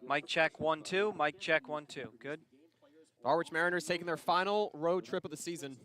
Mic check 1 2. Mic check 1 2. Good. Harwich Mariners taking their final road trip of the season.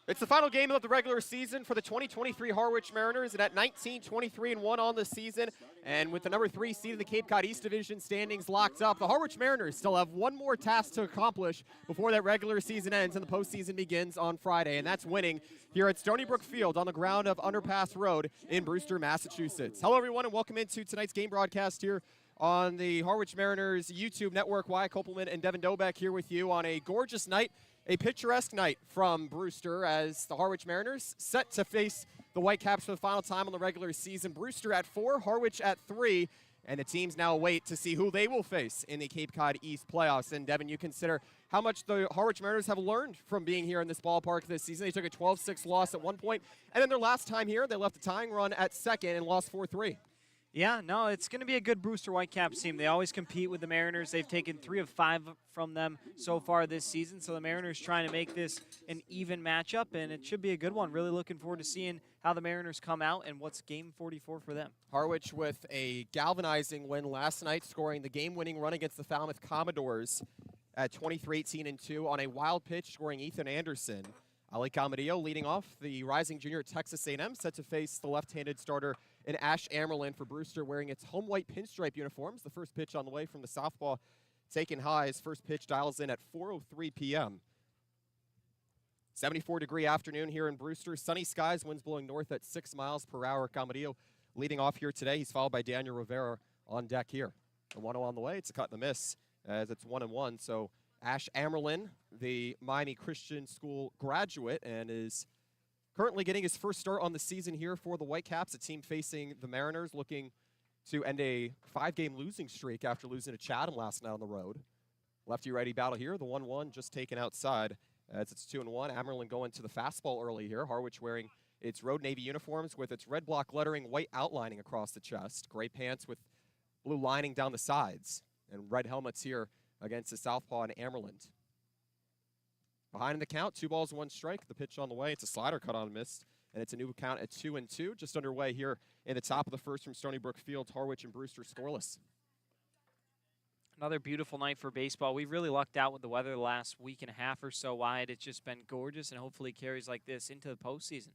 It's the final game of the regular season for the 2023 Harwich Mariners, and at 19-23-1 on the season, and with the number 3 seed in the Cape Cod East Division standings locked up, the Harwich Mariners still have one more task to accomplish before that regular season ends and the postseason begins on Friday, and that's winning here at Stony Brook Field on the ground of Underpass Road in Brewster, Massachusetts. Hello, everyone, and welcome into tonight's game broadcast here on the Harwich Mariners YouTube network. Wyatt Kopelman and Devin Dobeck here with you on a gorgeous night. A picturesque night from Brewster as the Harwich Mariners set to face the Whitecaps for the final time on the regular season. Brewster at 4, Harwich at 3, and the teams now wait to see who they will face in the Cape Cod East playoffs. And Devin, you consider how much the Harwich Mariners have learned from being here in this ballpark this season. They took a 12-6 loss at one point, and then their last time here, they left a tying run at second and lost 4-3. Yeah, no, it's going to be a good Brewster Whitecaps team. They always compete with the Mariners. They've taken 3 of 5 from them so far this season, so the Mariners trying to make this an even matchup, and it should be a good one. Really looking forward to seeing how the Mariners come out and what's game 44 for them. Harwich with a galvanizing win last night, scoring the game-winning run against the Falmouth Commodores at 23-18-2 on a wild pitch, scoring Ethan Anderson. Ali Camarillo leading off, the rising junior at Texas A&M, set to face the left-handed starter in Ash Amerlin for Brewster, wearing its home white pinstripe uniforms. The first pitch on the way from the southpaw taken high. His first pitch dials in at 4:03 p.m. 74-degree afternoon here in Brewster. Sunny skies, winds blowing north at 6 miles per hour. Camarillo leading off here today. He's followed by Daniel Rivera on deck here. The 1-0 on the way. It's a cut and a miss as it's 1-1. So Ash Amerlin, the Miami Christian School graduate, and is currently getting his first start on the season here for the Whitecaps, a team facing the Mariners, looking to end a 5-game losing streak after losing to Chatham last night on the road. Lefty-righty battle here. The 1-1 just taken outside as it's 2-1. Amerlin going to the fastball early here. Harwich wearing its Road Navy uniforms with its red block lettering, white outlining across the chest, gray pants with blue lining down the sides, and red helmets here against the southpaw and Amerlin. Behind in the count, 2 balls, 1 strike. The pitch on the way. It's a slider cut on and missed, and it's a new count at 2-2. Just underway here in the top of the first from Stony Brook Field. Harwich and Brewster scoreless. Another beautiful night for baseball. We've really lucked out with the weather the last week and a half or so wide. It's just been gorgeous, and hopefully carries like this into the postseason.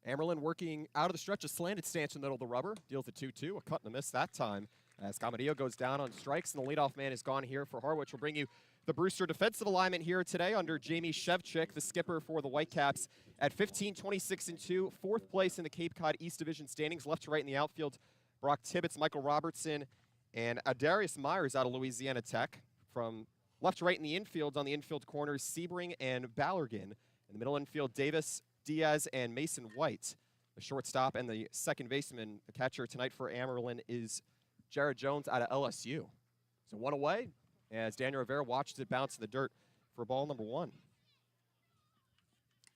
Amerlin working out of the stretch, a slanted stance in the middle of the rubber. Deals a 2-2, a cut and a miss that time. As Camarillo goes down on strikes, and the leadoff man is gone here for Harwich. We'll bring you the Brewster defensive alignment here today under Jamie Shevchik, the skipper for the Whitecaps, at 15-26-2, 4th place in the Cape Cod East Division standings. Left to right in the outfield, Brock Tibbetts, Michael Robertson, and Adarius Myers out of Louisiana Tech. From left to right in the infield, on the infield corners, Sebring and Ballergan. In the middle infield, Davis, Diaz, and Mason White. The shortstop and the second baseman, the catcher tonight for Amerlin, is Jared Jones out of LSU. So 1 away as Daniel Rivera watches it bounce in the dirt for ball number 1.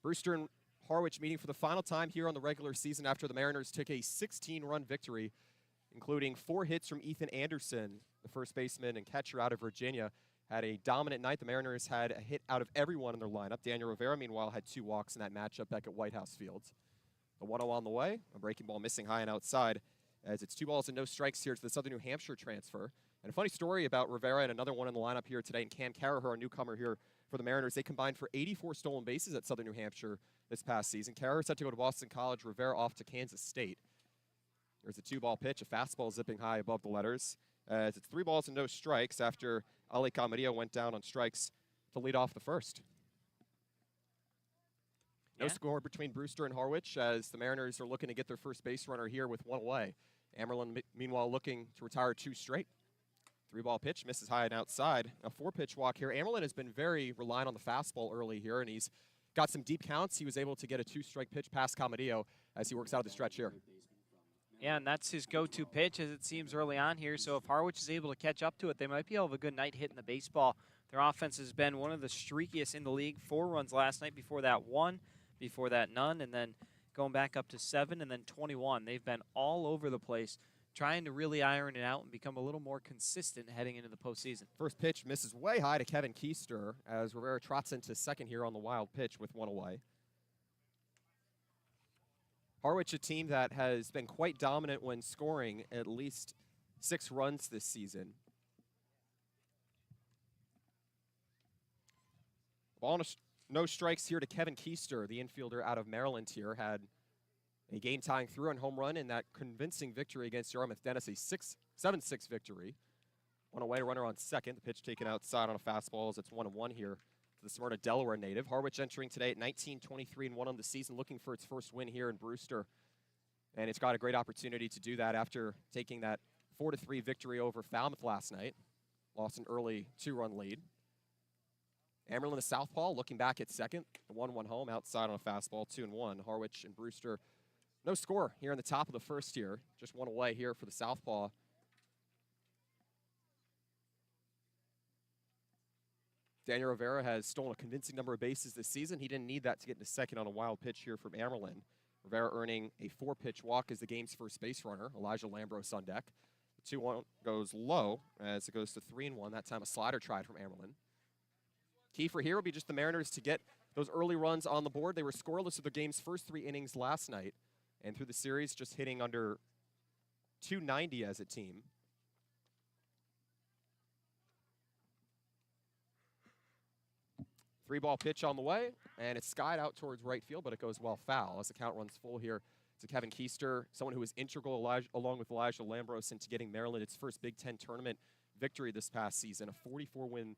Brewster and Harwich meeting for the final time here on the regular season after the Mariners took a 16-run victory, including 4 hits from Ethan Anderson, the first baseman and catcher out of Virginia. Had a dominant night. The Mariners had a hit out of everyone in their lineup. Daniel Rivera, meanwhile, had 2 walks in that matchup back at White House Field. The 1-0 on the way, a breaking ball missing high and outside, as it's 2 balls and no strikes here to the Southern New Hampshire transfer. And a funny story about Rivera and another one in the lineup here today, and Cam Carraher, a newcomer here for the Mariners. They combined for 84 stolen bases at Southern New Hampshire this past season. Carraher set to go to Boston College, Rivera off to Kansas State. There's a 2-ball pitch, a fastball zipping high above the letters. As it's 3 balls and no strikes after Ali Camarillo went down on strikes to lead off the first. No score between Brewster and Harwich as the Mariners are looking to get their first base runner here with 1 away. Amerlin, meanwhile, looking to retire 2 straight. 3-ball pitch, misses high and outside. A 4-pitch walk here. Amerlin has been very reliant on the fastball early here, and he's got some deep counts. He was able to get a 2-strike pitch past Camarillo as he works out of the stretch here. Yeah, and that's his go-to pitch, as it seems early on here. So if Harwich is able to catch up to it, they might be able to have a good night hitting the baseball. Their offense has been one of the streakiest in the league. 4 runs last night, before that 1, before that none, and then going back up to 7, and then 21. They've been all over the place, trying to really iron it out and become a little more consistent heading into the postseason. First pitch misses way high to Kevin Keister as Rivera trots into second here on the wild pitch with 1 away. Harwich, a team that has been quite dominant when scoring at least 6 runs this season. Ball No strikes here to Kevin Keister, the infielder out of Maryland here, had a game-tying through-run home run in that convincing victory against Yarmouth Dennis, a 7-6 victory. One away, runner on second. The pitch taken outside on a fastball as it's 1-1 here to the Smyrna, Delaware native. Harwich entering today at 19-23-1 on the season, looking for its first win here in Brewster. And it's got a great opportunity to do that after taking that 4-3 victory over Falmouth last night. Lost an early 2-run lead. Amerlin, the southpaw, looking back at second. The 1-1 home, outside on a fastball, 2-1. Harwich and Brewster, no score here in the top of the first here. Just one away here for the southpaw. Daniel Rivera has stolen a convincing number of bases this season. He didn't need that to get into second on a wild pitch here from Amerlin. Rivera earning a 4-pitch walk as the game's first base runner. Elijah Lambros on deck. The 2-1 goes low as it goes to 3-1. That time a slider tried from Amerlin. Key for here will be just the Mariners to get those early runs on the board. They were scoreless of the game's first 3 innings last night. And through the series, just hitting under 290 as a team. Three-ball pitch on the way, and it's skied out towards right field, but it goes well foul as the count runs full here to Kevin Keister, someone who was integral along with Elijah Lambros into getting Maryland its first Big Ten tournament victory this past season, a 44-win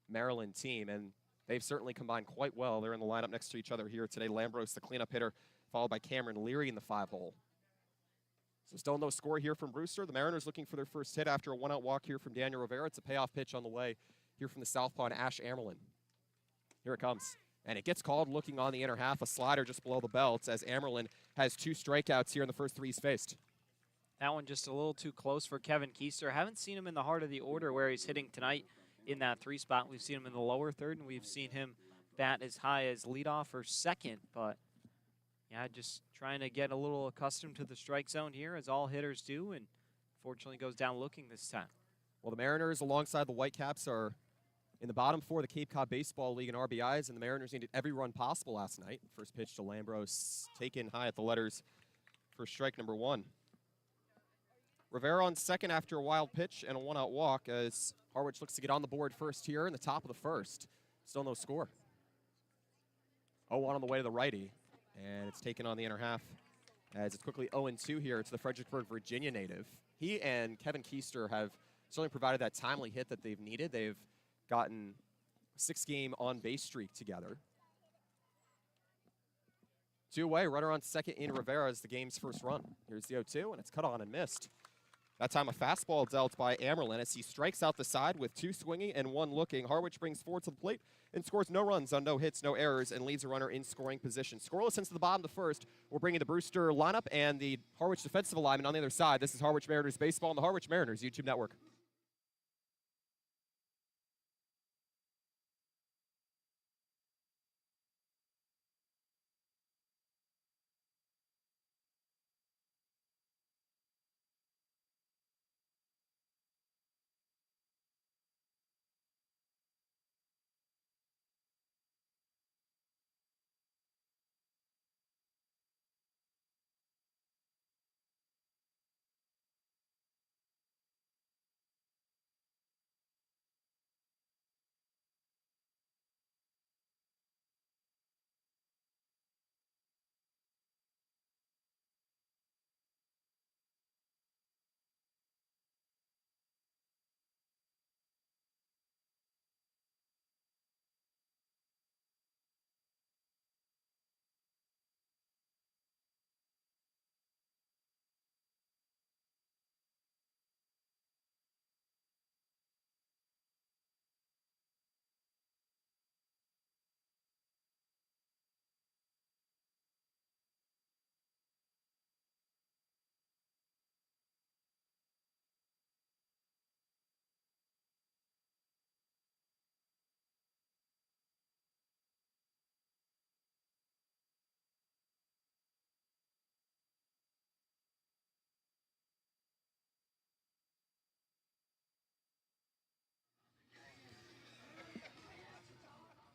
Maryland team, and they've certainly combined quite well. They're in the lineup next to each other here today. Lambros, the cleanup hitter, followed by Cameron Leary in the 5-hole. So still no score here from Brewster. The Mariners looking for their first hit after a one-out walk here from Daniel Rivera. It's a payoff pitch on the way here from the southpaw, Ash Amerlin. Here it comes. And it gets called looking on the inner half, a slider just below the belt as Amerlin has 2 strikeouts here in the first 3 he's faced. That one just a little too close for Kevin Keister. Haven't seen him in the heart of the order where he's hitting tonight in that 3 spot. We've seen him in the lower third, and we've seen him bat as high as leadoff or second, but yeah, just trying to get a little accustomed to the strike zone here, as all hitters do, and fortunately goes down looking this time. Well, the Mariners, alongside the Whitecaps, are in the bottom 4 of the Cape Cod Baseball League in RBIs, and the Mariners needed every run possible last night. First pitch to Lambros, taken high at the letters for strike number 1. Rivera on second after a wild pitch and a one-out walk as Harwich looks to get on the board first here in the top of the first. Still no score. 0-1 on the way to the righty. And it's taken on the inner half as it's quickly 0-2 here. It's the Fredericksburg, Virginia native. He and Kevin Keister have certainly provided that timely hit that they've needed. They've gotten a 6-game on-base streak together. 2 away, runner on second in Rivera as the game's first run. Here's the 0-2, and it's cut on and missed. That time a fastball dealt by Amerlin as he strikes out the side with 2 swinging and 1 looking. Harwich brings forward to the plate and scores no runs on no hits, no errors, and leaves a runner in scoring position. Scoreless into the bottom of the first. We're bringing the Brewster lineup and the Harwich defensive alignment on the other side. This is Harwich Mariners Baseball on the Harwich Mariners YouTube network.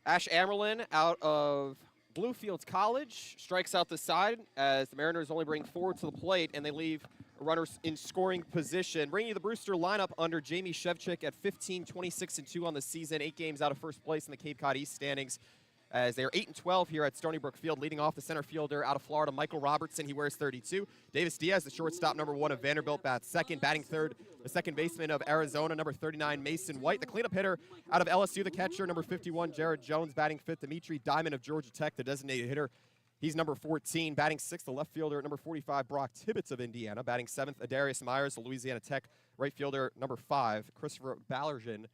Ash Amerlin out of Bluefields College strikes out the side as the Mariners only bring forward to the plate, and they leave runners in scoring position. Bringing you the Brewster lineup under Jamie Shevchik at 15, 26, and 2 on the season, 8 games out of first place in the Cape Cod East standings. as they are 8-12 here at Stony Brook Field. Leading off, the center fielder out of Florida, Michael Robertson. He wears 32. Davis Diaz, the shortstop, number 1 of Vanderbilt, bats second. Batting third, the second baseman of Arizona, number 39, Mason White. The cleanup hitter out of LSU, the catcher, number 51, Jared Jones. Batting fifth, Dimitri Diamond of Georgia Tech, the designated hitter. He's number 14. Batting sixth, the left fielder, number 45, Brock Tibbetts of Indiana. Batting seventh, Adarius Myers, the Louisiana Tech right fielder, number 5, Christopher Ballergen.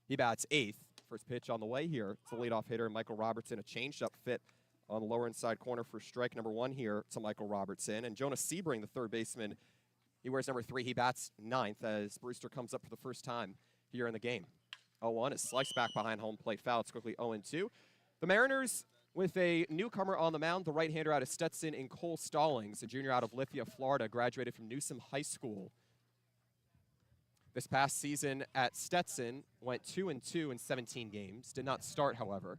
He bats eighth. First pitch on the way here. It's the leadoff hitter, Michael Robertson, a changeup fit on the lower inside corner for strike number 1 here to Michael Robertson. And Jonas Sebring, the third baseman, he wears number 3. He bats ninth as Brewster comes up for the first time here in the game. 0-1 is sliced back behind home plate foul. It's quickly 0-2. The Mariners with a newcomer on the mound, the right-hander out of Stetson in Cole Stallings, a junior out of Lithia, Florida, graduated from Newsom High School. This past season at Stetson, went 2-2 in 17 games. Did not start, however.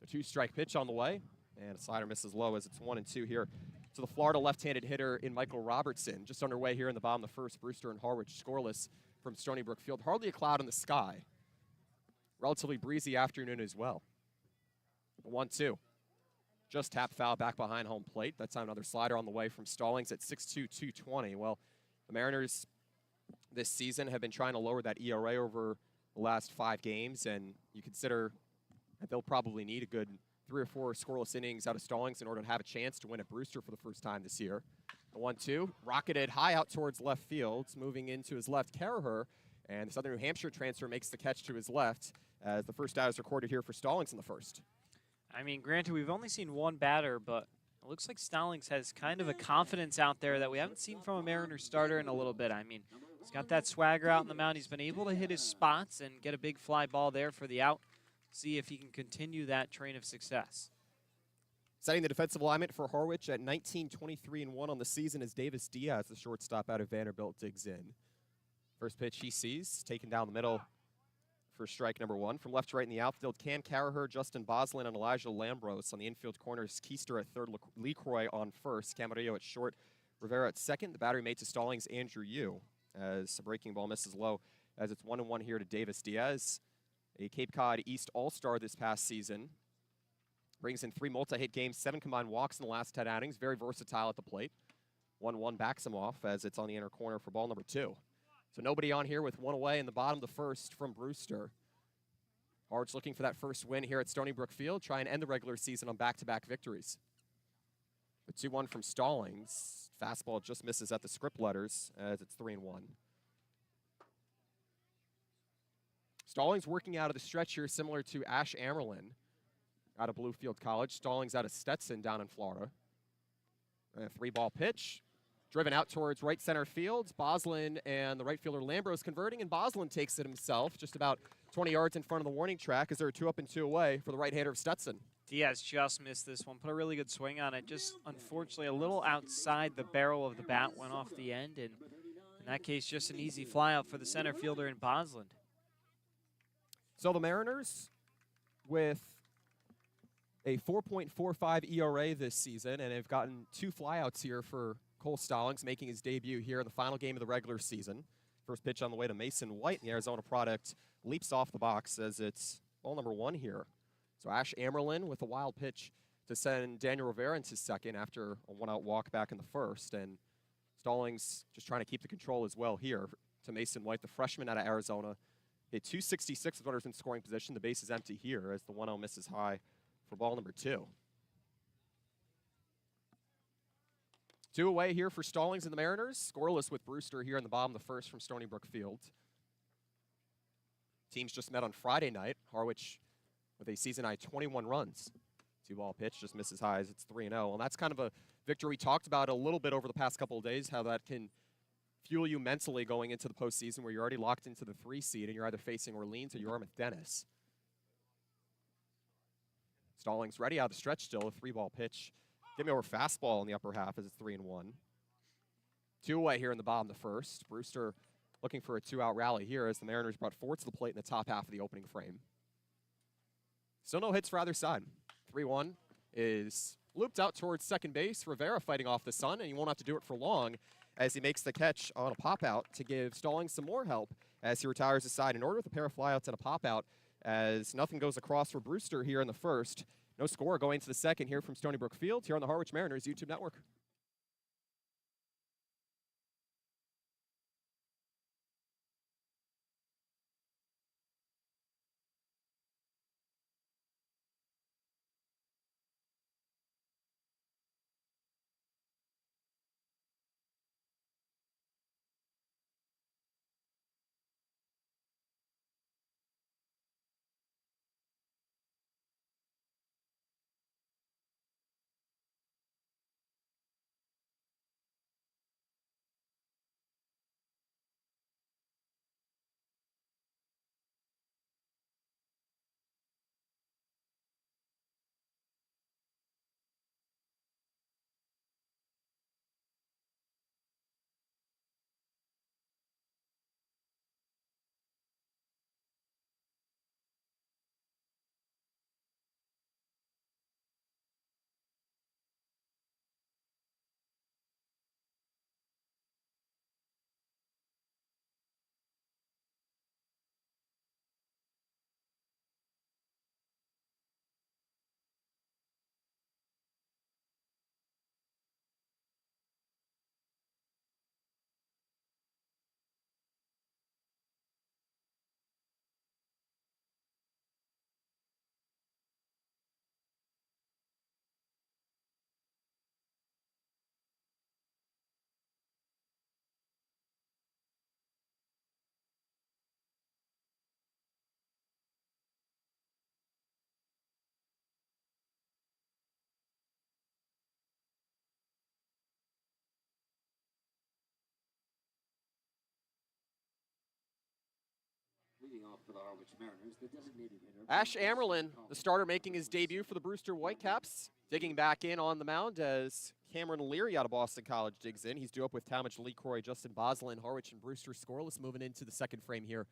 The 2-strike pitch on the way, and a slider misses low as it's 1-2 here. So the Florida left-handed hitter in Michael Robertson. Just underway here in the bottom of the first. Brewster and Harwich scoreless from Stony Brook Field. Hardly a cloud in the sky. Relatively breezy afternoon as well. 1-2. Just tap foul back behind home plate. That's another slider on the way from Stallings at 6'2", 220. Well, the Mariners this season have been trying to lower that ERA over the last 5 games, and you consider that they'll probably need a good 3 or 4 scoreless innings out of Stallings in order to have a chance to win at Brewster for the first time this year. The 1-2, rocketed high out towards left field, moving into his left, Caraher, and the Southern New Hampshire transfer makes the catch to his left as the first out is recorded here for Stallings in the first. I mean, granted, we've only seen one batter, but it looks like Stallings has kind of a confidence out there that we haven't seen from a Mariners starter in a little bit. I mean, he's got that swagger out in the mound. He's been able to hit his spots and get a big fly ball there for the out. See if he can continue that train of success. Setting the defensive alignment for Harwich at 19-23-1 on the season as Davis Diaz, the shortstop out of Vanderbilt, digs in. First pitch he sees, taken down the middle for strike number 1. From left to right in the outfield, Cam Caraher, Justin Boslin, and Elijah Lambros. On the infield corners, Keister at third, LeCroy on first, Camarillo at short, Rivera at second. The battery mate to Stallings, Andrew Yu, as a breaking ball misses low, as it's 1-1 here to Davis Diaz. A Cape Cod East All-Star this past season. Brings in 3 multi-hit games, 7 combined walks in the last 10 outings. Very versatile at the plate. 1-1 backs him off as it's on the inner corner for ball number 2. So nobody on here with 1 away in the bottom of the first from Brewster. Harwich looking for that first win here at Stony Brook Field. Try and end the regular season on back-to-back victories. The 2-1 from Stallings. Fastball just misses at the script letters as it's 3-1. Stallings working out of the stretch here similar to Ash Amerlin out of Bluefield College. Stallings out of Stetson down in Florida. A 3-ball pitch. Driven out towards right center field. Boslin and the right fielder Lambros converting, and Boslin takes it himself just about 20 yards in front of the warning track as there are 2 up and 2 away for the right-hander of Stetson. Diaz just missed this one. Put a really good swing on it. Just unfortunately a little outside the barrel of the bat. Went off the end, and in that case just an easy fly out for the center fielder in Boslin. So the Mariners with a 4.45 ERA this season, and have gotten 2 flyouts here for Cole Stallings, making his debut here in the final game of the regular season. First pitch on the way to Mason White, and the Arizona product leaps off the box as it's ball number 1 here. So Ash Amerlin with a wild pitch to send Daniel Rivera into second after a 1-out walk back in the first, and Stallings just trying to keep the control as well here to Mason White, the freshman out of Arizona. Hit 266 with runners in scoring position. The base is empty here as the 1-0 misses high for ball number 2. 2 away here for Stallings and the Mariners. Scoreless with Brewster here in the bottom of the first from Stony Brook Field. Teams just met on Friday night. Harwich with a season-high 21 runs. 2-ball pitch just misses high as it's 3-0. And that's kind of a victory we talked about a little bit over the past couple of days, how that can fuel you mentally going into the postseason where you're already locked into the 3 seed and you're either facing Orleans or Yarmouth Dennis. Stallings ready out of the stretch still, a 3-ball pitch. Give me over fastball in the upper half as it's 3-1. 2 away here in the bottom of the first. Brewster looking for a 2-out rally here as the Mariners brought 4 to the plate in the top half of the opening frame. Still no hits for either side. 3-1 is looped out towards second base. Rivera fighting off the sun, and he won't have to do it for long as he makes the catch on a pop-out to give Stallings some more help as he retires aside in order with a pair of flyouts and a pop-out as nothing goes across for Brewster here in the first. No score going to the second here from Stony Brook Field here on the Harwich Mariners YouTube network. Leading off for the Harwich Mariners, the designated hitter. Ash Amerlin, the starter, making his debut for the Brewster Whitecaps. Digging back in on the mound as Cameron Leary out of Boston College digs in. He's due up with Talmadge, Lee Croy, Justin Boslin, Harwich, and Brewster scoreless, moving into the second frame here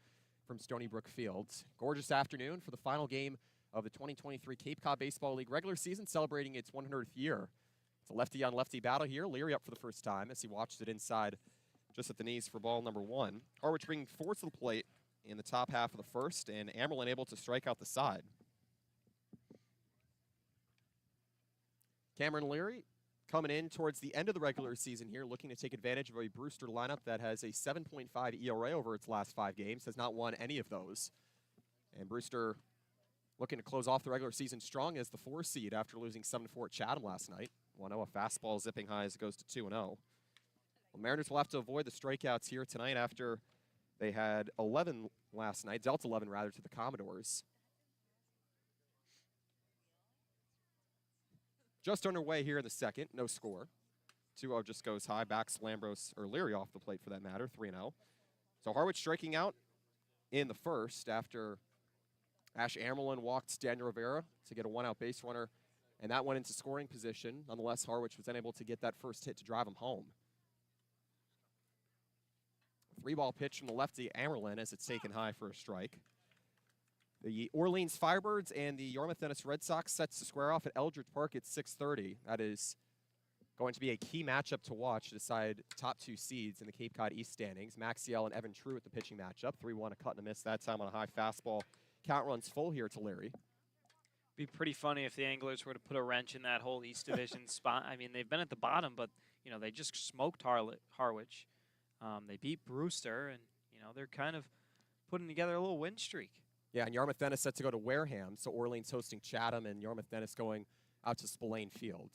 from Stony Brook Field. Gorgeous afternoon for the final game of the 2023 Cape Cod Baseball League regular season, celebrating its 100th year. It's a lefty-on-lefty battle here. Leary up for the first time as he watched it inside just at the knees for ball number one. Harwich bringing four to the plate in the top half of the first, and Amerlin able to strike out the side. Cameron Leary coming in towards the end of the regular season here, looking to take advantage of a Brewster lineup that has a 7.5 ERA over its last 5 games, has not won any of those. And Brewster looking to close off the regular season strong as the 4 seed after losing 7-4 at Chatham last night. 1-0, a fastball zipping high as it goes to 2-0. Well, Mariners will have to avoid the strikeouts here tonight after they had 11 last night, dealt 11 rather, to the Commodores. Just underway here in the second, no score. 2-0 just goes high, backs Lambros, or Leary off the plate for that matter, 3-0. So Harwich striking out in the first after Ash Amerlin walked Daniel Rivera to get a 1-out base runner, and that went into scoring position. Nonetheless, Harwich was unable to get that first hit to drive him home. 3-ball pitch from the lefty Amerlin as it's taken high for a strike. The Orleans Firebirds and the Yarmouth Dennis Red Sox sets to square off at Eldridge Park at 6:30. That is going to be a key matchup to watch to decide top 2 seeds in the Cape Cod East standings. Maxiel and Evan True at the pitching matchup. 3-1, a cut and a miss that time on a high fastball. Count runs full here to Leary. Be pretty funny if the Anglers were to put a wrench in that whole East Division spot. I mean, they've been at the bottom, but, you know, they just smoked Harwich. They beat Brewster, and, you know, they're kind of putting together a little win streak. Yeah, and Yarmouth Dennis set to go to Wareham, so Orleans hosting Chatham and Yarmouth Dennis going out to Spillane Field.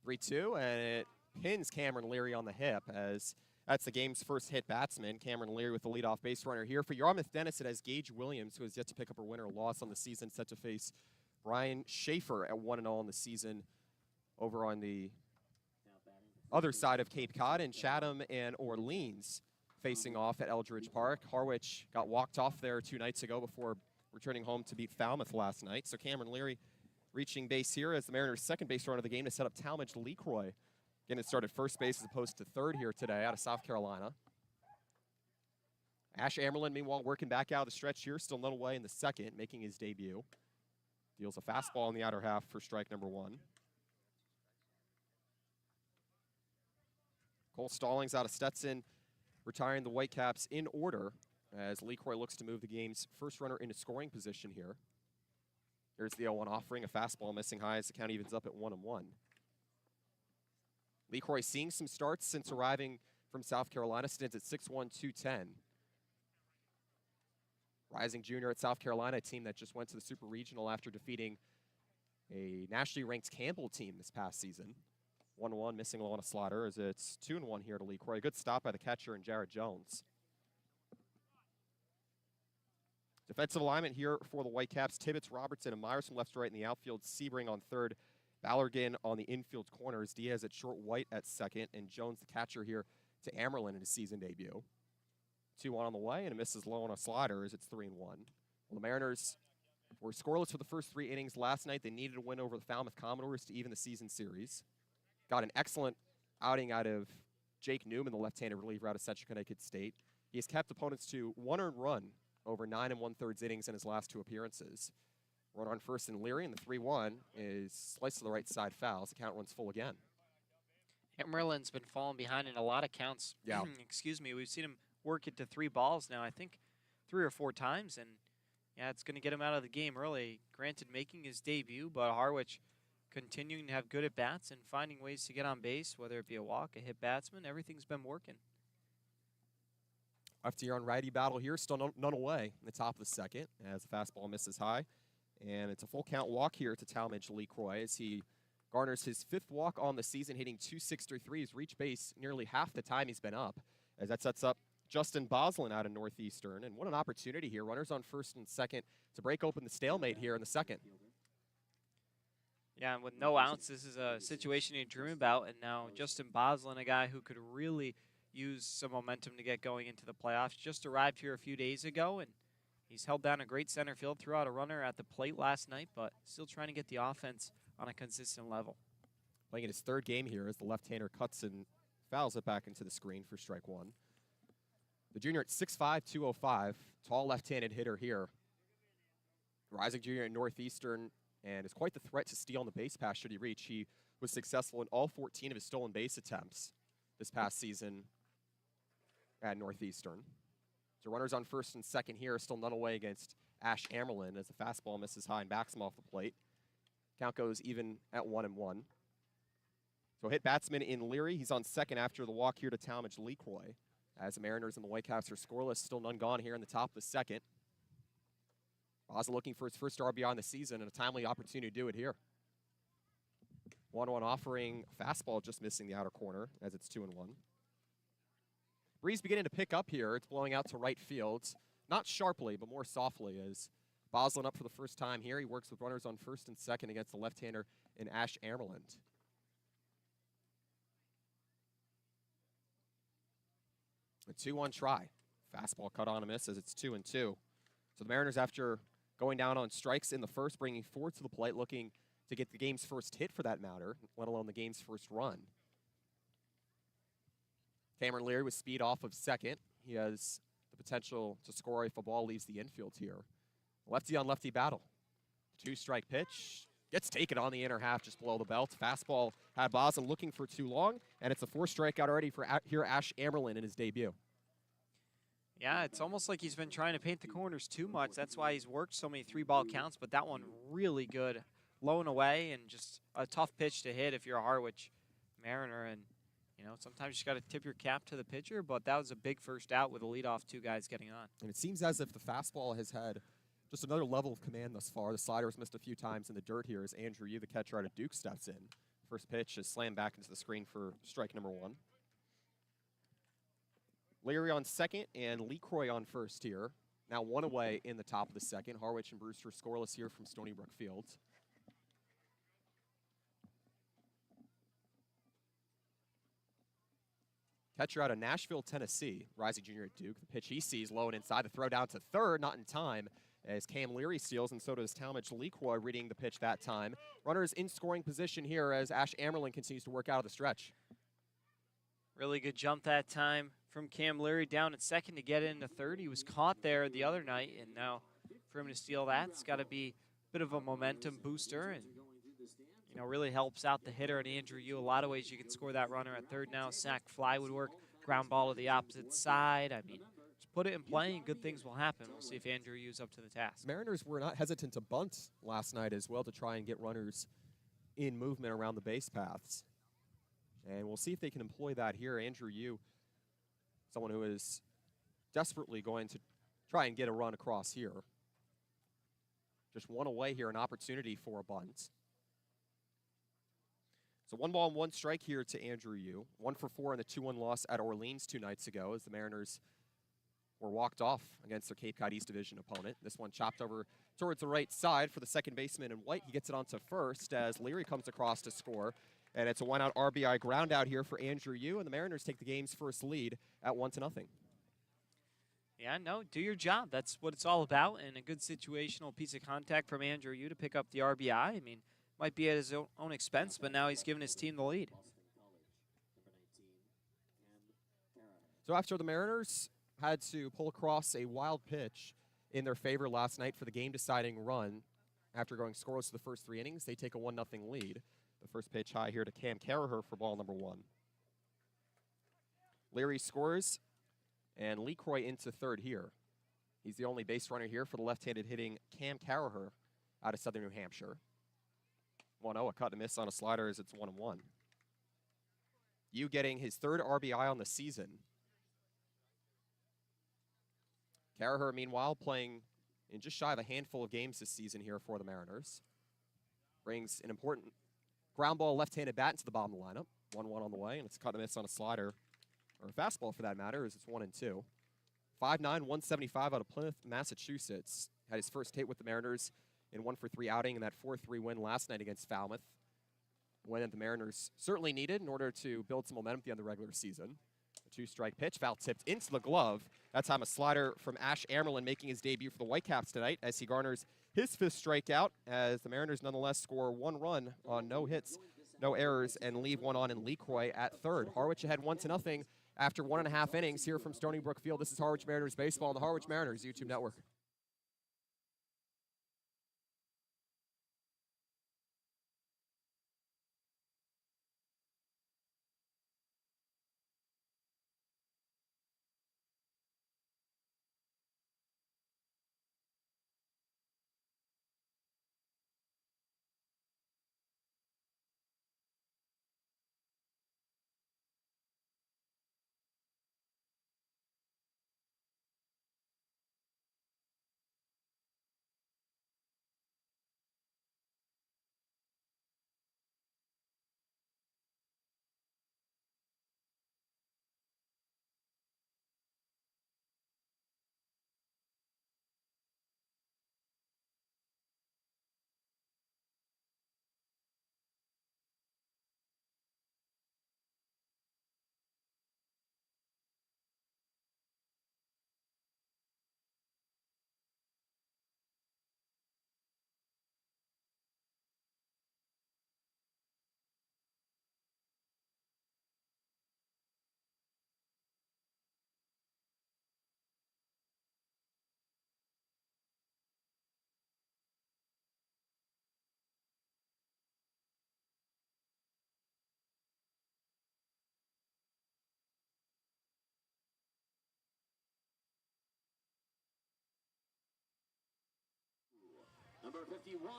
3-2, and it pins Cameron Leary on the hip as that's the game's first hit batsman. Cameron Leary with the leadoff base runner here. For Yarmouth Dennis, it has Gage Williams, who has yet to pick up a win or loss on the season, set to face Brian Schaefer at 1-0 on the season over on the other side of Cape Cod, and Chatham and Orleans facing off at Eldridge Park. Harwich got walked off there 2 nights ago before returning home to beat Falmouth last night. So Cameron Leary reaching base here as the Mariners' second base runner of the game to set up Talmadge Lee Croy. Getting it started first base as opposed to third here today out of South Carolina. Ash Amerlin, meanwhile, working back out of the stretch here, still none away in the second, making his debut. Deals a fastball in the outer half for strike number 1. Cole Stallings out of Stetson, retiring the Whitecaps in order as Lee Croy looks to move the game's first runner into scoring position here. There's the 0-1 offering, a fastball missing high as the count evens up at 1-1. LeCroy seeing some starts since arriving from South Carolina, stands at 6'1", 210. Rising junior at South Carolina, a team that just went to the Super Regional after defeating a nationally ranked Campbell team this past season. 1-1, missing low on a slider as it's 2-1 here to LeCroy. Good stop by the catcher and Jared Jones. Defensive alignment here for the Whitecaps. Tibbetts, Robertson, and Myers from left to right in the outfield. Sebring on third. Ballergan on the infield corners. Diaz at short, White at second. And Jones, the catcher here, to Amerlin in his season debut. 2-1 on the way, and it misses low on a slider as it's 3-1. Well, the Mariners were scoreless for the first 3 innings last night. They needed a win over the Falmouth Commodores to even the season series. Got an excellent outing out of Jake Newman, the left-handed reliever out of Central Connecticut State. He has kept opponents to 1 earned run over 9 1/3 innings in his last 2 appearances. Runner on first and Leary, and the 3-1 is sliced to the right side fouls. The count runs full again. Merlin's been falling behind in a lot of counts. Yeah. Excuse me. We've seen him work it to 3 balls now, I think 3 or 4 times. And, yeah, it's going to get him out of the game early. Granted, making his debut, but Harwich continuing to have good at-bats and finding ways to get on base, whether it be a walk, a hit batsman. Everything's been working. Lefty on righty battle here, still none away in the top of the second as the fastball misses high. And it's a full count walk here to Talmadge LeCroy as he garners his 5th walk on the season, hitting .263. He's reached base nearly half the time he's been up, as that sets up Justin Boslin out of Northeastern. And what an opportunity here. Runners on first and second to break open the stalemate here in the second. Yeah, and with no outs, this is a situation you dream about. And now Justin Boslin, a guy who could really use some momentum to get going into the playoffs, just arrived here a few days ago, and he's held down a great center field, threw out a runner at the plate last night, but still trying to get the offense on a consistent level. Playing in his 3rd game here as the left-hander cuts and fouls it back into the screen for strike 1. The junior at 6'5", 205, tall left-handed hitter here. Rising junior at Northeastern, and is quite the threat to steal on the base pass should he reach. He was successful in all 14 of his stolen base attempts this past season at Northeastern. So runners on first and second here, still none away against Ash Amerlin as the fastball misses high and backs him off the plate. Count goes even at 1-1. So hit batsman in Leary. He's on second after the walk here to Talmadge LeCroy. As the Mariners and the Whitecaps are scoreless, still none gone here in the top of the second. Boslin looking for his first RBI on the season and a timely opportunity to do it here. 1-1 offering, fastball just missing the outer corner as it's 2-1. Breeze beginning to pick up here. It's blowing out to right field. Not sharply, but more softly as Boslin up for the first time here. He works with runners on first and second against the left-hander in Ash Amerlin. A 2-1 try. Fastball cut on a miss as it's 2-2. So the Mariners, after going down on strikes in the first, bringing 4 to the plate, looking to get the game's first hit for that matter, let alone the game's first run. Cameron Leary with speed off of second. He has the potential to score if a ball leaves the infield here. Lefty on lefty battle. 2-strike pitch. Gets taken on the inner half just below the belt. Fastball had Boslin looking for too long, and it's a 4 strikeout already for here Ash Amerlin in his debut. Yeah, it's almost like he's been trying to paint the corners too much. That's why he's worked so many 3-ball counts, but that one really good. Low and away, and just a tough pitch to hit if you're a Harwich Mariner. And, you know, sometimes you just got to tip your cap to the pitcher, but that was a big first out with a leadoff 2 guys getting on. And it seems as if the fastball has had just another level of command thus far. The slider's missed a few times in the dirt here as Andrew Yu, the catcher out of Duke, steps in. First pitch is slammed back into the screen for strike number 1. Leary on second and LeCroy on first here. Now 1 away in the top of the second. Harwich and Brewster scoreless here from Stony Brook Field. Catcher out of Nashville, Tennessee, rising junior at Duke. The pitch he sees low and inside. The throw down to third, not in time, as Cam Leary steals, and so does Talmadge LeCroy reading the pitch that time. Runners in scoring position here as Ash Amerlin continues to work out of the stretch. Really good jump that time from Cam Leary down at second to get into third. He was caught there the other night, and now for him to steal that, it's got to be a bit of a momentum booster, and you know, really helps out the hitter and Andrew Yu. A lot of ways you can score that runner at third now. Sack fly would work. Ground ball to the opposite side. I mean, just put it in play and good things will happen. We'll see if Andrew Yu's up to the task. Mariners were not hesitant to bunt last night as well to try and get runners in movement around the base paths. And we'll see if they can employ that here. Andrew Yu, someone who is desperately going to try and get a run across here. Just one away here, an opportunity for a bunt. So 1 ball and 1 strike here to Andrew Yu. 1 for 4 in the 2-1 loss at Orleans 2 nights ago as the Mariners were walked off against their Cape Cod East Division opponent. This one chopped over towards the right side for the second baseman in white. He gets it onto first as Leary comes across to score. And it's a 1-out RBI ground out here for Andrew Yu, and the Mariners take the game's first lead at 1-0. Yeah, no, do your job. That's what it's all about, and a good situational piece of contact from Andrew Yu to pick up the RBI. I mean, might be at his own expense, but now he's given his team the lead. So after the Mariners had to pull across a wild pitch in their favor last night for the game-deciding run, after going scoreless for the first 3 innings, they take a 1-0 lead. The first pitch high here to Cam Carraher for ball number 1. Leary scores, and Lee Croy into third here. He's the only base runner here for the left-handed hitting Cam Carraher out of Southern New Hampshire. 1-0, a cut and miss on a slider as it's 1-1. Yu getting his 3rd RBI on the season. Carraher, meanwhile, playing in just shy of a handful of games this season here for the Mariners. Brings an important ground ball left-handed bat into the bottom of the lineup. 1-1 on the way, and it's a cut and miss on a slider, or a fastball for that matter, as it's 1-2. 5'9", 175 out of Plymouth, Massachusetts. Had his first hit with the Mariners in 1-for-3 outing in that 4-3 win last night against Falmouth. Win that the Mariners certainly needed in order to build some momentum at the end of the regular season. A 2-strike pitch, foul tipped into the glove. That time a slider from Ash Amerlin making his debut for the Whitecaps tonight as he garners his 5th strikeout, as the Mariners nonetheless score 1 run on no hits, no errors, and leave 1 on in Lee Croy at third. Harwich ahead 1-0 after 1.5 innings here from Stony Brook Field. This is Harwich Mariners baseball on the Harwich Mariners YouTube network. Number 51.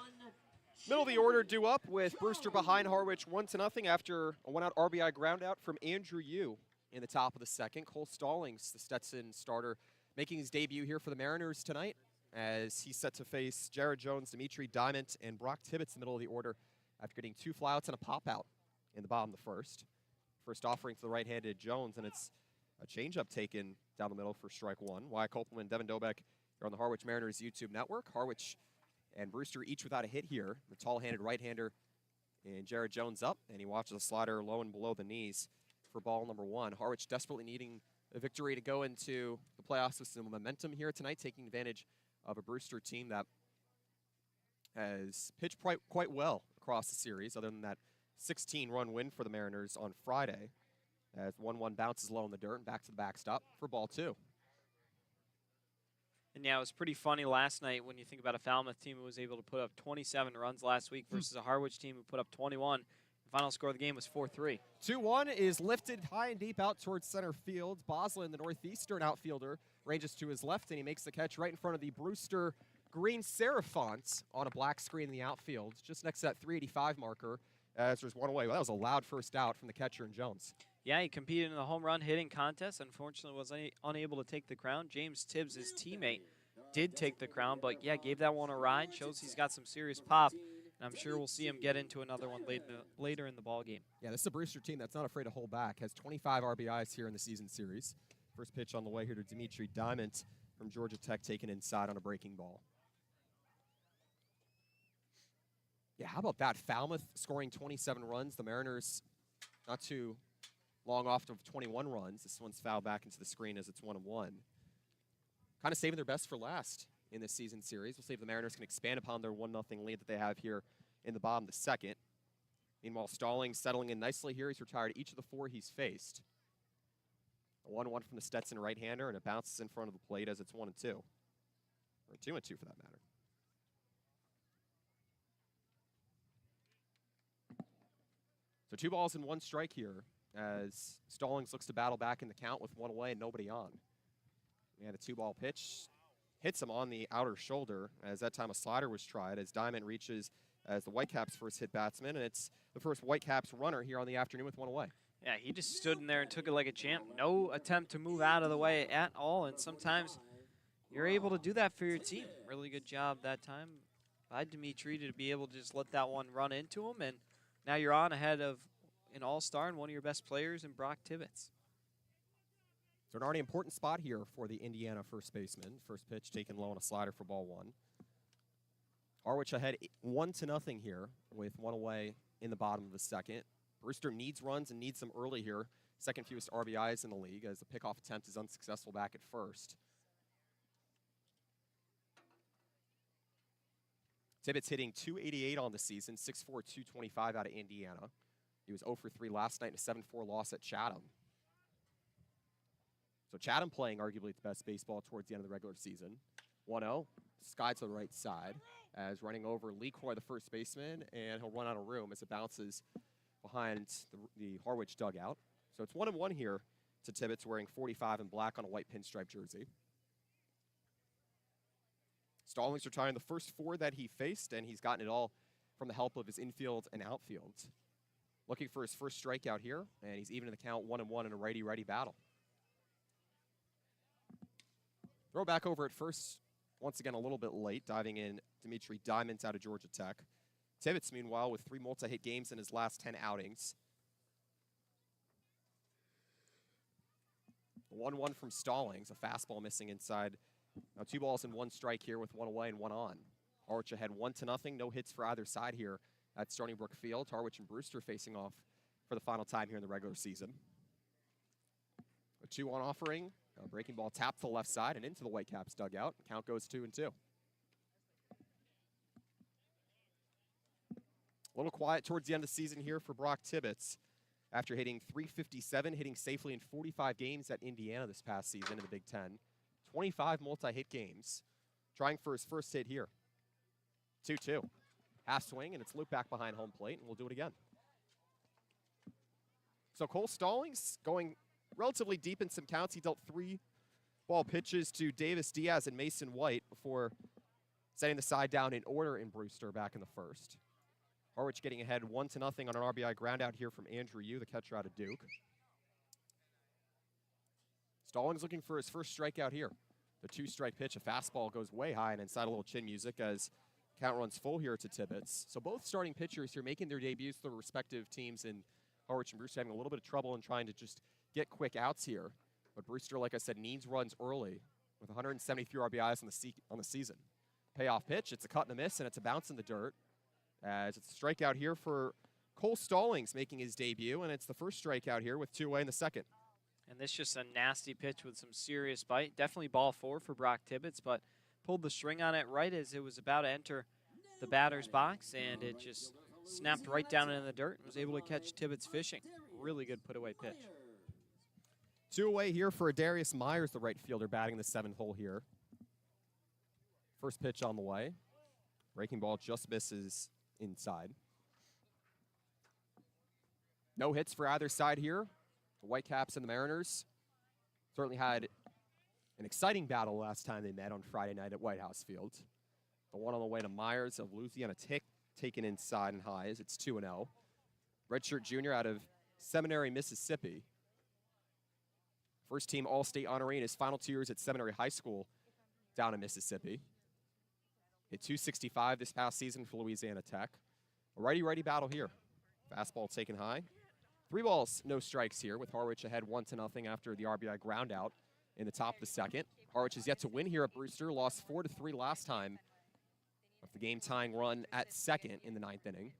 Middle of the order due up with Brewster behind Harwich 1-0 after a 1-out RBI ground out from Andrew Yu in the top of the second. Cole Stallings, the Stetson starter, making his debut here for the Mariners tonight as he's set to face Jared Jones, Dimitri Diamond, and Brock Tibbetts in the middle of the order after getting 2 flyouts and a pop-out in the bottom of the first. First offering to the right-handed Jones, and it's a changeup taken down the middle for strike 1. Wyatt Copeland, Devin Dobek here on the Harwich Mariners YouTube network. Harwich and Brewster each without a hit here. The tall-handed right-hander and Jared Jones up, and he watches a slider low and below the knees for ball number 1. Harwich desperately needing a victory to go into the playoffs with some momentum here tonight, taking advantage of a Brewster team that has pitched quite well across the series, other than that 16-run win for the Mariners on Friday, as 1-1 bounces low in the dirt and back to the backstop for ball 2. And yeah, it was pretty funny last night when you think about a Falmouth team who was able to put up 27 runs last week versus a Harwich team who put up 21. The final score of the game was 4-3. 2-1 is lifted high and deep out towards center field. Boslin, the northeastern outfielder, ranges to his left, and he makes the catch right in front of the Brewster green Seraphont's on a black screen in the outfield, just next to that 385 marker, as there's one away. Well, that was a loud first out from the catcher in Jones. Yeah, he competed in the home run hitting contest. Unfortunately, was unable to take the crown. James Tibbs, his teammate, did take the crown, but yeah, gave that one a ride. Shows he's got some serious pop, and I'm sure we'll see him get into another one later in the ball game. Yeah, this is a Brewster team that's not afraid to hold back. Has 25 RBIs here in the season series. First pitch on the way here to Dimitri Diamond from Georgia Tech, taken inside on a breaking ball. Yeah, how about that? Falmouth scoring 27 runs. The Mariners not too long off of 21 runs. This one's fouled back into the screen as it's 1-1. Kind of saving their best for last in this season series. We'll see if the Mariners can expand upon their 1-0 lead that they have here in the bottom of the second. Meanwhile, Stallings settling in nicely here. He's retired each of the 4 he's faced. A 1-1 from the Stetson right-hander, and it bounces in front of the plate as it's 1-2. Or 2-2 for that matter. So 2 balls and 1 strike here as Stallings looks to battle back in the count with 1 away and nobody on. And a 2-ball pitch hits him on the outer shoulder as that time a slider was tried as Diamond reaches as the Whitecaps' first hit batsman, and it's the first Whitecaps runner here on the afternoon with 1 away. Yeah, he just stood in there and took it like a champ. No attempt to move out of the way at all, and sometimes you're able to do that for your team. Really good job that time by Dimitri to be able to just let that one run into him, and now you're on ahead of an all-star and one of your best players in Brock Tibbetts. So an already important spot here for the Indiana first baseman. First pitch taken low on a slider for ball 1. Harwich ahead 1-0 here with 1 away in the bottom of the second. Brewster needs runs and needs them early here. Second fewest RBIs in the league as the pickoff attempt is unsuccessful back at first. Tibbetts hitting .288 on the season, 6'4", 225 out of Indiana. He was 0 for 3 last night in a 7-4 loss at Chatham. So Chatham playing arguably the best baseball towards the end of the regular season. 1-0, sky to the right side as running over Lee Coy, the first baseman, and he'll run out of room as it bounces behind the Harwich dugout. So it's 1-1 here to Tibbetts wearing 45 in black on a white pinstripe jersey. Stallings retiring the first 4 that he faced, and he's gotten it all from the help of his infield and outfield. Looking for his first strikeout here, and he's even in the count 1-1 in a righty-righty battle. Throw back over at first, once again a little bit late, diving in Dimitri Diamond out of Georgia Tech. Tibbetts, meanwhile, with 3 multi-hit games in his last 10 outings. 1-1 from Stallings, a fastball missing inside. Now 2 balls and 1 strike here with 1 away and 1 on. Harwich ahead 1-0, no hits for either side here at Stony Brook Field. Harwich and Brewster facing off for the final time here in the regular season. A 2-1 offering, a breaking ball tapped to the left side and into the Whitecaps dugout. Count goes 2-2. A little quiet towards the end of the season here for Brock Tibbetts. After hitting .357, hitting safely in 45 games at Indiana this past season in the Big Ten. 25 multi-hit games. Trying for his first hit here. 2-2. Half swing, and it's looped back behind home plate, and we'll do it again. So Cole Stallings going relatively deep in some counts. He dealt 3 ball pitches to Davis Diaz and Mason White before setting the side down in order in Brewster back in the first. Harwich getting ahead 1-0 on an RBI ground out here from Andrew Yu, the catcher out of Duke. Stallings looking for his first strikeout here. The 2-strike pitch, a fastball goes way high and inside a little chin music as count runs full here to Tibbetts. So both starting pitchers here making their debuts for their respective teams, and Harwich and Brewster having a little bit of trouble in trying to just get quick outs here. But Brewster, like I said, needs runs early with 173 RBIs on the season. Payoff pitch, it's a cut and a miss, and it's a bounce in the dirt. As it's a strikeout here for Cole Stallings making his debut, and it's the first strikeout here with 2 away in the second. And this just a nasty pitch with some serious bite. Definitely ball 4 for Brock Tibbetts, but pulled the string on it right as it was about to enter the batter's box, and it just snapped right down in the dirt and was able to catch Tibbetts fishing. Really good put-away pitch. 2 away here for Darius Myers, the right fielder, batting the 7th hole here. First pitch on the way. Breaking ball just misses inside. No hits for either side here. The Whitecaps and the Mariners certainly had an exciting battle last time they met on Friday night at White House Field. The one on the way to Myers of Louisiana Tech, taken inside and high as it's 2-0. Redshirt junior out of Seminary, Mississippi. First team All-State honoree in his final 2 years at Seminary High School down in Mississippi. Hit 265 this past season for Louisiana Tech. A righty-righty battle here. Fastball taken high. 3 balls, no strikes here with Harwich ahead 1-0 after the RBI ground out in the top of the second. Harwich has yet to win here at Brewster. Lost 4-3 last time with the game-tying run at second in the 9th inning.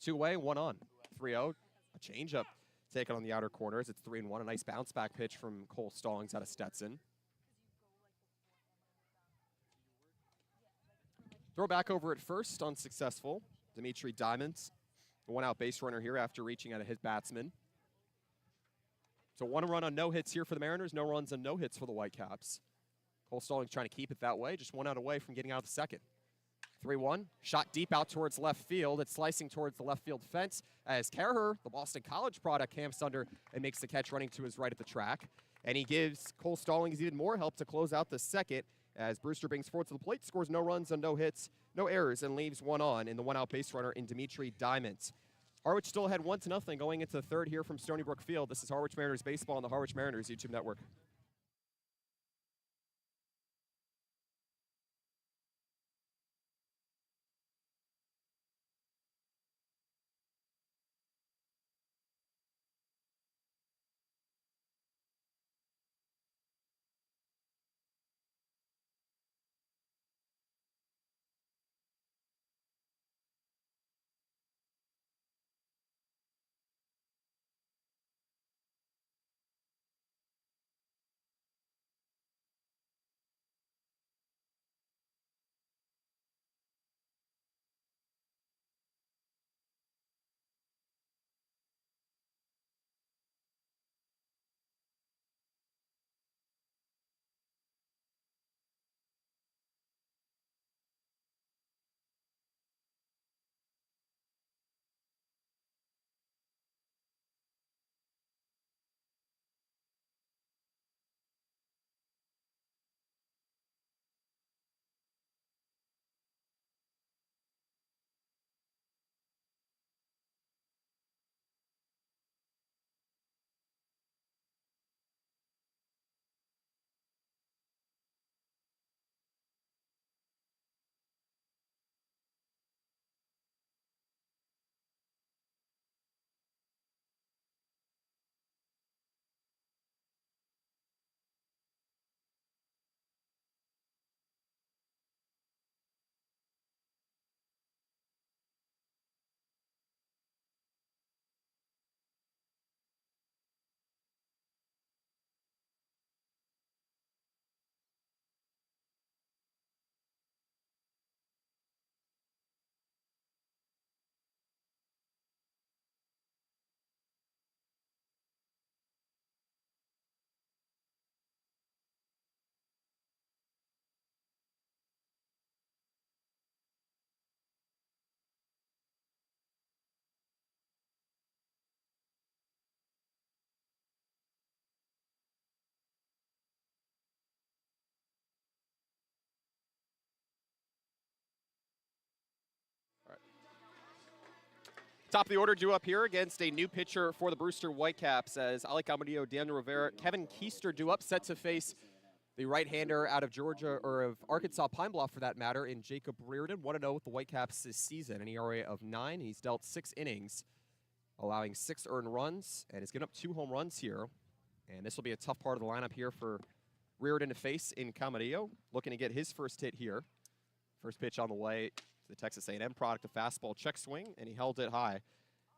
2 away, 1 on. 3-0, a changeup taken on the outer corners. It's 3-1, a nice bounce-back pitch from Cole Stallings out of Stetson. Throw back over at first, unsuccessful. Dimitri Diamonds, the one-out base runner here after reaching out a hit batsman. So 1 run on no hits here for the Mariners, no runs on no hits for the Whitecaps. Cole Stallings trying to keep it that way, just 1 out away from getting out of the second. 3-1, shot deep out towards left field. It's slicing towards the left field fence as Kerher, the Boston College product, camps under and makes the catch running to his right at the track. And he gives Cole Stallings even more help to close out the second as Brewster brings forward to the plate, scores no runs on no hits, no errors, and leaves 1 on in the 1-out base runner in Dimitri Diamonds. Harwich still ahead 1-0 going into the third here from Stony Brook Field. This is Harwich Mariners Baseball on the Harwich Mariners YouTube network. Top of the order due up here against a new pitcher for the Brewster Whitecaps as Ali Camarillo, Daniel Rivera, Kevin Keister due up, set to face the right-hander out of Georgia, or of Arkansas Pine Bluff for that matter, in Jacob Reardon. 1-0 with the Whitecaps this season, an ERA of 9. He's dealt 6 innings, allowing 6 earned runs, and has given up 2 home runs here. And this will be a tough part of the lineup here for Reardon to face in Camarillo, looking to get his first hit here. First pitch on the way to the Texas A&M product, a fastball check swing, and he held it high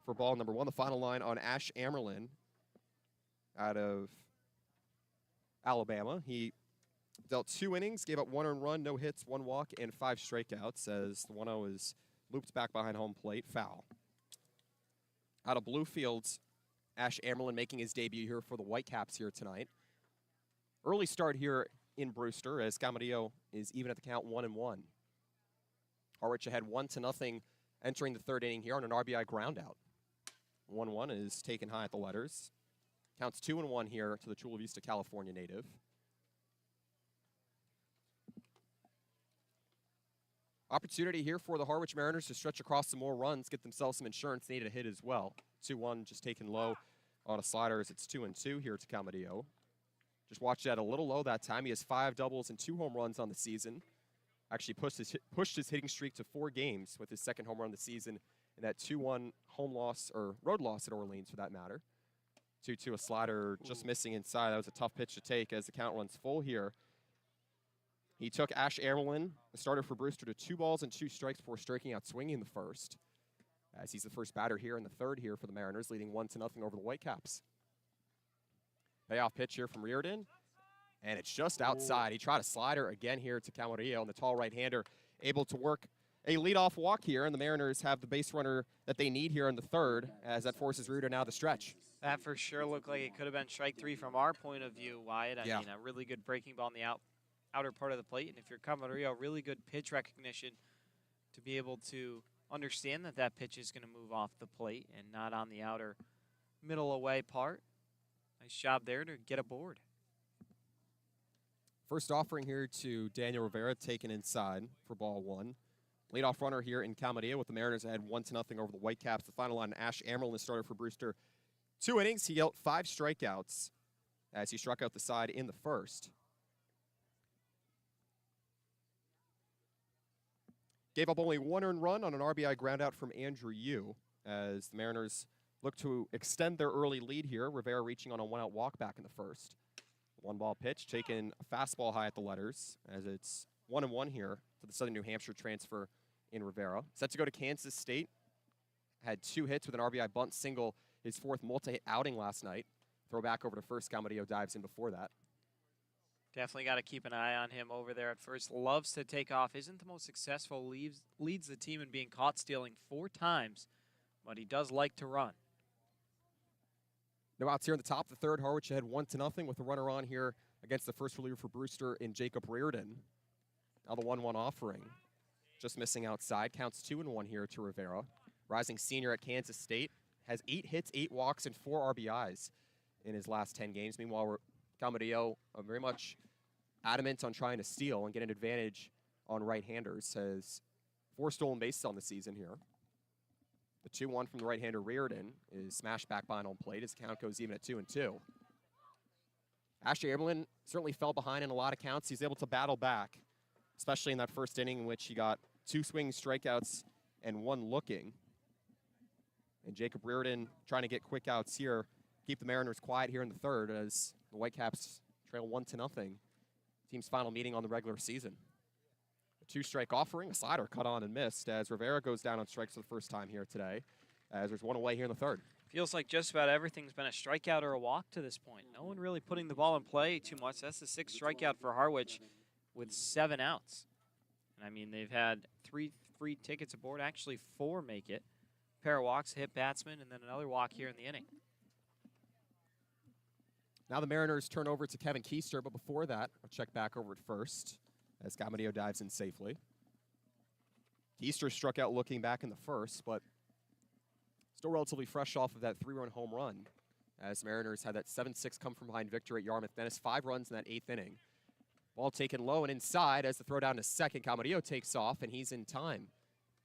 for ball number 1. The final line on Ash Amerlin out of Alabama. He dealt 2 innings, gave up 1 earned run, no hits, 1 walk, and 5 strikeouts as the 1-0 is looped back behind home plate, foul. Out of Bluefields, Ash Amerlin making his debut here for the Whitecaps here tonight. Early start here in Brewster as Camarillo is even at the count 1-1. Harwich ahead 1-0 entering the third inning here on an RBI groundout. 1-1 is taken high at the letters. Counts 2-1 here to the Chula Vista, California native. Opportunity here for the Harwich Mariners to stretch across some more runs, get themselves some insurance. They need a hit as well. 2-1 just taken low on a slider as it's 2-2 here to Camarillo. Just watch that a little low that time. He has 5 doubles and 2 home runs on the season. Actually pushed his hitting streak to 4 games with his second home run of the season and that 2-1 home loss, or road loss at Orleans for that matter. 2-2 a slider just missing inside. That was a tough pitch to take as the count runs full here. He took Ash Amerlin, the starter for Brewster, to 2 balls and 2 strikes before striking out swinging in the first. As he's the first batter here in the third here for the Mariners, leading 1-0 over the Whitecaps. Payoff pitch here from Reardon, and it's just outside. He tried a slider again here to Camarillo, and the tall right-hander able to work a leadoff walk here, and the Mariners have the base runner that they need here in the third, as that forces Reardon out of the stretch. That for sure looked like it could have been strike 3 from our point of view, Wyatt. I mean, a really good breaking ball in the outer part of the plate, and if you're Camarillo, really good pitch recognition to be able to understand that that pitch is going to move off the plate and not on the outer middle away part. Nice job there to get aboard. First offering here to Daniel Rivera, taken inside for ball 1. Leadoff runner here in Camarillo with the Mariners ahead 1-0 over the Whitecaps. The final line, Ash Amerlin, the starter for Brewster. 2 innings, he dealt 5 strikeouts as he struck out the side in the first. Gave up only 1 earned run on an RBI groundout from Andrew Yu as the Mariners look to extend their early lead here. Rivera reaching on a 1-out walk back in the first. 1-ball pitch, taking a fastball high at the letters as it's 1-1 here for the Southern New Hampshire transfer in Rivera. Set to go to Kansas State. Had 2 hits with an RBI bunt single, his 4th multi-hit outing last night. Throw back over to first. Camarillo dives in before that. Definitely got to keep an eye on him over there at first. Loves to take off. Isn't the most successful. Leads the team in being caught stealing 4 times, but he does like to run. No outs here in the top of the third. Harwich ahead 1-0 with a runner on here against the first reliever for Brewster in Jacob Reardon. Now the 1-1 offering. Just missing outside. Counts 2-1 here to Rivera. Rising senior at Kansas State. Has 8 hits, 8 walks, and 4 RBIs in his last 10 games. Meanwhile, Camarillo very much adamant on trying to steal and get an advantage on right-handers. Has 4 stolen bases on the season here. The 2-1 from the right-hander Reardon is smashed back behind home plate as the count goes even at 2-2. Ashley Amerlin certainly fell behind in a lot of counts. He's able to battle back, especially in that first inning in which he got 2 swing strikeouts and 1 looking. And Jacob Reardon trying to get quick outs here, keep the Mariners quiet here in the third as the Whitecaps trail 1-0. Team's final meeting on the regular season. 2-strike offering, a slider cut on and missed as Rivera goes down on strikes for the first time here today, as there's 1 away here in the third. Feels like just about everything's been a strikeout or a walk to this point. No one really putting the ball in play too much. That's the 6th strikeout for Harwich with 7 outs. And I mean, they've had 3 free tickets aboard, actually 4 make it. A pair of walks, hit batsman, and then another walk here in the inning. Now the Mariners turn over to Kevin Keister, but before that, I'll check back over at first as Camarillo dives in safely. Keister struck out looking back in the first, but still relatively fresh off of that 3-run home run as Mariners had that 7-6 come from behind victory at Yarmouth Dennis. 5 runs in that 8th inning. Ball taken low and inside as the throw down to second. Camarillo takes off, and he's in time.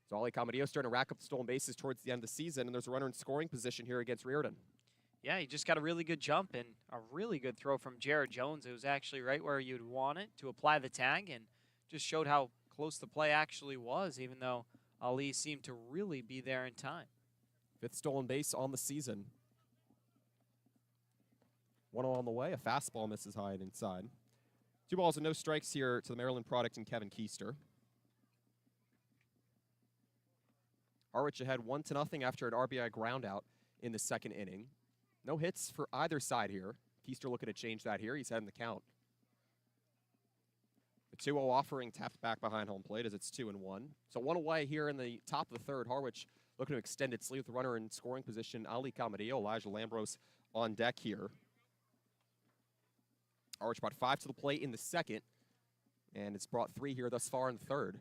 So Ollie Camarillo starting to rack up stolen bases towards the end of the season, and there's a runner in scoring position here against Reardon. Yeah, he just got a really good jump and a really good throw from Jared Jones. It was actually right where you'd want it to apply the tag and just showed how close the play actually was, even though Ali seemed to really be there in time. 5th stolen base on the season. 1-0 on the way. A fastball misses high and inside. 2 balls and no strikes here to the Maryland product and Kevin Keister. Harwich ahead 1-0 after an RBI groundout in the 2nd inning. No hits for either side here. Keister looking to change that here. He's heading the count. The 2-0 offering tapped back behind home plate as it's 2-1. So 1 away here in the top of the third. Harwich looking to extend its lead with the runner in scoring position. Ali Camarillo, Elijah Lambros on deck here. Harwich brought 5 to the plate in the 2nd, and it's brought 3 here thus far in the 3rd.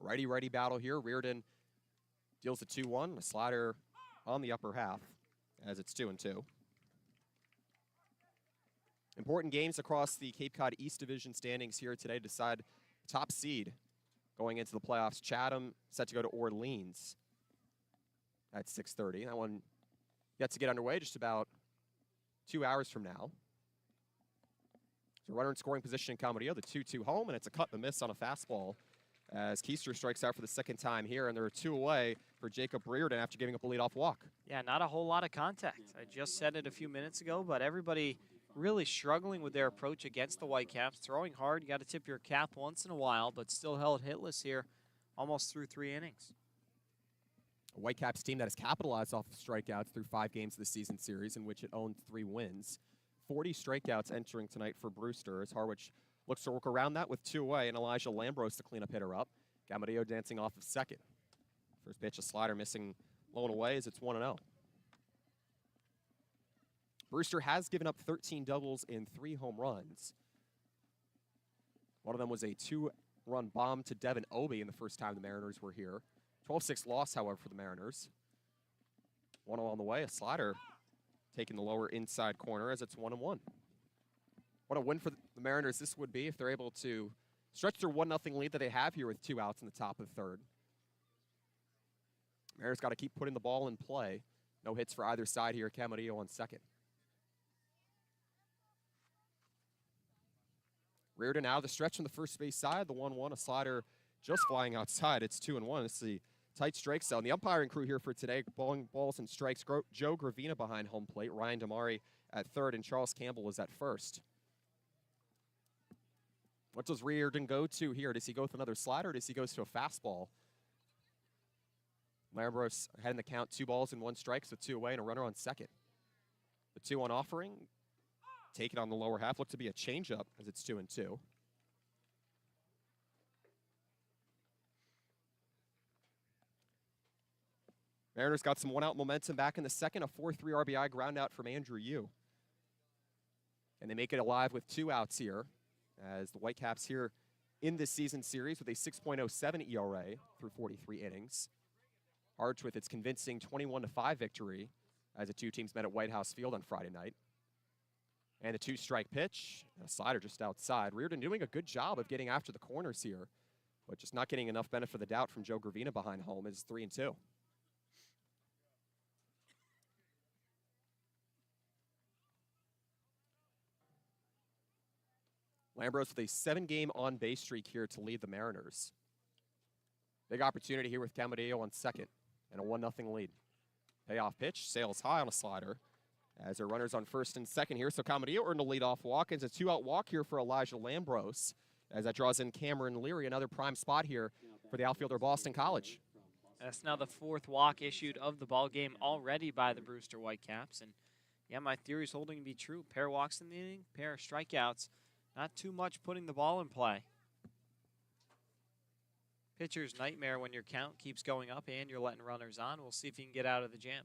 Righty-righty battle here. Reardon Deals a 2-1, a slider on the upper half as it's 2-2. Important games across the Cape Cod East Division standings here today to decide top seed going into the playoffs. Chatham set to go to Orleans at 6:30. That one yet to get underway just about 2 hours from now. So runner in scoring position in Camarillo, the 2-2 home, and it's a cut and miss on a fastball as Keister strikes out for the second time here, and there are 2 away for Jacob Brereton after giving up a leadoff walk. Yeah, not a whole lot of contact. I just said it a few minutes ago, but everybody really struggling with their approach against the Whitecaps. Throwing hard, you got to tip your cap once in a while, but still held hitless here almost through 3 innings. A Whitecaps team that has capitalized off of strikeouts through 5 games of the season series in which it owned 3 wins. 40 strikeouts entering tonight for Brewster as Harwich looks to work around that with 2 away and Elijah Lambros to clean up hitter up. Camarillo dancing off of second. First pitch, a slider missing low and away as it's 1-0. Brewster has given up 13 doubles in 3 home runs. One of them was a 2-run bomb to Terry Obi in the first time the Mariners were here. 12-6 loss, however, for the Mariners. 1-0 on the way, a slider taking the lower inside corner as it's 1-1. What a win for the Mariners this would be if they're able to stretch their 1-0 lead that they have here with 2 outs in the top of the 3rd. Mariners got to keep putting the ball in play. No hits for either side here. Camarillo on second. Reardon out of the stretch on the first base side. The 1-1, a slider just flying outside. It's 2-1. It's the tight strike zone. The umpiring crew here for today, balls and strikes. Joe Gravina behind home plate. Ryan Damari at third, and Charles Campbell is at first. What does Reardon go to here? Does he go with another slider, or does he go to a fastball? Lambros ahead in the count, 2 balls and 1 strike, so 2 away and a runner on second. The 2-1 offering, take it on the lower half. Look to be a changeup as it's 2-2. Mariners got some 1-out momentum back in the second, a 4-3 RBI ground out from Andrew Yu. And they make it alive with 2 outs here as the Whitecaps here in this season series with a 6.07 ERA through 43 innings. Harwich with its convincing 21-5 victory as the 2 teams met at White House Field on Friday night. And a 2-strike pitch, a slider just outside. Reardon doing a good job of getting after the corners here, but just not getting enough benefit of the doubt from Joe Gravina behind home is 3-2. Lambros with a 7-game on-base streak here to lead the Mariners. Big opportunity here with Camarillo on second and a 1-0 lead. Payoff pitch, sails high on a slider as there are runners on first and second here. So Camarillo earned a leadoff walk. It's a 2-out walk here for Elijah Lambros as that draws in Cameron Leary, another prime spot here for the outfielder Boston College. That's now the 4th walk issued of the ball game already by the Brewster Whitecaps. And yeah, my theory is holding to be true. Pair walks in the inning, pair of strikeouts. Not too much putting the ball in play. Pitcher's nightmare when your count keeps going up and you're letting runners on. We'll see if he can get out of the jam.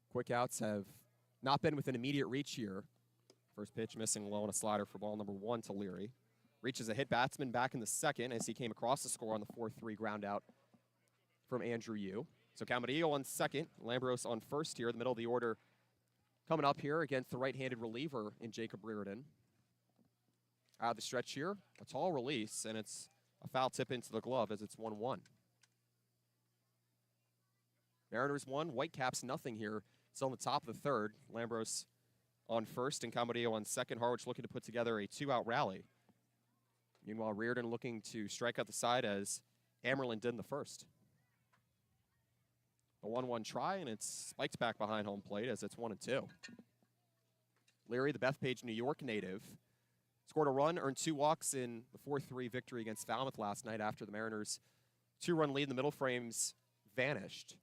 Quick outs have not been within immediate reach here. First pitch missing low on a slider for ball number 1 to Leary. Reaches a hit batsman back in the second as he came across the score on the 4-3 ground out from Andrew Yu. So Camarillo on second, Lambros on first here, the middle of the order coming up here against the right-handed reliever in Jacob Reardon. Out of the stretch here, a tall release, and it's a foul tip into the glove as it's 1-1. Mariners 1, Whitecaps nothing here. Still on the top of the 3rd. Lambros on first and Camarillo on second. Harwich looking to put together a 2-out rally. Meanwhile, Reardon looking to strike out the side as Amerlin did in the first. A 1-1 try, and it's spiked back behind home plate as it's 1-2. Leary, the Bethpage, New York native, scored a run, earned 2 walks in the 4-3 victory against Falmouth last night after the Mariners' 2-run lead in the middle frames vanished.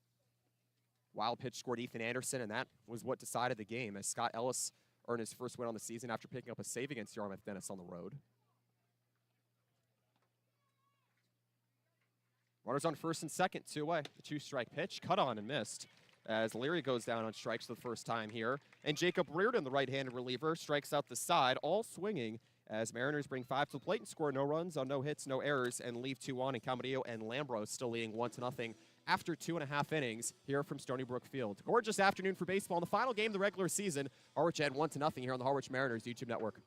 Wild pitch scored Ethan Anderson, and that was what decided the game as Scott Ellis earned his first win on the season after picking up a save against Yarmouth Dennis on the road. Runners on first and second, 2 away. The 2-strike pitch, cut on and missed as Leary goes down on strikes for the first time here. And Jacob Reardon, the right-handed reliever, strikes out the side, all swinging as Mariners bring 5 to the plate and score no runs on no hits, no errors, and leave 2 on. And Camarillo and Lambros still leading 1-0 after 2.5 innings here from Stony Brook Field. Gorgeous afternoon for baseball in the final game of the regular season. Harwich had 1-0 here on the Harwich Mariners YouTube network.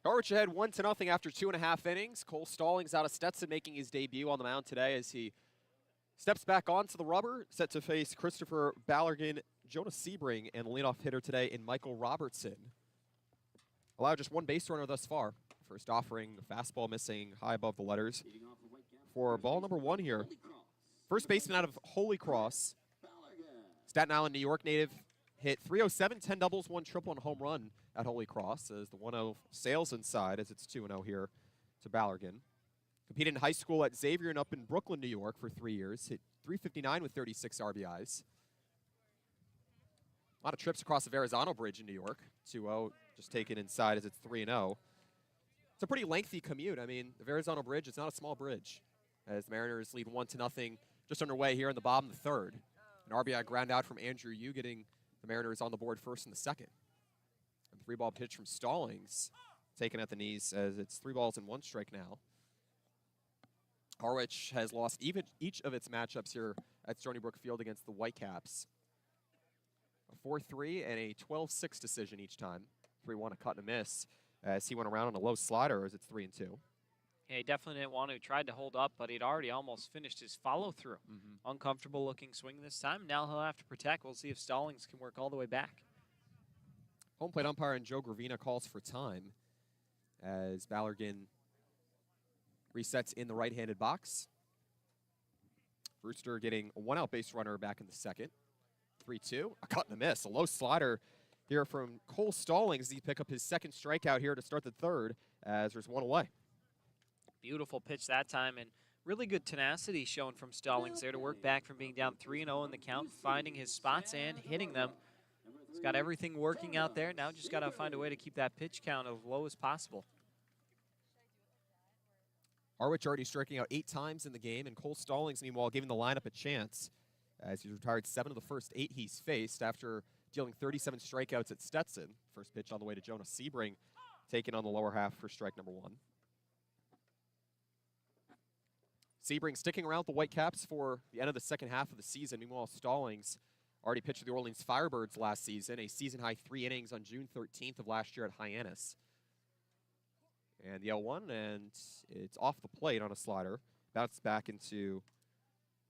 Harwich ahead 1-0 after 2.5 innings. Cole Stallings out of Stetson making his debut on the mound today as he steps back onto the rubber, set to face Christopher Ballergan, Jonas Sebring, and the leadoff hitter today in Michael Robertson. Allowed just 1 base runner thus far. First offering, a fastball missing high above the letters for ball number 1 here. First baseman out of Holy Cross, Staten Island, New York native, hit .307, 10 doubles, 1 triple, and a home run at Holy Cross as the 1-0 sails inside as it's 2-0 here to Ballergan. Competed in high school at Xavier and up in Brooklyn, New York for 3 years. Hit .359 with 36 RBIs. A lot of trips across the Verrazano Bridge in New York. 2-0 just taken inside as it's 3-0. It's a pretty lengthy commute. I mean, the Verrazano Bridge, it's not a small bridge. As the Mariners lead 1-0 just underway here in the bottom of the 3rd. An RBI ground out from Andrew Yu getting the Mariners on the board first in the 2nd. And 3-ball pitch from Stallings taken at the knees as it's 3 balls and 1 strike now. Harwich has lost each of its matchups here at Stony Brook Field against the Whitecaps. A 4-3 and a 12-6 decision each time. 3-1 a cut and a miss as he went around on a low slider as it's 3-2. Yeah, he definitely didn't want to. He tried to hold up, but he'd already almost finished his follow-through. Uncomfortable looking swing this time. Now he'll have to protect. We'll see if Stallings can work all the way back. Home plate umpire and Joe Gravina calls for time as Ballergan resets in the right-handed box. Brewster getting a 1-out base runner back in the 2nd. 3-2, a cut and a miss. A low slider here from Cole Stallings. He pick up his 2nd strikeout here to start the 3rd as there's 1 away. Beautiful pitch that time, and really good tenacity shown from Stallings there to work back from being down 3-0 in the count, finding his spots and hitting them. He's got everything working out there. Now just got to find a way to keep that pitch count as low as possible. Harwich already striking out 8 times in the game, and Cole Stallings, meanwhile, giving the lineup a chance as he's retired 7 of the first 8 he's faced after dealing 37 strikeouts at Stetson. First pitch on the way to Jonas Sebring, taken on the lower half for strike number 1. Sebring sticking around with the Whitecaps for the end of the 2nd half of the season. Meanwhile, Stallings already pitched for the Orleans Firebirds last season, a season-high 3 innings on June 13th of last year at Hyannis. And the 0-1, and it's off the plate on a slider. Bounced back into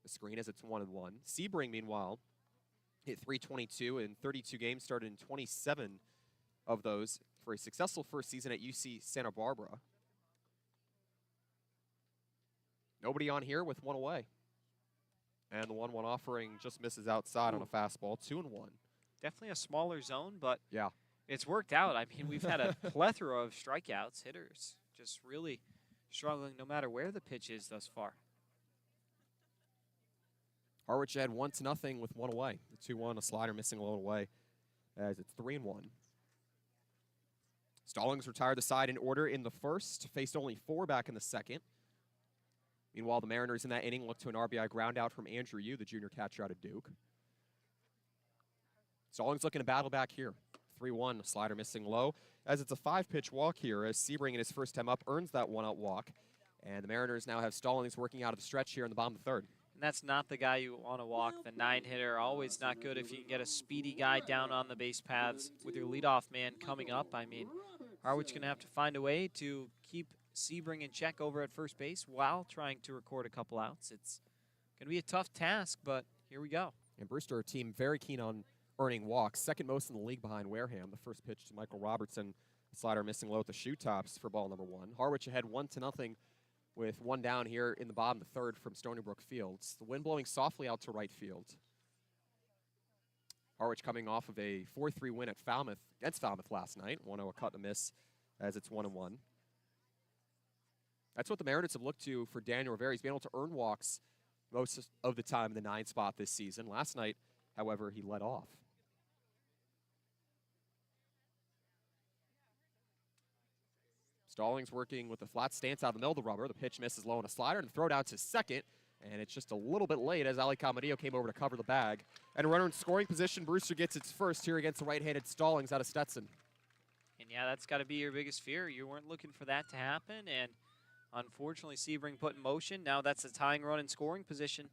the screen as it's 1-1. Sebring, meanwhile, hit .322 in 32 games, started in 27 of those for a successful first season at UC Santa Barbara. Nobody on here with 1 away. And the 1-1 offering just misses outside on a fastball, 2-1. Definitely a smaller zone, but yeah, it's worked out. I mean, we've had a plethora of strikeouts, hitters just really struggling no matter where the pitch is thus far. Harwich had 1-0 with one away. The 2-1, a slider missing a little away as it's 3-1. Stallings retired the side in order in the first, faced only 4 back in the second. Meanwhile, the Mariners in that inning looked to an RBI ground out from Andrew Yu, the junior catcher out of Duke. Stallings looking to battle back here. 3-1, slider missing low, as it's a 5-pitch walk here, as Sebring in his first time up earns that 1-out walk. And the Mariners now have Stallings working out of the stretch here in the bottom of the third. And that's not the guy you want to walk. The 9-hitter, always not good if you can get a speedy guy down on the base paths with your leadoff man coming up. I mean, Harwich going to have to find a way to keep Sebring in check over at first base while trying to record a couple outs. It's going to be a tough task, but here we go. And Brewster, a team very keen on earning walks, second most in the league behind Wareham. The first pitch to Michael Robertson, slider missing low at the shoe tops for ball number 1. Harwich ahead 1-0 with 1 down here in the bottom of the third from Stony Brook Fields. The wind blowing softly out to right field. Harwich coming off of a 4-3 win at Falmouth, against Falmouth last night. 1-0 a cut and a miss as it's 1-1. That's what the Mariners have looked to for Daniel Rivera. He's been able to earn walks most of the time in the 9 spot this season. Last night, however, he led off. Stallings working with a flat stance out of the middle of the rubber. The pitch misses low on a slider and throw down to second. And it's just a little bit late as Ali Camarillo came over to cover the bag. And a runner in scoring position. Brewster gets its first here against the right-handed Stallings out of Stetson. And yeah, that's got to be your biggest fear. You weren't looking for that to happen. And unfortunately, Sebring put in motion. Now that's a tying run in scoring position.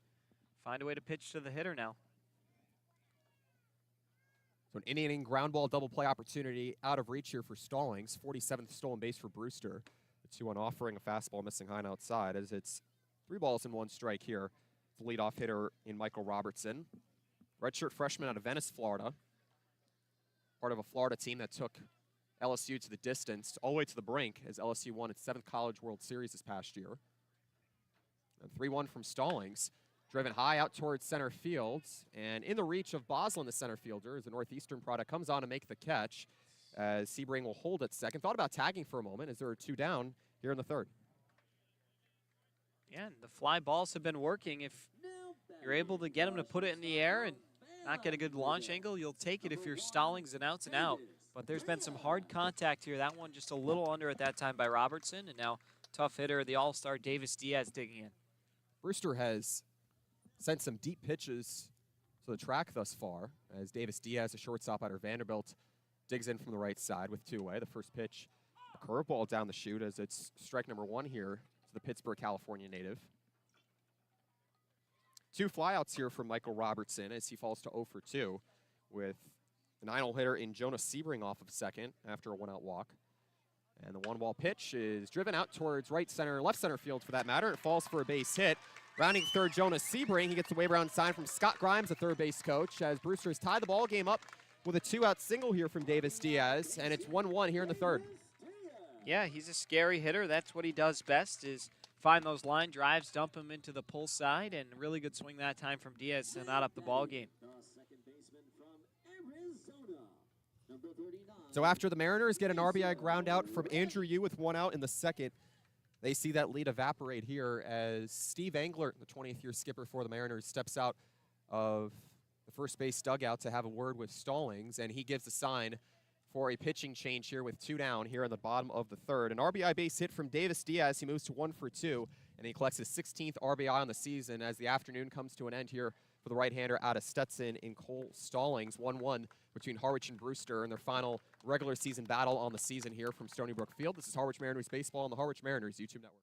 Find a way to pitch to the hitter now. So an inning ground ball double play opportunity out of reach here for Stallings. 47th stolen base for Brewster. The 2-1 offering, a fastball missing high and outside as it's 3 balls and 1 strike here. The leadoff hitter in Michael Robertson. Redshirt freshman out of Venice, Florida. Part of a Florida team that took LSU to the distance, all the way to the brink as LSU won its 7th College World Series this past year. And 3-1 from Stallings. Driven high out towards center field, and in the reach of Boslin, the center fielder, as the Northeastern product comes on to make the catch, as Sebring will hold at second. Thought about tagging for a moment as there are 2 down here in the third. Yeah, and the fly balls have been working. If you're able to get them to put it in the air and not get a good launch angle, you'll take it if you're Stallings and outs and out. But there's been some hard contact here. That one just a little under at that time by Robertson, and now tough hitter, the all-star Davis Diaz digging in. Brewster has sent some deep pitches to the track thus far, as Davis Diaz, a shortstop out of Vanderbilt, digs in from the right side with 2 away. The first pitch, a curveball down the chute as it's strike number 1 here to the Pittsburgh, California native. 2 flyouts here from Michael Robertson as he falls to 0 for 2 with the 9-hole hitter in Jonas Sebring off of second after a 1-out walk. And the 1-ball pitch is driven out towards right center, left center field for that matter. It falls for a base hit. Rounding third, Jonas Sebring. He gets the wave around sign from Scott Grimes, the third base coach, as Brewster has tied the ball game up with a 2-out single here from Davis Diaz, and it's 1-1 here in the third. Yeah, he's a scary hitter. That's what he does best, is find those line drives, dump him into the pull side, and really good swing that time from Diaz to knot up the ball game. So after the Mariners get an RBI ground out from Andrew Yu with 1 out in the second, they see that lead evaporate here as Steve Englert, the 20th year skipper for the Mariners, steps out of the first base dugout to have a word with Stallings, and he gives the sign for a pitching change here with 2 down here in the bottom of the third. An RBI base hit from Davis Diaz. He moves to 1 for 2, and he collects his 16th RBI on the season as the afternoon comes to an end here for the right-hander out of Stetson in Cole Stallings. 1-1 between Harwich and Brewster in their final regular season battle on the season here from Stony Brook Field. This is Harwich Mariners Baseball on the Harwich Mariners YouTube Network.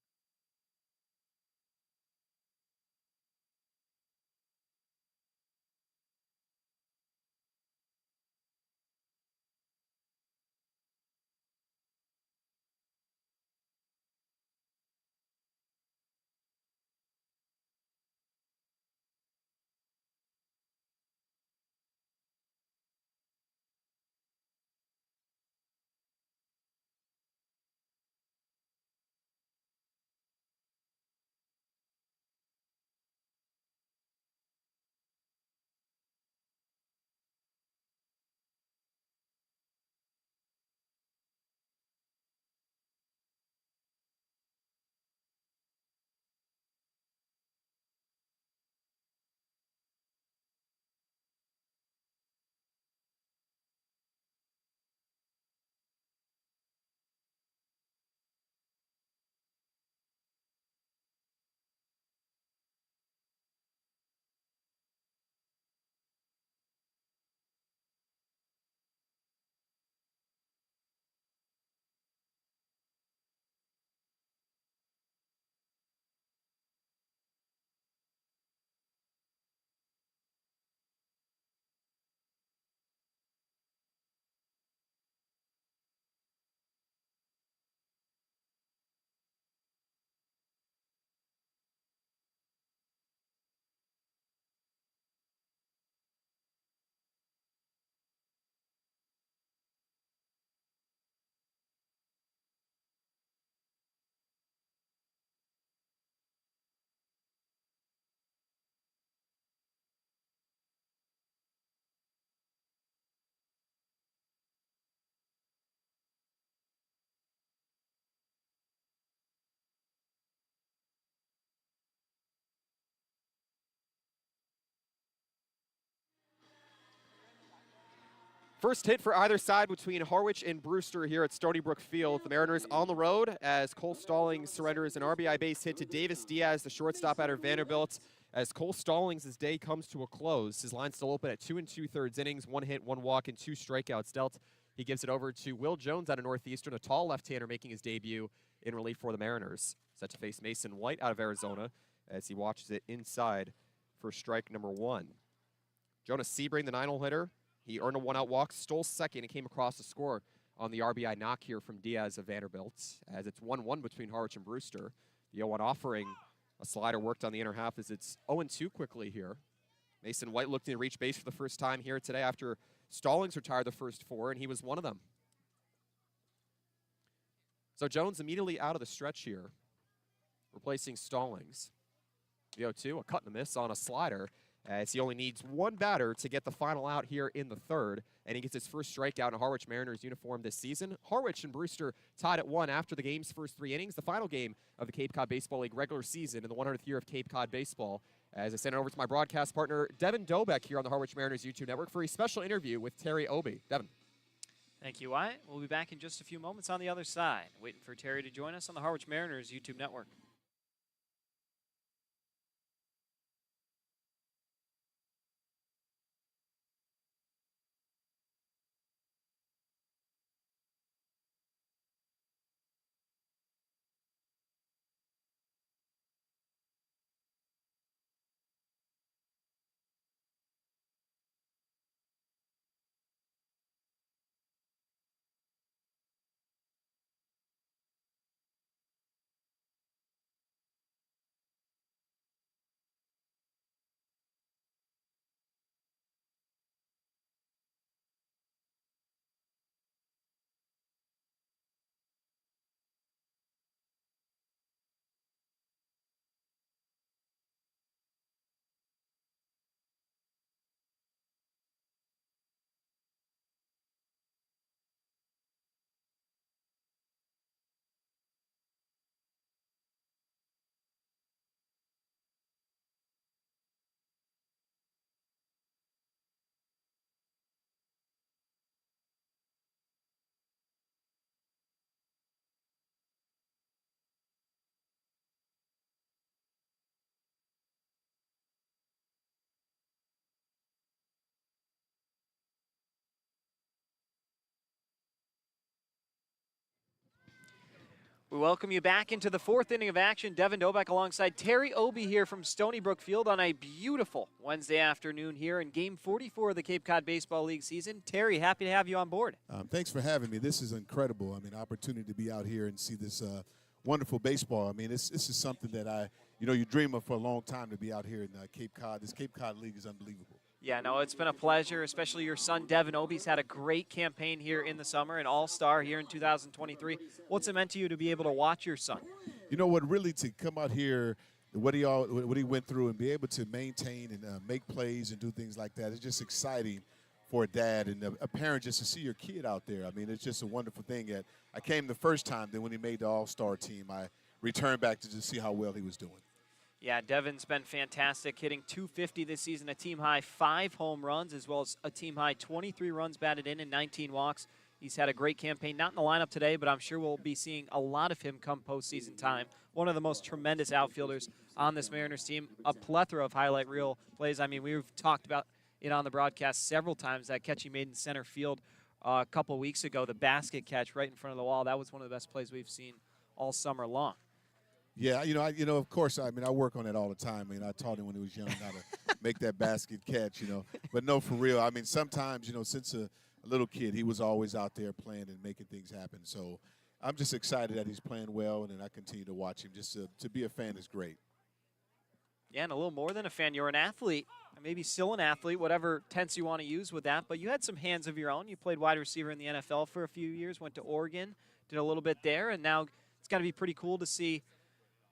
First hit for either side between Harwich and Brewster here at Stony Brook Field. The Mariners on the road as Cole Stallings surrenders an RBI base hit to Davis Diaz, the shortstop out of Vanderbilt. As Cole Stallings' day comes to a close, his line's still open at 2 2/3 innings, 1 hit, 1 walk, and 2 strikeouts dealt. He gives it over to Will Jones out of Northeastern, a tall left-hander making his debut in relief for the Mariners. Set to face Mason White out of Arizona as he watches it inside for strike number 1. Jonas Sebring, the 9-hole hitter. He earned a 1-out walk, stole second, and came across the score on the RBI knock here from Diaz of Vanderbilt, as it's 1-1 between Harwich and Brewster. The 0-1 offering, a slider worked on the inner half as it's 0-2 quickly here. Mason White looked to reach base for the first time here today after Stallings retired the first 4, and he was one of them. So Jones immediately out of the stretch here, replacing Stallings. The 0-2, a cut and a miss on a slider, as he only needs 1 batter to get the final out here in the 3rd, and he gets his first strikeout in a Harwich Mariners uniform this season. Harwich and Brewster tied at 1 after the game's first 3 innings, the final game of the Cape Cod Baseball League regular season in the 100th year of Cape Cod baseball. As I send it over to my broadcast partner, Devin Dobeck, here on the Harwich Mariners YouTube network for a special interview with Terry Obi. Devin. Thank you, Wyatt. We'll be back in just a few moments on the other side, waiting for Terry to join us on the Harwich Mariners YouTube network. We welcome you back into the 4th inning of action. Devin Dobeck alongside Terry Obi here from Stony Brook Field on a beautiful Wednesday afternoon here in Game 44 of the Cape Cod Baseball League season. Terry, happy to have you on board. Thanks for having me. This is incredible. I mean, opportunity to be out here and see this wonderful baseball. I mean, this is something that you dream of for a long time, to be out here in Cape Cod. This Cape Cod League is unbelievable. Yeah, no, it's been a pleasure, especially your son, Devin Obi's had a great campaign here in the summer, an all-star here in 2023. What's it meant to you to be able to watch your son? You know what, really, to come out here, what he went through and be able to maintain and make plays and do things like that, it's just exciting for a dad and a parent just to see your kid out there. I mean, it's just a wonderful thing. I came the first time, then when he made the all-star team, I returned back to just see how well he was doing. Yeah, Devin's been fantastic, hitting .250 this season, a team-high 5 home runs, as well as a team-high 23 runs batted in and 19 walks. He's had a great campaign, not in the lineup today, but I'm sure we'll be seeing a lot of him come postseason time. One of the most tremendous outfielders on this Mariners team, a plethora of highlight reel plays. I mean, we've talked about it on the broadcast several times, that catch he made in center field a couple weeks ago, the basket catch right in front of the wall. That was one of the best plays we've seen all summer long. Yeah, of course, I work on it all the time. I mean, I taught him when he was young how to make that basket catch, But no, for real, I mean, sometimes, since a little kid, he was always out there playing and making things happen. So I'm just excited that he's playing well, and I continue to watch him. Just to be a fan is great. Yeah, and a little more than a fan. You're an athlete, maybe still an athlete, whatever tense you want to use with that. But you had some hands of your own. You played wide receiver in the NFL for a few years, went to Oregon, did a little bit there, and now it's got to be pretty cool to see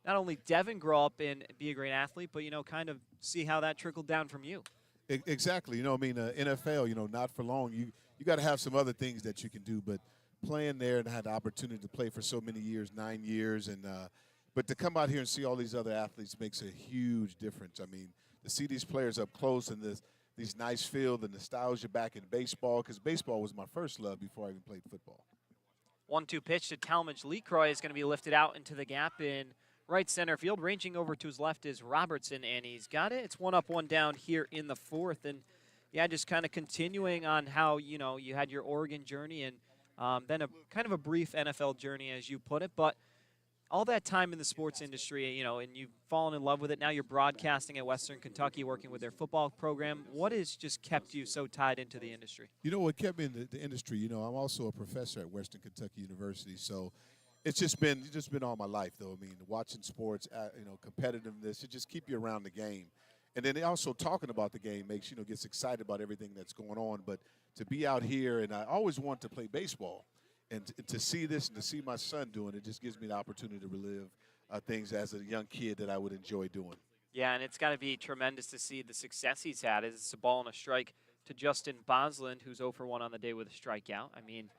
not only Devin grow up and be a great athlete, but, kind of see how that trickled down from you. Exactly. NFL, not for long. You got to have some other things that you can do, but playing there and had the opportunity to play for so many years, 9 years, and but to come out here and see all these other athletes makes a huge difference. I mean, to see these players up close and these nice fields, the nostalgia back in baseball, because baseball was my first love before I even played football. 1-2 pitch to Talmadge. Lecroy is going to be lifted out into the gap in right center field. Ranging over to his left is Robertson, and he's got it. It's 1 up, 1 down here in the fourth. And, yeah, just kind of continuing on how, you had your Oregon journey and then a kind of a brief NFL journey, as you put it. But all that time in the sports industry, and you've fallen in love with it. Now you're broadcasting at Western Kentucky, working with their football program. What has just kept you so tied into the industry? What kept me in the industry, I'm also a professor at Western Kentucky University, so it's just been all my life, though. I mean, watching sports, competitiveness, it just keep you around the game. And then also talking about the game makes, gets excited about everything that's going on. But to be out here, and I always want to play baseball. And to see this and to see my son doing it just gives me the opportunity to relive things as a young kid that I would enjoy doing. Yeah, and it's got to be tremendous to see the success he's had. It's a ball and a strike to Justin Bosland, who's 0 for 1 on the day with a strikeout. I mean,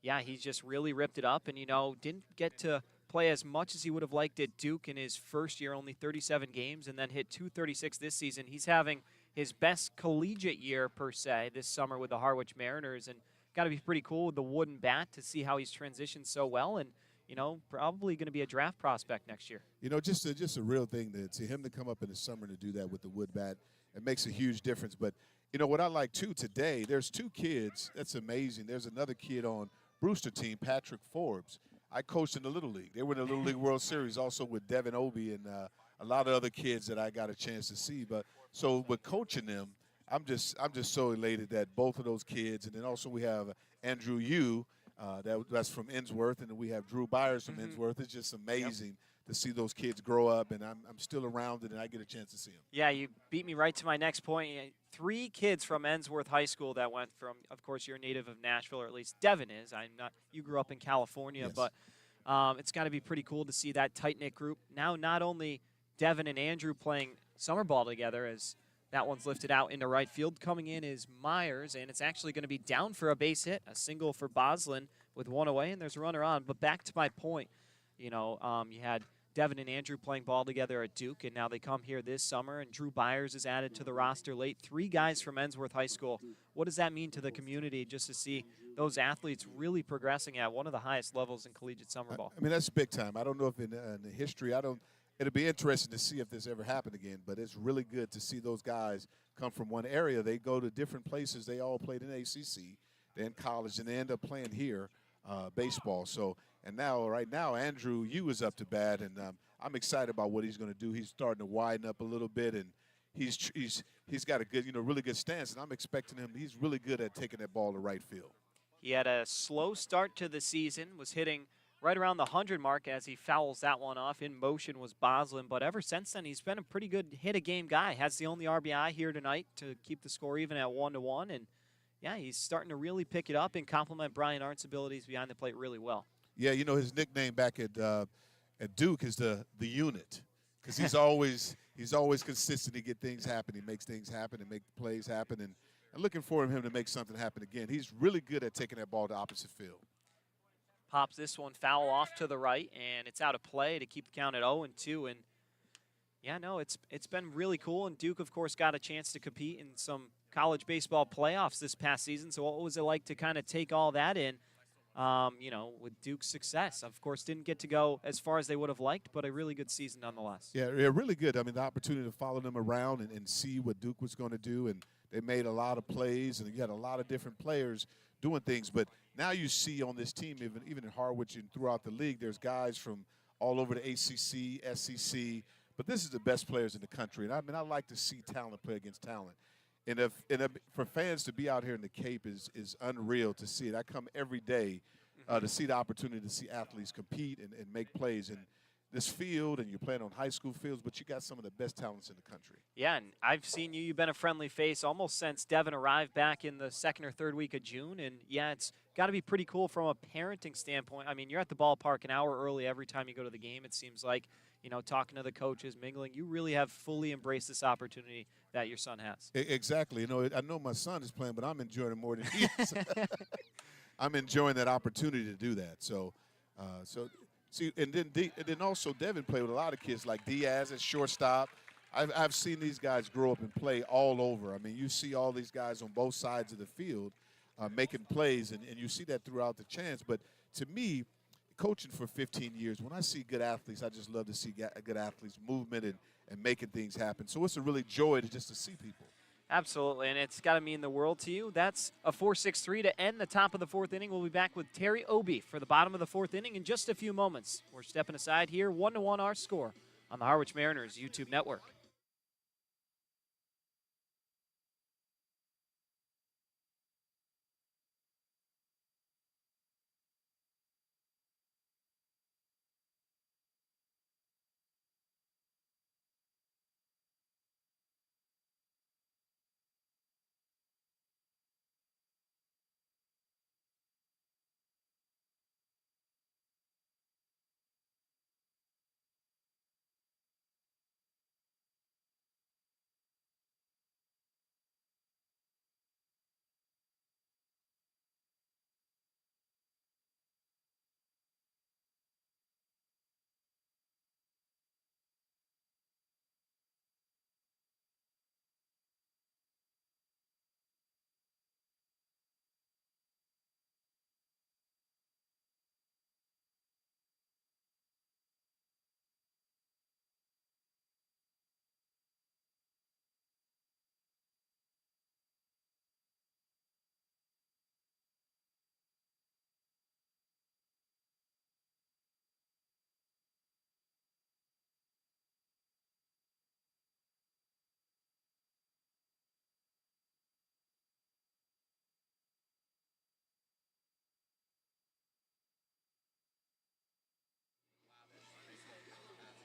yeah, he's just really ripped it up and, didn't get to play as much as he would have liked at Duke in his first year, only 37 games, and then hit .236 this season. He's having his best collegiate year, per se, this summer with the Harwich Mariners, and got to be pretty cool with the wooden bat to see how he's transitioned so well, and probably going to be a draft prospect next year. Just a real thing to see him to come up in the summer to do that with the wood bat. It makes a huge difference. But what I like too today, there's 2 kids. That's amazing. There's another kid on Brewster team, Patrick Forbes. I coached in the Little League. They were in the Little League World Series also with Devin Obi and a lot of other kids that I got a chance to see. But so with coaching them, I'm just so elated that both of those kids, and then also we have Andrew Yu, that's from Innsworth, and then we have Drew Byers from Innsworth. It's just amazing to see those kids grow up, and I'm still around it, and I get a chance to see them. Yeah, you beat me right to my next point. 3 kids from Innsworth High School that went from, of course, you're a native of Nashville, or at least Devin is. I'm not. You grew up in California, Yes. but it's got to be pretty cool to see that tight-knit group. Now not only Devin and Andrew playing summer ball together, as that one's lifted out into right field. Coming in is Myers, and it's actually going to be down for a base hit, a single for Boslin with 1 away, and there's a runner on. But back to my point, you had Devin and Andrew playing ball together at Duke, and now they come here this summer, and Drew Byers is added to the roster late. 3 guys from Innsworth High School. What does that mean to the community just to see those athletes really progressing at one of the highest levels in collegiate summer ball? I mean, that's big time. I don't know if in the history, it'll be interesting to see if this ever happened again, but it's really good to see those guys come from one area. They go to different places. They all played in ACC, they're in college, and they end up playing here baseball. So, and right now, Andrew Yu is up to bat, and I'm excited about what he's going to do. He's starting to widen up a little bit, and he's got a good, really good stance, and I'm expecting him. He's really good at taking that ball to right field. He had a slow start to the season, was hitting right around the 100 mark as he fouls that one off. In motion was Boslin, but ever since then, he's been a pretty good hit-a-game guy. Has the only RBI here tonight to keep the score even at 1-1, and yeah, he's starting to really pick it up and complement Brian Arndt's abilities behind the plate really well. Yeah, his nickname back at Duke is the unit, because he's always consistent to get things happen. He makes things happen and make plays happen, and I'm looking for him to make something happen again. He's really good at taking that ball to opposite field. Pops this one foul off to the right, and it's out of play to keep the count at 0-2. And yeah, no, it's been really cool. And Duke, of course, got a chance to compete in some college baseball playoffs this past season. So what was it like to kind of take all that in, with Duke's success? Of course, didn't get to go as far as they would have liked, but a really good season nonetheless. Yeah, really good. I mean, the opportunity to follow them around and see what Duke was going to do, and they made a lot of plays, and you had a lot of different players doing things. But now you see on this team, even in Harwich and throughout the league, there's guys from all over the ACC, SEC, but this is the best players in the country. And I like to see talent play against talent. And for fans to be out here in the Cape is unreal to see it. I come every day to see the opportunity to see athletes compete and make plays. And this field, and you're playing on high school fields, but you got some of the best talents in the country. Yeah, and I've seen you've been a friendly face almost since Devin arrived back in the second or third week of June. And yeah, it's got to be pretty cool from a parenting standpoint. I mean, you're at the ballpark an hour early every time you go to the game, it seems like, talking to the coaches, mingling. You really have fully embraced this opportunity that your son has. Exactly. I know my son is playing, but I'm enjoying it more than he is. I'm enjoying that opportunity to do that. See, and then also Devin played with a lot of kids like Diaz at shortstop, I've seen these guys grow up and play all over. I mean, you see all these guys on both sides of the field making plays, and you see that throughout the chance. But to me, coaching for 15 years, when I see good athletes, I just love to see good athletes movement and making things happen. So it's a really joy to see people. Absolutely, and it's got to mean the world to you. That's a 4-6-3 to end the top of the fourth inning. We'll be back with Terry Obi for the bottom of the fourth inning in just a few moments. We're stepping aside here, 1-1 our score on the Harwich Mariners YouTube network.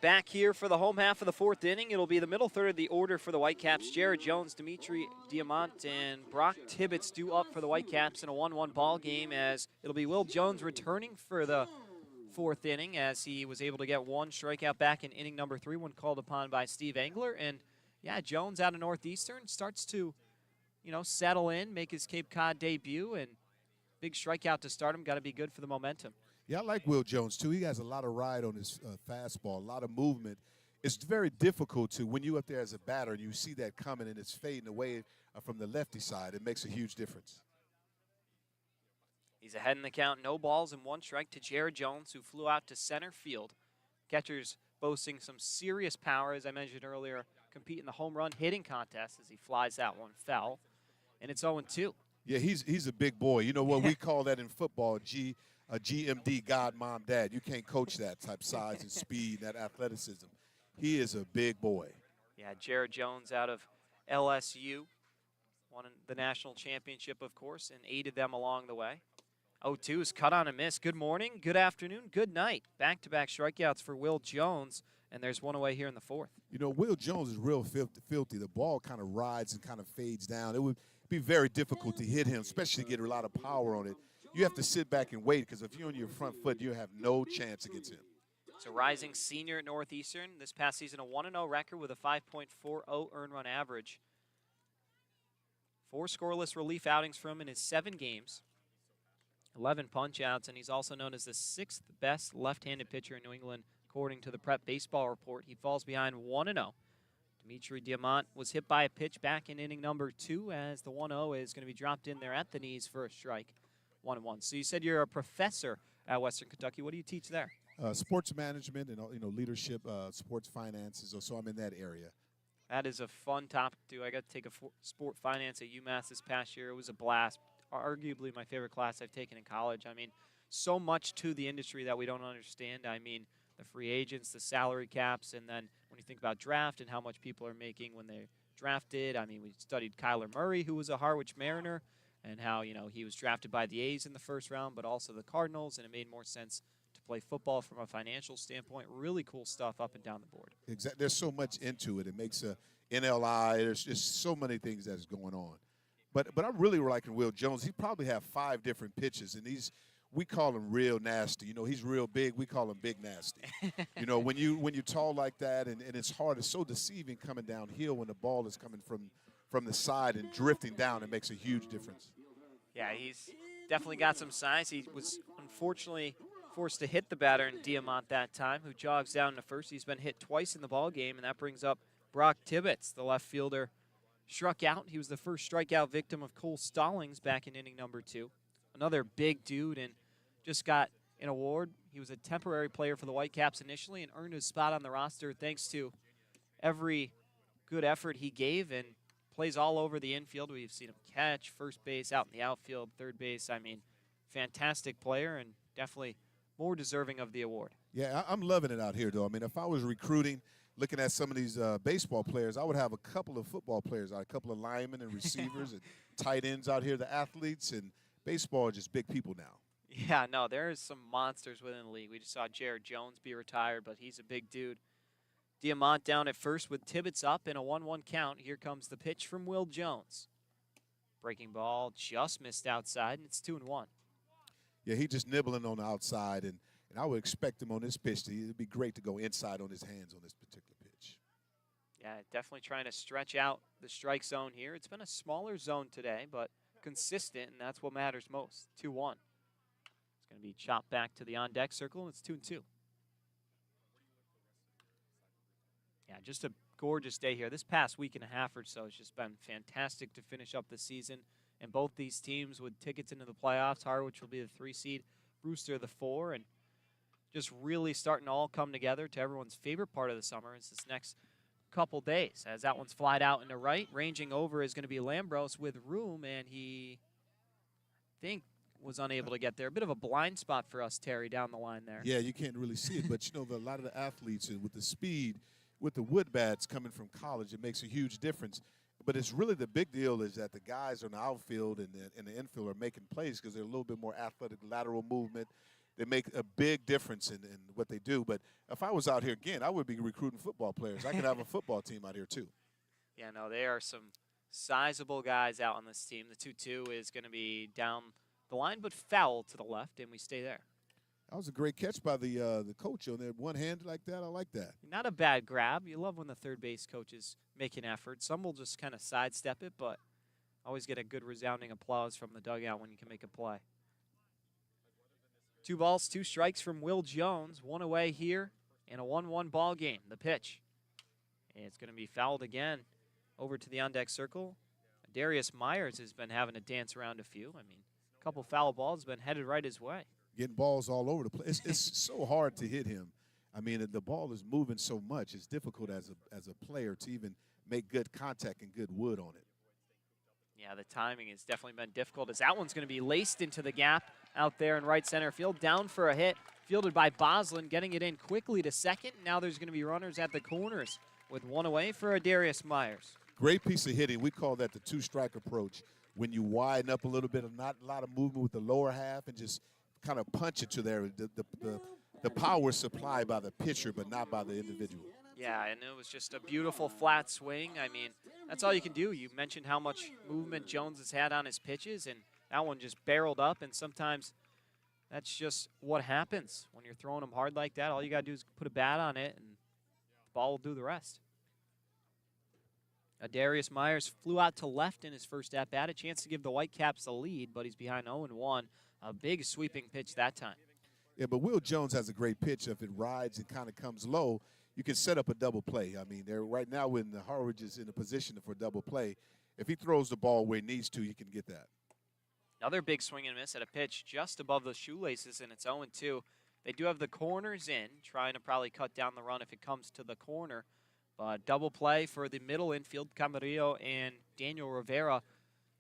Back here for the home half of the fourth inning. It'll be the middle third of the order for the Whitecaps. Jared Jones, Dimitri Diamant, and Brock Tibbetts due up for the Whitecaps in a 1-1 ball game, as it'll be Will Jones returning for the fourth inning, as he was able to get one strikeout back in inning number 3 when called upon by Steve Engler. And yeah, Jones out of Northeastern starts to, settle in, make his Cape Cod debut, and big strikeout to start him. Got to be good for the momentum. Yeah, I like Will Jones, too. He has a lot of ride on his fastball, a lot of movement. It's very difficult to, when you up there as a batter and you see that coming and it's fading away from the lefty side, it makes a huge difference. He's ahead in the count. No balls and 1 strike to Jared Jones, who flew out to center field. Catcher's boasting some serious power, as I mentioned earlier, compete in the home run hitting contest as he flies that one foul. And it's 0-2. Yeah, he's a big boy. You know what we call that in football, GMD, God, Mom, Dad. You can't coach that type size and speed, that athleticism. He is a big boy. Yeah, Jared Jones out of LSU. Won the national championship, of course, and aided them along the way. 0-2 is cut on a miss. Good morning, good afternoon, good night. Back-to-back strikeouts for Will Jones, and there's one away here in the fourth. You know, Will Jones is real filthy. The ball kind of rides and kind of fades down. It would be very difficult to hit him, especially to get a lot of power on it. You have to sit back and wait, because if you're on your front foot, you have no chance against him. It's a rising senior at Northeastern. This past season, a 1-0 record with a 5.40 earned run average. 4 scoreless relief outings from him in his 7 games. 11 punch-outs, and he's also known as the 6th best left-handed pitcher in New England, according to the Prep Baseball Report. He falls behind 1-0. Dimitri Diamant was hit by a pitch back in inning number 2, as the 1-0 is going to be dropped in there at the knees for a strike. 1-1. So you said you're a professor at Western Kentucky. What do you teach there? Sports management and leadership, sports finances. So I'm in that area. That is a fun topic too. I got to take a sport finance at UMass this past year. It was a blast. Arguably my favorite class I've taken in college. I mean, so much to the industry that we don't understand. I mean, the free agents, the salary caps, and then when you think about draft and how much people are making when they're drafted. I mean, we studied Kyler Murray, who was a Harwich Mariner, and how, he was drafted by the A's in the first round, but also the Cardinals, and it made more sense to play football from a financial standpoint. Really cool stuff up and down the board. Exactly. There's so much into it. It makes a NLI. There's just so many things that's going on. But I'm really liking Will Jones. He probably have 5 different pitches, and we call him real nasty. He's real big. We call him big nasty. When you're tall like that, and it's hard, it's so deceiving coming downhill when the ball is coming from the side and drifting down. It makes a huge difference. Yeah, he's definitely got some size. He was unfortunately forced to hit the batter in Diamant that time, who jogs down to first. He's been hit twice in the ball game, and that brings up Brock Tibbetts, the left fielder, struck out. He was the first strikeout victim of Cole Stallings back in inning number 2. Another big dude, and just got an award. He was a temporary player for the Whitecaps initially and earned his spot on the roster thanks to every good effort he gave, and plays all over the infield. We've seen him catch, first base, out in the outfield, third base. I mean, fantastic player and definitely more deserving of the award. Yeah, I'm loving it out here, though. I mean, if I was recruiting, looking at some of these baseball players, I would have a couple of football players, a couple of linemen and receivers and tight ends out here, the athletes, and baseball are just big people now. Yeah, no, there's some monsters within the league. We just saw Jared Jones be retired, but he's a big dude. Diamant down at first with Tibbetts up in a 1-1 count. Here comes the pitch from Will Jones. Breaking ball just missed outside, and it's 2-1. Yeah, he just nibbling on the outside, and I would expect him on this pitch. It would be great to go inside on his hands on this particular pitch. Yeah, definitely trying to stretch out the strike zone here. It's been a smaller zone today, but consistent, and that's what matters most. 2-1. It's going to be chopped back to the on-deck circle, and it's 2-2. Yeah, just a gorgeous day here. This past week and a half or so has just been fantastic to finish up the season. And both these teams with tickets into the playoffs. Harwich will be the 3 seed, Brewster the 4, and just really starting to all come together to everyone's favorite part of the summer is this next couple days. As that one's flied out into right, ranging over is going to be Lambros with room, and he, I think, was unable to get there. A bit of a blind spot for us, Terry, down the line there. Yeah, you can't really see it, but, you know, a lot of the athletes with the speed, with the wood bats coming from college, it makes a huge difference. But it's really the big deal is that the guys on the outfield and the infield are making plays because they're a little bit more athletic, lateral movement. They make a big difference in what they do. But if I was out here again, I would be recruiting football players. I could have a football team out here too. Yeah, no, they are some sizable guys out on this team. The 2-2 is going to be down the line, but foul to the left, and we stay there. That was a great catch by the coach on there. One hand like that, I like that. Not a bad grab. You love when the third base coaches make an effort. Some will just kind of sidestep it, but always get a good resounding applause from the dugout when you can make a play. 2 balls, 2 strikes from Will Jones. 1 away here in a 1-1 ball game. The pitch. It's going to be fouled again over to the on-deck circle. Darius Myers has been having to dance around a few. I mean, a couple foul balls been headed right his way. Getting balls all over the place. It's so hard to hit him. I mean, the ball is moving so much. It's difficult as a player to even make good contact and good wood on it. Yeah, the timing has definitely been difficult as that one's going to be laced into the gap out there in right center field. Down for a hit, fielded by Boslin, getting it in quickly to second. Now there's going to be runners at the corners with 1 away for Darius Myers. Great piece of hitting. We call that the 2-strike approach. When you widen up a little bit, not a lot of movement with the lower half and just kind of punch it to there. The power is supplied by the pitcher, but not by the individual. Yeah, and it was just a beautiful flat swing. I mean, that's all you can do. You mentioned how much movement Jones has had on his pitches, and that one just barreled up, and sometimes that's just what happens when you're throwing them hard like that. All you got to do is put a bat on it, and the ball will do the rest. Darius Myers flew out to left in his first at-bat, a chance to give the Whitecaps the lead, but he's behind 0-1. A big sweeping pitch that time. Yeah, but Will Jones has a great pitch. If it rides and kind of comes low, you can set up a double play. I mean, right now when the Harwich is in a position for a double play, if he throws the ball where he needs to, he can get that. Another big swing and miss at a pitch just above the shoelaces, and it's 0-2. They do have the corners in, trying to probably cut down the run if it comes to the corner. But double play for the middle infield, Camarillo and Daniel Rivera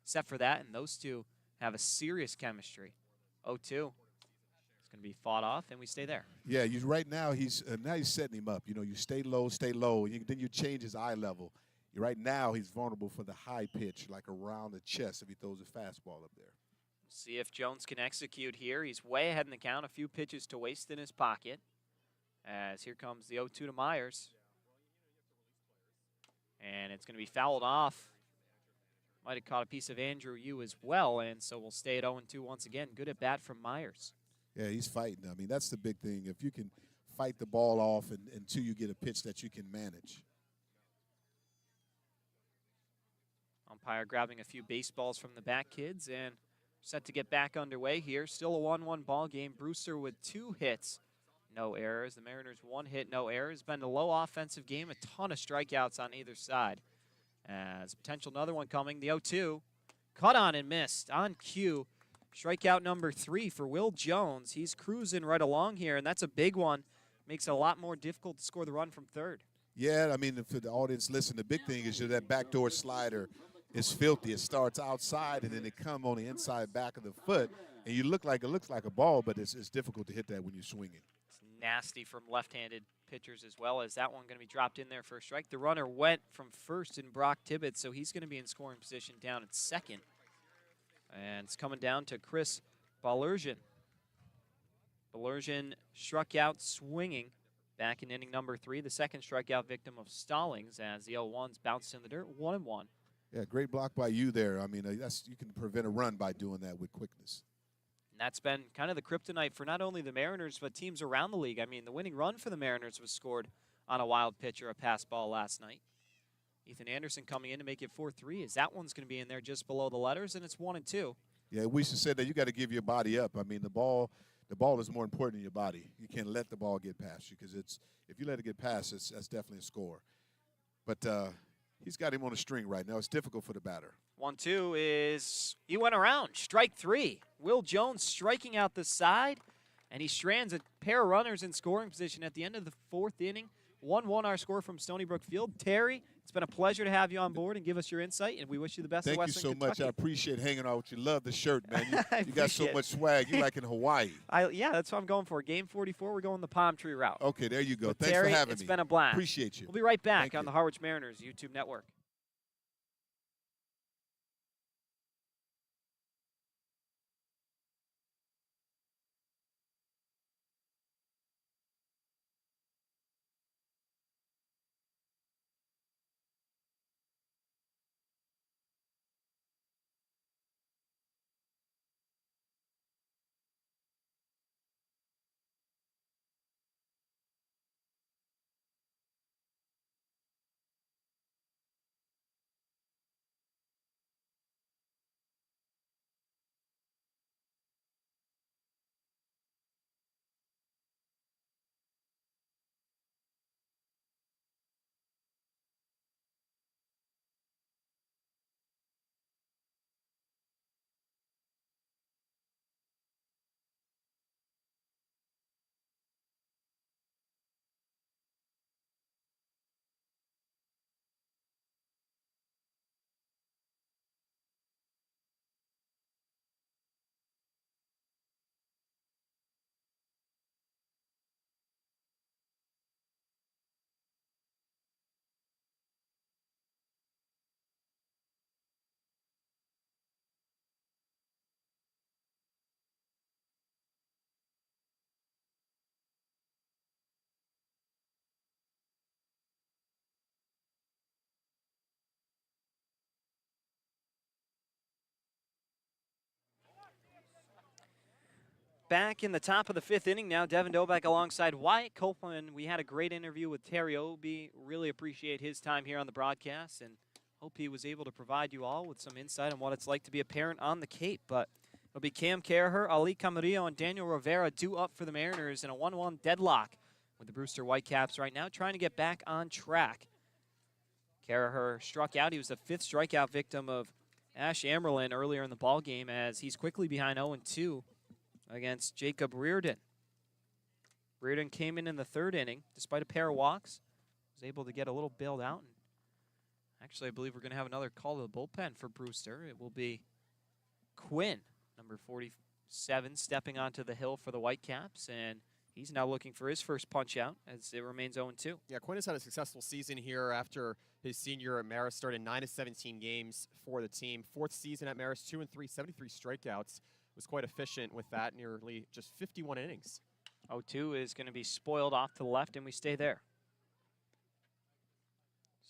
set for that, and those two have a serious chemistry. 0-2. It's going to be fought off, and we stay there. Yeah, right now he's setting him up. You know, you stay low, and then you change his eye level. Right now he's vulnerable for the high pitch, like around the chest if he throws a fastball up there. See if Jones can execute here. He's way ahead in the count, a few pitches to waste in his pocket. As here comes the 0-2 to Myers. And it's going to be fouled off. Might have caught a piece of Andrew Yu as well, and so we'll stay at 0-2 once again. Good at bat from Myers. Yeah, he's fighting. I mean, that's the big thing. If you can fight the ball off until you get a pitch that you can manage. Umpire grabbing a few baseballs from the back kids and set to get back underway here. Still a 1-1 ball game. Brewster with 2 hits, no errors. The Mariners 1 hit, no errors. Been a low offensive game, a ton of strikeouts on either side. As potential another one coming, the 0-2. Cut on and missed on cue. Strikeout number 3 for Will Jones. He's cruising right along here, and that's a big one. Makes it a lot more difficult to score the run from third. Yeah, I mean, for the audience, listen, the big thing is that backdoor slider is filthy. It starts outside, and then it come on the inside back of the foot, and it looks like a ball, but it's difficult to hit that when you're swinging. It's nasty from left-handed pitchers as well. As that one going to be dropped in there for a strike. The runner went from first in Brock Tibbetts, so he's going to be in scoring position down at second. And it's coming down to Chris Balerjian. Balerjian struck out swinging back in inning number 3, the second strikeout victim of Stallings as the 0-1s bounced in the dirt, 1-1. Yeah, great block by you there. I mean, you can prevent a run by doing that with quickness. And that's been kind of the kryptonite for not only the Mariners, but teams around the league. I mean, the winning run for the Mariners was scored on a wild pitch or a pass ball last night. Ethan Anderson coming in to make it 4-3, as that one's going to be in there just below the letters, and it's 1-2. Yeah, we should say that you got to give your body up. I mean, the ball is more important than your body. You can't let the ball get past you, because if you let it get past, that's definitely a score. But he's got him on a string right now. It's difficult for the batter. 1-2 is, he went around, strike 3. Will Jones striking out the side, and he strands a pair of runners in scoring position at the end of the 4th inning. 1-1 our score from Stony Brook Field. Terry, it's been a pleasure to have you on board and give us your insight, and we wish you the best in Western Thank you so much. I appreciate hanging out with you. Love the shirt, man. You got so much swag. You like in Hawaii. Yeah, that's what I'm going for. Game 44, we're going the palm tree route. Okay, there you go. But Thanks Terry, for having me. It's been a blast. Appreciate you. We'll be right back Thank on you. the Harwich Mariners YouTube network. Back in the top of the 5th inning now, Devin Doback alongside Wyatt Copeland. We had a great interview with Terry Obi. Really appreciate his time here on the broadcast, and hope he was able to provide you all with some insight on what it's like to be a parent on the Cape. But it'll be Cam Caraher, Ali Camarillo, and Daniel Rivera due up for the Mariners in a 1-1 deadlock with the Brewster Whitecaps right now, trying to get back on track. Caraher struck out. He was the 5th strikeout victim of Ash Amerlin earlier in the ballgame, as he's quickly behind 0-2. Against Jacob Reardon. Reardon came in the 3rd inning, despite a pair of walks, was able to get a little bailed out. And actually, I believe we're going to have another call to the bullpen for Brewster. It will be Quinn, number 47, stepping onto the hill for the Whitecaps, and he's now looking for his first punch out as it remains 0-2. Yeah, Quinn has had a successful season here after his senior year at Marist. Started 9 of 17 games for the team. 4th season at Marist, 2-3, 73 strikeouts. Was quite efficient with that, nearly just 51 innings. 0-2 is going to be spoiled off to the left, and we stay there.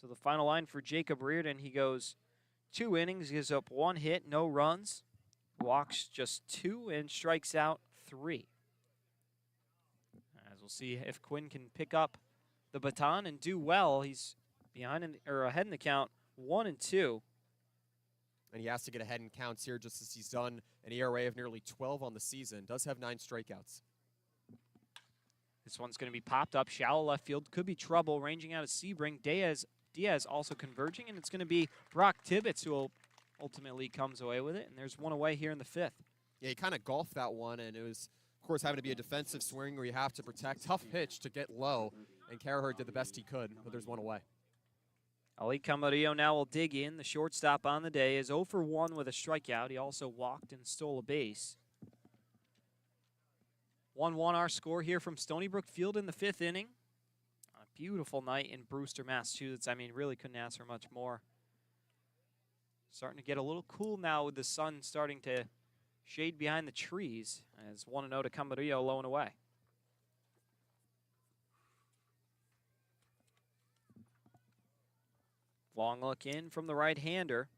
So the final line for Jacob Reardon, he goes 2 innings, gives up 1 hit, no runs, walks just 2, and strikes out 3. As we'll see if Quinn can pick up the baton and do well. He's ahead in the count, 1-2. And he has to get ahead in counts here, just as he's done an ERA of nearly 12 on the season. Does have 9 strikeouts. This one's going to be popped up. Shallow left field. Could be trouble. Ranging out of Sebring. Diaz also converging, and it's going to be Brock Tibbetts who will ultimately comes away with it. And there's one away here in the 5th. Yeah, he kind of golfed that one, and it was, of course, having to be a defensive swing where you have to protect. Tough pitch to get low, and Carahurt did the best he could, but there's one away. Ali Camarillo now will dig in. The shortstop on the day is 0 for 1 with a strikeout. He also walked and stole a base. 1-1 our score here from Stony Brook Field in the 5th inning. A beautiful night in Brewster, Massachusetts. I mean, really couldn't ask for much more. Starting to get a little cool now with the sun starting to shade behind the trees as 1-0 to Camarillo, low and away. Long look in from the right-hander.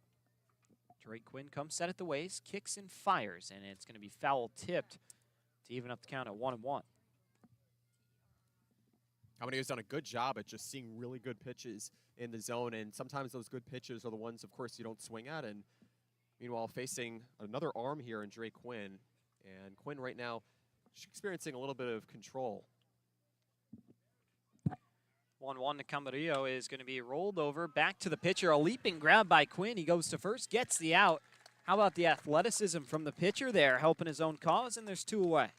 Drake Quinn comes set at the waist, kicks and fires, and it's going to be foul tipped to even up the count at 1-1. Camarillo's done a good job at just seeing really good pitches in the zone, and sometimes those good pitches are the ones, of course, you don't swing at. And meanwhile, facing another arm here in Drake Quinn, and Quinn right now experiencing a little bit of control. 1-1 to Camarillo is going to be rolled over. Back to the pitcher. A leaping grab by Quinn. He goes to first, gets the out. How about the athleticism from the pitcher there, helping his own cause, and there's 2 away.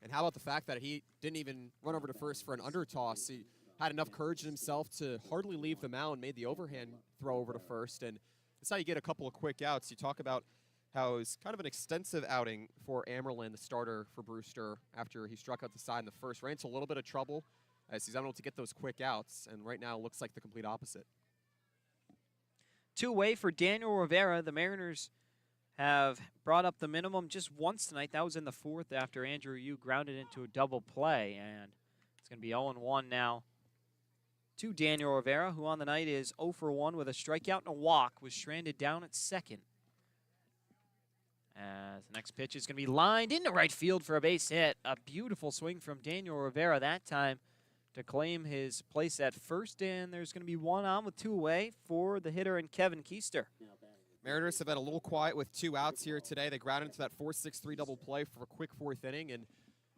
And how about the fact that he didn't even run over to first for an under toss? He had enough courage in himself to hardly leave the mound, made the overhand throw over to first, and that's how you get a couple of quick outs. You talk about how it was kind of an extensive outing for Amerlin, the starter for Brewster, after he struck out the side in the first. Ran into a little bit of trouble as he's unable to get those quick outs, and right now it looks like the complete opposite. 2 away for Daniel Rivera. The Mariners have brought up the minimum just once tonight. That was in the 4th after Andrew Yu grounded into a double play, and it's going to be 0-1 now to Daniel Rivera, who on the night is 0 for 1 with a strikeout and a walk, was stranded down at second. As the next pitch is going to be lined into right field for a base hit. A beautiful swing from Daniel Rivera that time to claim his place at first, and there's going to be 1 on with 2 away for the hitter and Kevin Keister. Mariners have been a little quiet with 2 outs here today. They grounded into that 4-6-3 double play for a quick 4th inning, and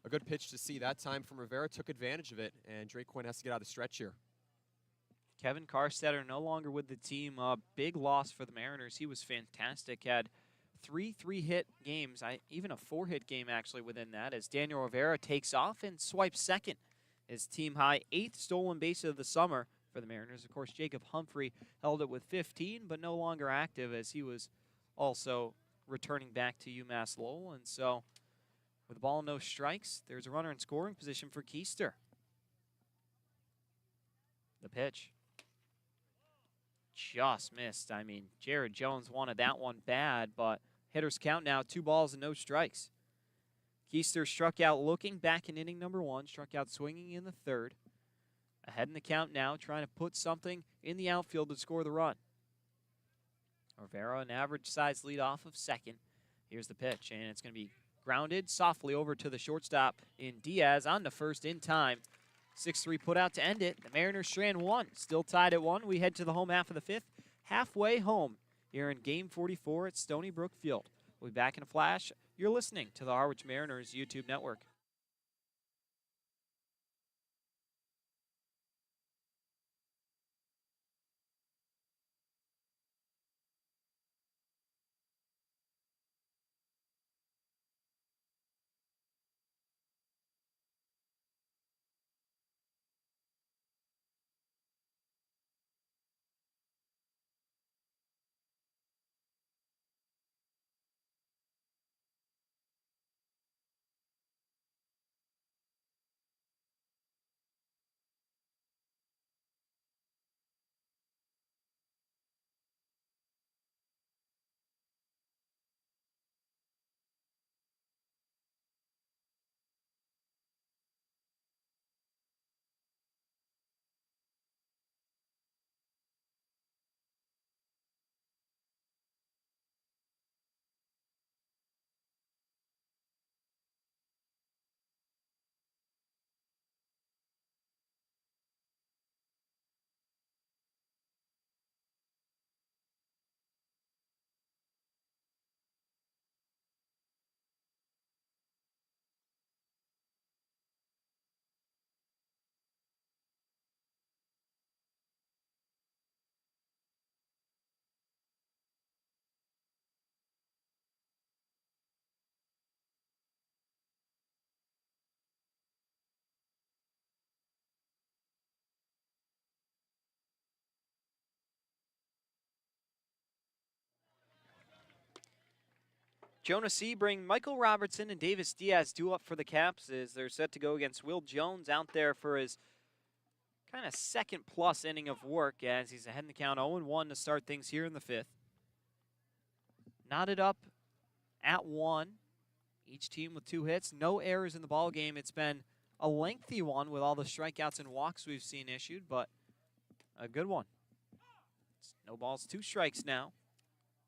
a good pitch to see that time from Rivera. Took advantage of it, and Drake Quinn has to get out of the stretch here. Kevin Karstetter no longer with the team. A big loss for the Mariners. He was fantastic. Had 3 3-hit games, even a 4-hit game actually within that, as Daniel Rivera takes off and swipes second. His team high 8th stolen base of the summer for the Mariners. Of course, Jacob Humphrey held it with 15, but no longer active as he was also returning back to UMass Lowell. And so with the ball and no strikes, there's a runner in scoring position for Keister. The pitch just missed. I mean, Jared Jones wanted that one bad, but hitters count now, 2 balls and no strikes. Keister struck out looking back in inning number 1, struck out swinging in the 3rd. Ahead in the count now, trying to put something in the outfield to score the run. Rivera, an average size lead off of second. Here's the pitch, and it's going to be grounded softly over to the shortstop in Diaz on the first in time. 6-3 put out to end it. The Mariners strand 1, still tied at 1. We head to the home half of the 5th, halfway home here in Game 44 at Stony Brook Field. We'll be back in a flash. You're listening to the Harwich Mariners YouTube network. Jonah Sebring, Michael Robertson, and Davis Diaz due up for the Caps as they're set to go against Will Jones out there for his kind of second-plus inning of work as he's ahead in the count 0-1 to start things here in the 5th. Knotted up at 1. Each team with 2 hits. No errors in the ball game. It's been a lengthy one with all the strikeouts and walks we've seen issued, but a good one. It's no balls, 2 strikes now.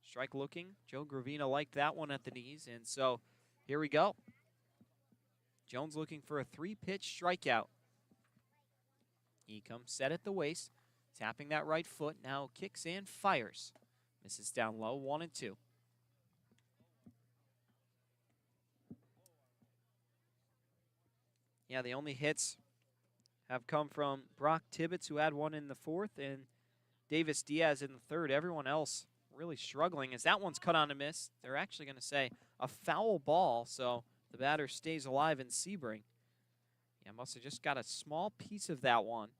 Strike looking. Joe Gravina liked that one at the knees, and so here we go. Jones looking for a 3-pitch strikeout. He comes set at the waist, tapping that right foot, now kicks and fires. Misses down low, 1-2. Yeah, the only hits have come from Brock Tibbetts, who had one in the 4th, and Davis Diaz in the 3rd. Everyone else really struggling as that one's cut on a miss. They're actually going to say a foul ball, so the batter stays alive in Sebring. Yeah, must have just got a small piece of that one,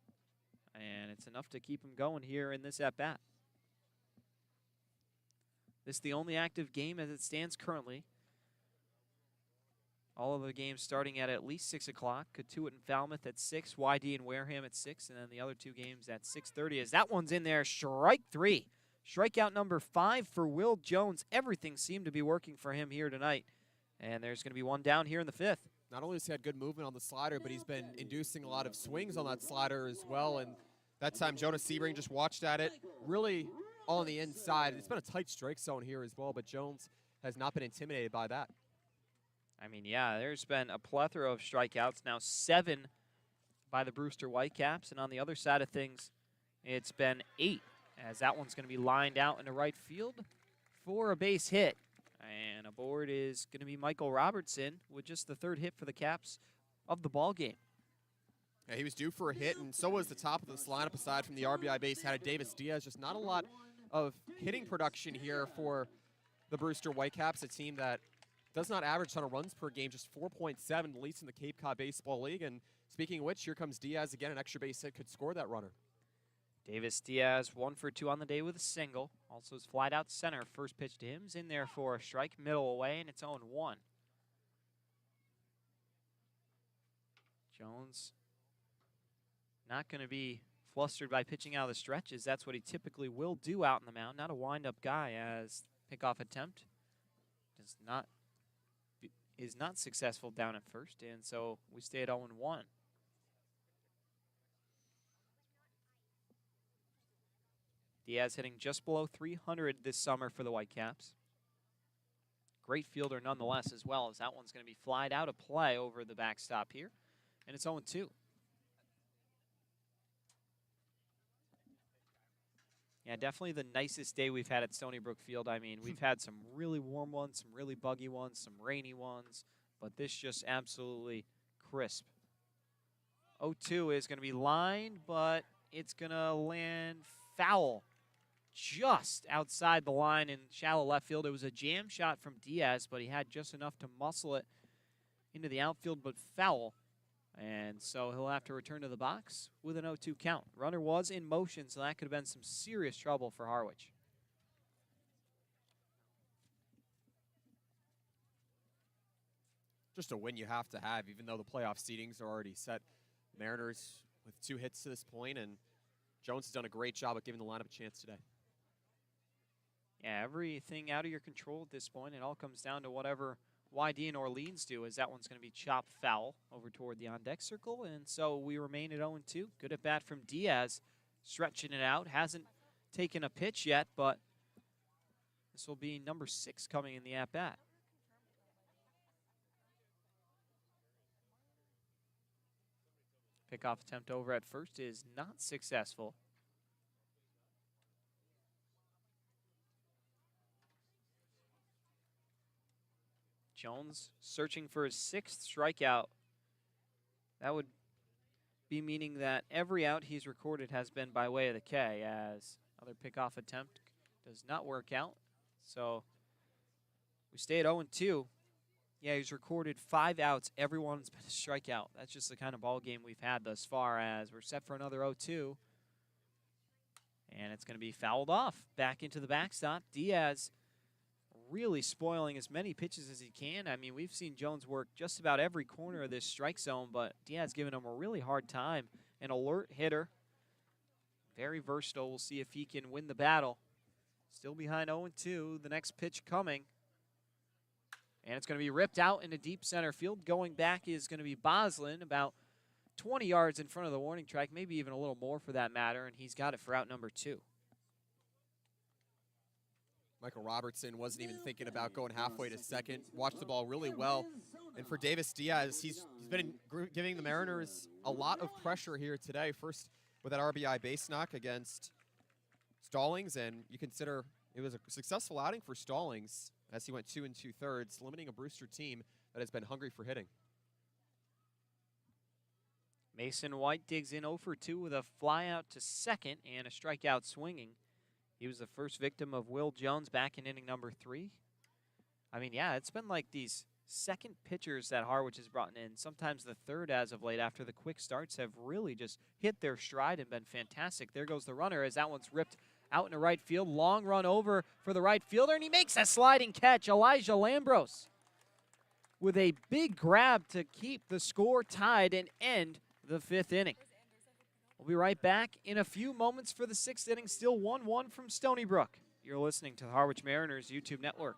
and it's enough to keep him going here in this at-bat. This is the only active game as it stands currently. All of the games starting at least 6 o'clock. Katuitt and Falmouth at 6, YD and Wareham at 6, and then the other 2 games at 6:30 as that one's in there. Strike 3. Strikeout number 5 for Will Jones. Everything seemed to be working for him here tonight. And there's going to be one down here in the 5th. Not only has he had good movement on the slider, but he's been inducing a lot of swings on that slider as well. And that time, Jonas Sebring just watched at it, really on the inside. It's been a tight strike zone here as well, but Jones has not been intimidated by that. I mean, yeah, there's been a plethora of strikeouts. Now 7 by the Brewster Whitecaps. And on the other side of things, it's been 8, as that one's going to be lined out into right field for a base hit. And aboard is going to be Michael Robertson with just the 3rd hit for the Caps of the ball game. Yeah, he was due for a hit, and so was the top of this lineup aside from the RBI base. Had a Davis Diaz. Just not a lot of hitting production here for the Brewster Whitecaps, a team that does not average a ton of runs per game, just 4.7, least in the Cape Cod Baseball League. And speaking of which, here comes Diaz again, an extra base hit, could score that runner. Davis Diaz 1 for 2 on the day with a single. Also is flied out center. First pitch to him is in there for a strike, middle away, and it's 0-1. Jones not going to be flustered by pitching out of the stretches. That's what he typically will do out in the mound. Not a wind-up guy, as pickoff attempt is not successful down at first, and so we stay at 0-1. Diaz hitting just below 300 this summer for the Whitecaps. Great fielder nonetheless as well, as that one's going to be flied out of play over the backstop here, and it's 0-2. Yeah, definitely the nicest day we've had at Stony Brook Field. I mean, we've had some really warm ones, some really buggy ones, some rainy ones, but this just absolutely crisp. 0-2 is going to be lined, but it's going to land foul just outside the line in shallow left field. It was a jam shot from Diaz, but he had just enough to muscle it into the outfield, but foul. And so he'll have to return to the box with an 0-2 count. Runner was in motion, so that could have been some serious trouble for Harwich. Just a win you have to have, even though the playoff seedings are already set. Mariners with 2 hits to this point, and Jones has done a great job at giving the lineup a chance today. Yeah, everything out of your control at this point. It all comes down to whatever YD and Orleans do, as that one's going to be chopped foul over toward the on-deck circle. And so we remain at 0-2. Good at bat from Diaz, stretching it out. Hasn't taken a pitch yet, but this will be number 6 coming in the at-bat. Pickoff attempt over at first is not successful. Jones searching for his 6th strikeout. That would be meaning that every out he's recorded has been by way of the K, as another pickoff attempt does not work out. So we stay at 0-2. Yeah, he's recorded 5 outs. Everyone's been a strikeout. That's just the kind of ball game we've had thus far, as we're set for another 0-2. And it's going to be fouled off back into the backstop. Diaz really spoiling as many pitches as he can. I mean, we've seen Jones work just about every corner of this strike zone, but Diaz giving him a really hard time. An alert hitter. Very versatile. We'll see if he can win the battle. Still behind 0-2. The next pitch coming. And it's going to be ripped out into deep center field. Going back is going to be Boslin, about 20 yards in front of the warning track, maybe even a little more for that matter, and he's got it for out number 2. Michael Robertson wasn't even thinking about going halfway to second. Watched the ball really well. And for Davis Diaz, he's been giving the Mariners a lot of pressure here today. First with that RBI base knock against Stallings, and you consider it was a successful outing for Stallings as he went 2 2/3, limiting a Brewster team that has been hungry for hitting. Mason White digs in 0 for 2 with a fly out to second and a strikeout swinging. He was the first victim of Will Jones back in inning number 3. I mean, yeah, it's been like these second pitchers that Harwich has brought in, sometimes the third as of late after the quick starts, have really just hit their stride and been fantastic. There goes the runner as that one's ripped out into right field. Long run over for the right fielder, and he makes a sliding catch. Elijah Lambros with a big grab to keep the score tied and end the 5th inning. We'll be right back in a few moments for the 6th inning, still 1-1 from Stony Brook. You're listening to the Harwich Mariners YouTube network.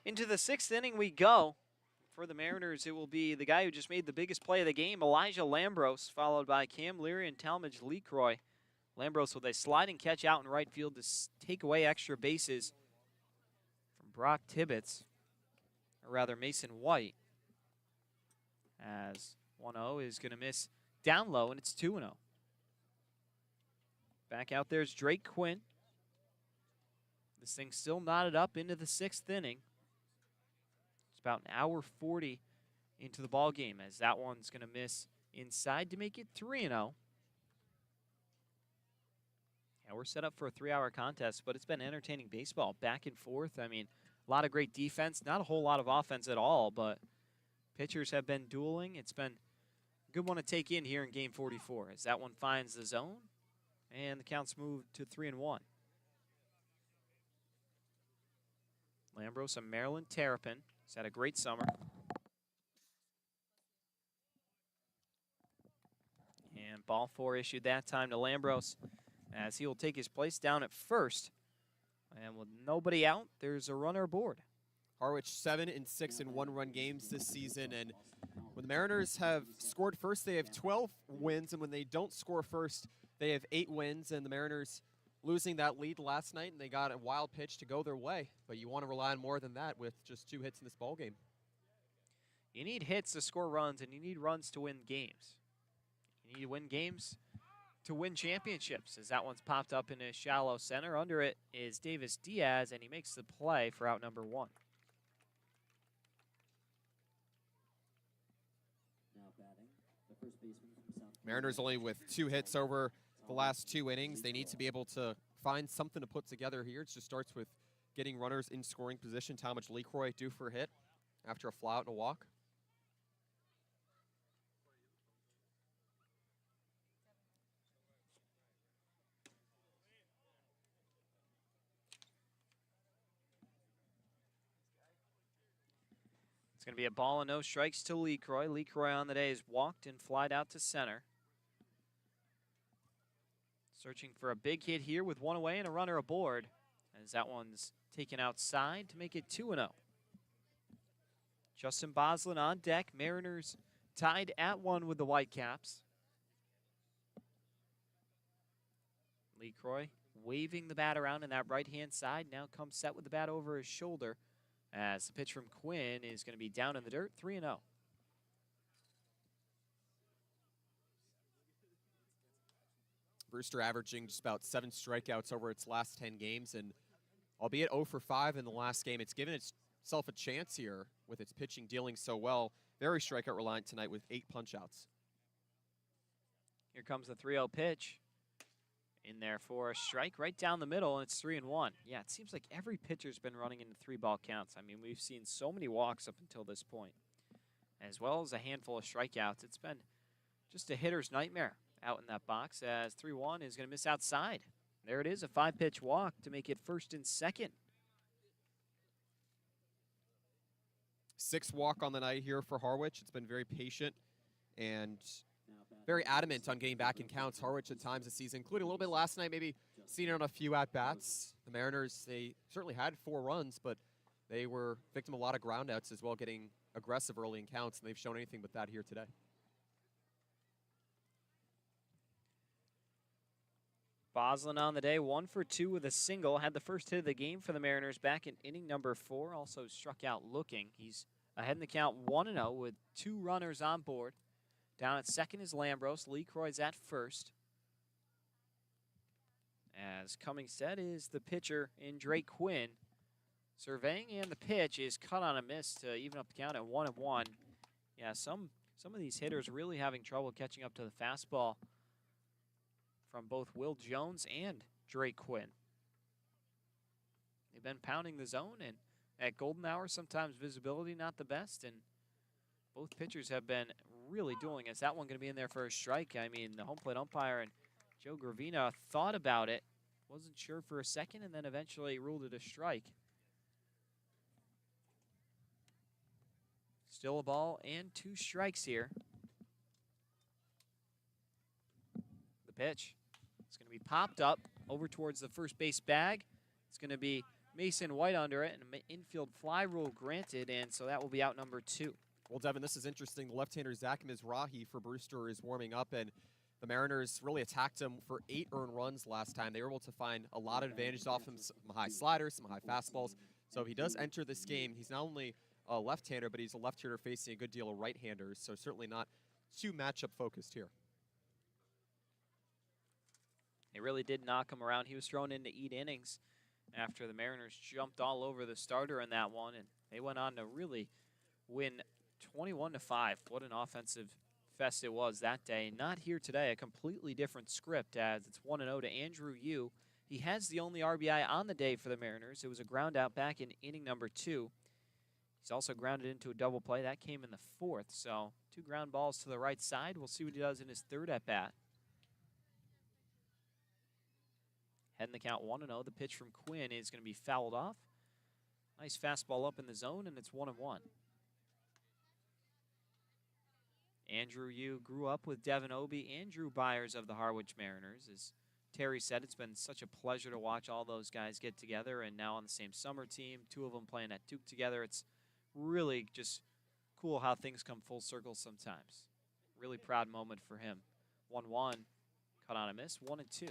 Into the 6th inning we go. For the Mariners, it will be the guy who just made the biggest play of the game, Elijah Lambros, followed by Cam Leary and Talmadge Lecroy. Lambros with a sliding catch out in right field to take away extra bases from Brock Tibbetts, or rather Mason White, as 1-0 is going to miss down low, and it's 2-0. Back out there's Drake Quinn. This thing's still knotted up into the 6th inning. About an hour 40 into the ball game as that one's going to miss inside to make it 3-0. Yeah, we're set up for a 3-hour contest, but it's been entertaining baseball back and forth. I mean, a lot of great defense, not a whole lot of offense at all, but pitchers have been dueling. It's been a good one to take in here in game 44 as that one finds the zone and the count's moved to 3-1. Lambros, a Maryland Terrapin. He's had a great summer. And ball 4 issued that time to Lambros as he will take his place down at first. And with nobody out, there's a runner aboard. Harwich 7 and 6 in 1-run games this season, and when the Mariners have scored first, they have 12 wins, and when they don't score first, they have 8 wins, and the Mariners losing that lead last night, and they got a wild pitch to go their way. But you want to rely on more than that with just 2 hits in this ball game. You need hits to score runs, and you need runs to win games. You need to win games to win championships, as that one's popped up in a shallow center. Under it is Davis Diaz, and he makes the play for out number 1. Now batting, the first baseman from South Mariners only with 2 hits over the last 2 innings. They need to be able to find something to put together here. It just starts with getting runners in scoring position. How much LeCroy due for a hit after a fly out and a walk? It's going to be a ball and no strikes to LeCroy. LeCroy on the day is walked and flied out to center. Searching for a big hit here with 1 away and a runner aboard, as that one's taken outside to make it 2-0. Justin Boslin on deck. Mariners tied at 1 with the Whitecaps. LeCroy waving the bat around in that right-hand side. Now comes set with the bat over his shoulder, as the pitch from Quinn is going to be down in the dirt, 3-0. Brewster averaging just about 7 strikeouts over its last 10 games, and albeit 0 for 5 in the last game, it's given itself a chance here with its pitching dealing so well. Very strikeout reliant tonight with 8 punch-outs. Here comes the 3-0 pitch. In there for a strike right down the middle, and it's 3-1. Yeah, it seems like every pitcher's been running into 3-ball counts. I mean, we've seen so many walks up until this point, as well as a handful of strikeouts. It's been just a hitter's nightmare out in that box, as 3-1 is going to miss outside. There it is, a 5-pitch walk to make it 1st and 2nd. 6th walk on the night here for Harwich. It's been very patient and very adamant on getting back in counts. Harwich at times this season, including a little bit last night, maybe seen it on a few at-bats. The Mariners, they certainly had 4 runs, but they were victim of a lot of groundouts as well, getting aggressive early in counts, and they've shown anything but that here today. Boslin on the day, 1 for 2 with a single. Had the first hit of the game for the Mariners back in inning number 4. Also struck out looking. He's ahead in the count 1-0 with 2 runners on board. Down at second is Lambros. LeCroy's at first. As coming set is the pitcher in Drake Quinn. Surveying, and the pitch is cut on a miss to even up the count at 1-1. Yeah, some of these hitters really having trouble catching up to the fastball from both Will Jones and Drake Quinn. They've been pounding the zone, and at golden hour, sometimes visibility not the best, and both pitchers have been really doing it. Is that one going to be in there for a strike? I mean, the home plate umpire and Joe Gravina thought about it, wasn't sure for a second, and then eventually ruled it a strike. Still a ball and 2 strikes here. The pitch. It's going to be popped up over towards the first base bag. It's going to be Mason White under it, and an infield fly rule granted, and so that will be out number 2. Well, Devin, this is interesting. The left-hander Zach Mizrahi for Brewster is warming up, and the Mariners really attacked him for 8 earned runs last time. They were able to find a lot of advantages off him, some high sliders, some high fastballs. So if he does enter this game, he's not only a left-hander, but he's a left-hander facing a good deal of right-handers, so certainly not too matchup focused here. They really did knock him around. He was thrown in to eat innings after the Mariners jumped all over the starter in that one, and they went on to really win 21-5. What an offensive fest it was that day. Not here today, a completely different script, as it's 1-0 to Andrew Yu. He has the only RBI on the day for the Mariners. It was a ground out back in inning number 2. He's also grounded into a double play. That came in the 4th, so 2 ground balls to the right side. We'll see what he does in his 3rd at-bat. Heading the count 1-0. The pitch from Quinn is going to be fouled off. Nice fastball up in the zone, and it's 1-1. Andrew Yu grew up with Devin Obi and Drew Byers of the Harwich Mariners. As Terry said, it's been such a pleasure to watch all those guys get together, and now on the same summer team, 2 of them playing at Duke together. It's really just cool how things come full circle sometimes. Really proud moment for him. 1-1, cut on a miss, 1-2.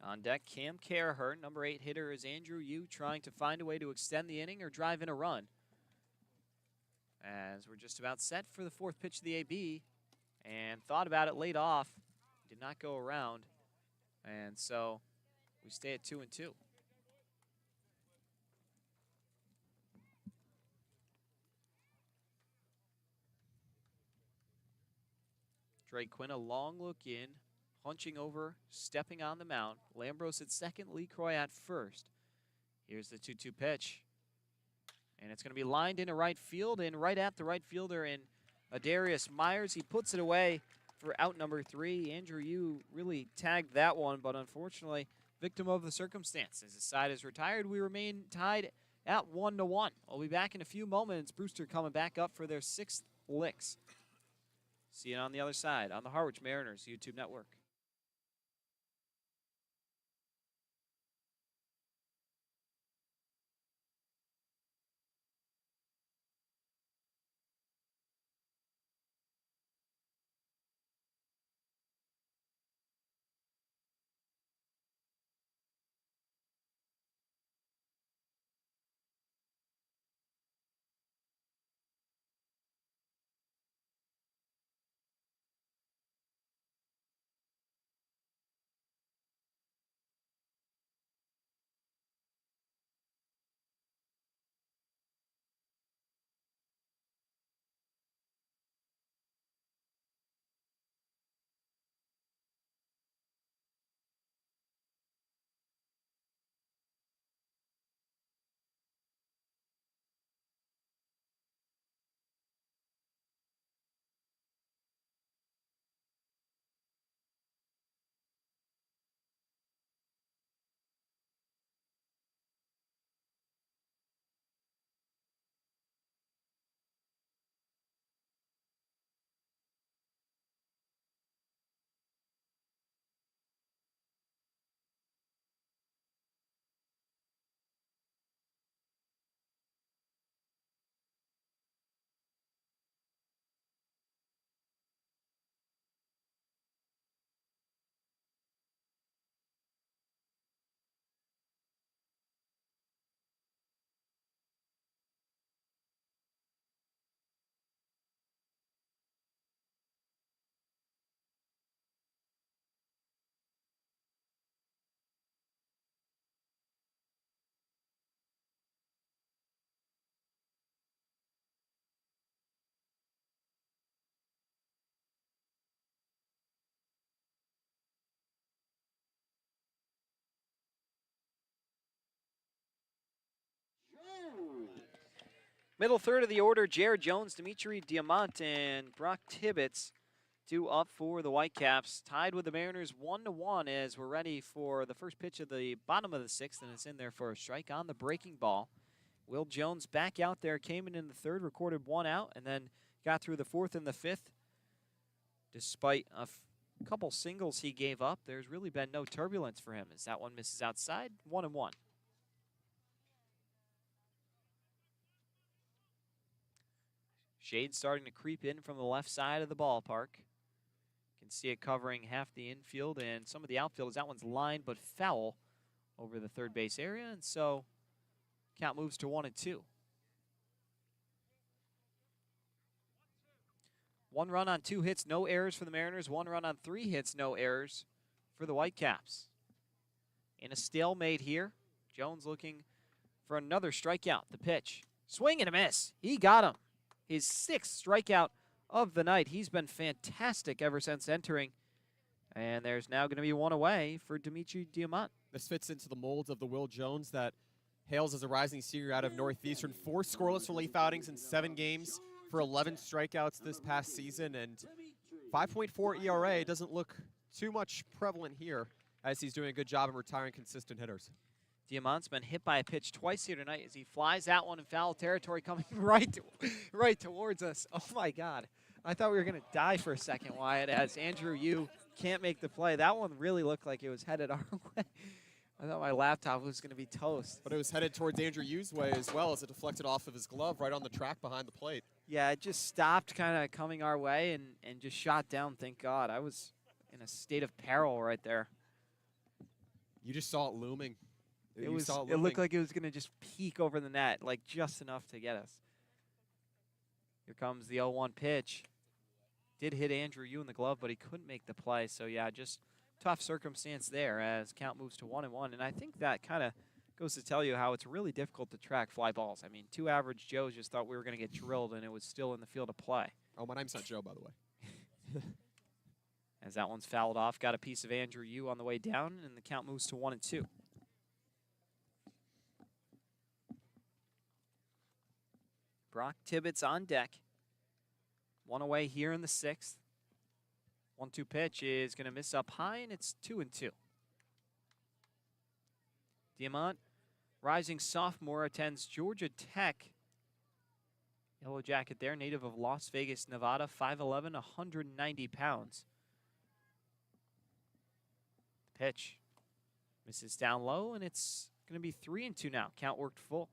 On deck, Cam Carahert, number 8 hitter, is Andrew Yu, trying to find a way to extend the inning or drive in a run. as we're just about set for the fourth pitch of the AB, and thought about it, laid off, did not go around, and so we stay at 2-2. Drake Quinn, a long look in, hunching over, stepping on the mound. Lambros at second, Lee Croy at first. Here's the 2-2 pitch. And it's going to be lined into right field, and right at the right fielder in Adarius Myers. He puts it away for out number 3. Andrew Yu really tagged that one, but unfortunately, victim of the circumstances. His side is retired. We remain tied at 1-1. We'll be back in a few moments. Brewster coming back up for their 6th licks. See you on the other side on the Harwich Mariners YouTube network. Middle third of the order, Jared Jones, Dimitri Diamant, and Brock Tibbetts due up for the Whitecaps. Tied with the Mariners 1-1 as we're ready for the first pitch of the bottom of the 6th, and it's in there for a strike on the breaking ball. Will Jones back out there, came in the third, recorded 1 out, and then got through the 4th and the 5th. Despite a couple singles he gave up, there's really been no turbulence for him as that one misses outside, 1-1. Shade starting to creep in from the left side of the ballpark. Can see it covering half the infield and some of the outfield as that one's lined but foul over the third base area, and so count moves to 1-2. 1 run on 2 hits, no errors for the Mariners. 1 run on 3 hits, no errors for the Whitecaps. In a stalemate here, Jones looking for another strikeout. The pitch, swing and a miss. He got him. His 6th strikeout of the night. He's been fantastic ever since entering. And there's now going to be 1 away for Dimitri Diamant. This fits into the molds of the Will Jones that hails as a rising senior out of Northeastern. 4 scoreless relief outings in 7 games for 11 strikeouts this past season. And 5.4 ERA doesn't look too much prevalent here as he's doing a good job of retiring consistent hitters. Diamant's been hit by a pitch twice here tonight as he flies that one in foul territory coming right towards us. Oh, my God. I thought we were going to die for a second, Wyatt, as Andrew Yu can't make the play. That one really looked like it was headed our way. I thought my laptop was going to be toast. But it was headed towards Andrew Yu's way as well as it deflected off of his glove right on the track behind the plate. Yeah, it just stopped kind of coming our way and just shot down, thank God. I was in a state of peril right there. You just saw it looming. It looked like it was going to just peek over the net, like just enough to get us. Here comes the 0-1 pitch. Did hit Andrew Yu in the glove, but he couldn't make the play. So, yeah, just tough circumstance there as count moves to 1-1. And I think that kind of goes to tell you how it's really difficult to track fly balls. I mean, two average Joes just thought we were going to get drilled, and it was still in the field of play. Oh, my name's not Joe, by the way. As that one's fouled off, got a piece of Andrew Yu on the way down, and the count moves to 1-2. Brock Tibbetts on deck. One away here in the 6th. 1-2 pitch is going to miss up high, and it's 2-2. Diamant, rising sophomore, attends Georgia Tech. Yellow jacket there, native of Las Vegas, Nevada, 5'11", 190 pounds. Pitch misses down low, and it's going to be 3-2 now. Count worked full.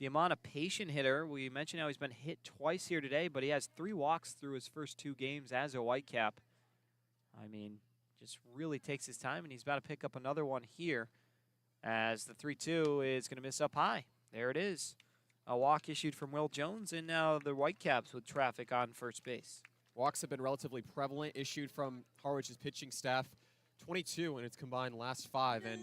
Diamant, a patient hitter. We mentioned how he's been hit twice here today, but he has 3 walks through his first 2 games as a Whitecap. I mean, just really takes his time, and he's about to pick up another one here as the 3-2 is going to miss up high. There it is. A walk issued from Will Jones, and now the Whitecaps with traffic on first base. Walks have been relatively prevalent, issued from Harwich's pitching staff. 22 in its combined last 5, and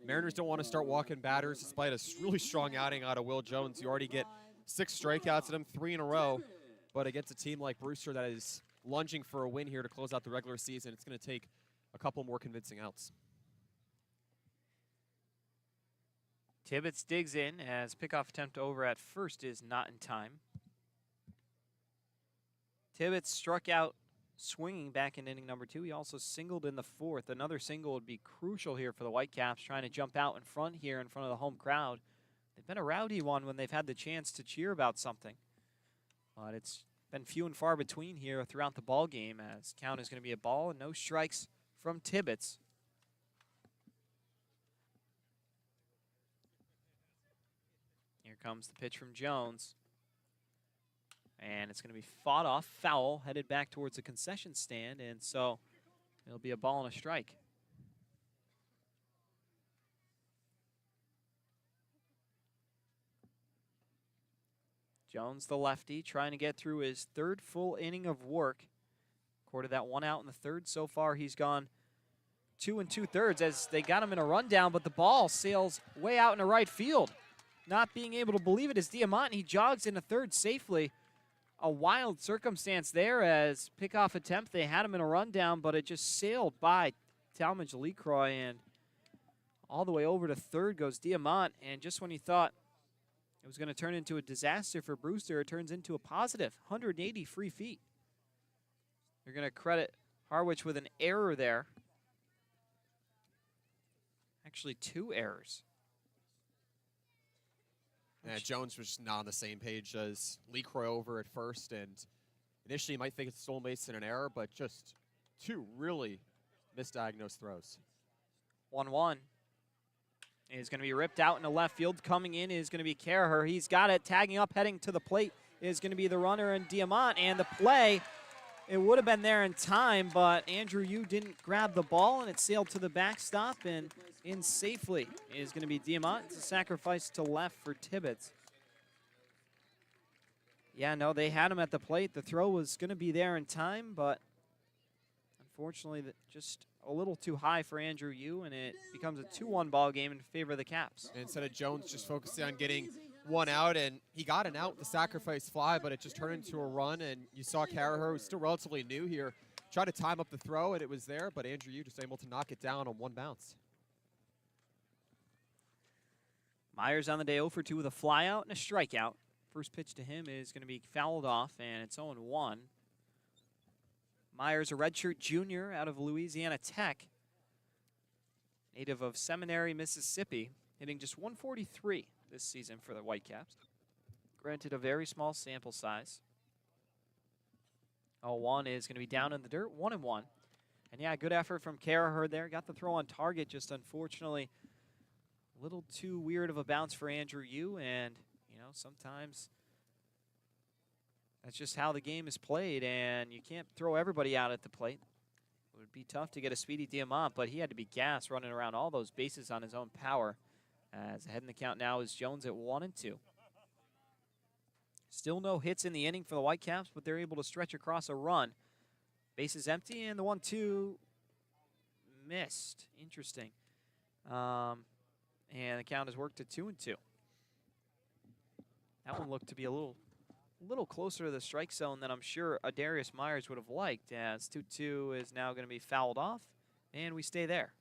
Mariners don't want to start walking batters despite a really strong outing out of Will Jones. You already get 6 strikeouts at him, 3 in a row, but against a team like Brewster that is lunging for a win here to close out the regular season, it's going to take a couple more convincing outs. Tibbetts digs in as pickoff attempt over at first is not in time. Tibbetts struck out swinging back in inning number 2. He also singled in the 4th. Another single would be crucial here for the Whitecaps, trying to jump out in front here in front of the home crowd. They've been a rowdy one when they've had the chance to cheer about something. But it's been few and far between here throughout the ball game, as count is going to be a ball and no strikes from Tibbetts. Here comes the pitch from Jones. And it's going to be fought off, foul, headed back towards the concession stand, and so it'll be a ball and a strike. Jones, the lefty, trying to get through his 3rd full inning of work. Recorded that 1 out in the 3rd. So far, he's gone 2 2/3 as they got him in a rundown, but the ball sails way out into right field. Not being able to believe it is Diamant. He jogs into 3rd safely. A wild circumstance there as pickoff attempt. They had him in a rundown, but it just sailed by Talmadge LeCroy, and all the way over to 3rd goes Diamant. And just when you thought it was going to turn into a disaster for Brewster, it turns into a positive 180 free feet. They're going to credit Harwich with an error there. Actually, 2 errors. Yeah, Jones was not on the same page as LeCroy over at first, and initially you might think it's a stolen base and an error, but just 2 really misdiagnosed throws. 1-1 is going to be ripped out into left field. Coming in is going to be Caraher. He's got it. Tagging up, heading to the plate is going to be the runner and Diamant. And the play, it would have been there in time, but Andrew Yu didn't grab the ball, and it sailed to the backstop, and in safely is going to be Diamant. It's a sacrifice to left for Tibbetts. Yeah, no, they had him at the plate. The throw was going to be there in time, but unfortunately just a little too high for Andrew Yu, and it becomes a 2-1 ball game in favor of the Caps. And instead of Jones just focusing on getting 1 out, and he got an out, the sacrifice fly, but it just turned into a run, and you saw Caraher, who's still relatively new here, try to time up the throw, and it was there, but Andrew Yu just able to knock it down on 1 bounce. Myers on the day 0 for 2 with a flyout and a strikeout. First pitch to him is going to be fouled off, and it's 0-1. Myers, a redshirt junior out of Louisiana Tech, native of Seminary, Mississippi, hitting just 143 this season for the Whitecaps. Granted, a very small sample size. 0-1 is going to be down in the dirt, 1-1. And yeah, good effort from Caraher there. Got the throw on target, just unfortunately a little too weird of a bounce for Andrew Yu, and you know, sometimes that's just how the game is played, and you can't throw everybody out at the plate. It would be tough to get a speedy Diamant, but he had to be gassed running around all those bases on his own power. As ahead in the count now is Jones at 1-2. Still no hits in the inning for the Whitecaps, but they're able to stretch across a run. Base is empty, and the 1-2 missed. Interesting. And the count has worked to 2-2. That one looked to be a little closer to the strike zone than I'm sure Adarius Myers would have liked, as 2-2 is now going to be fouled off, and we stay there.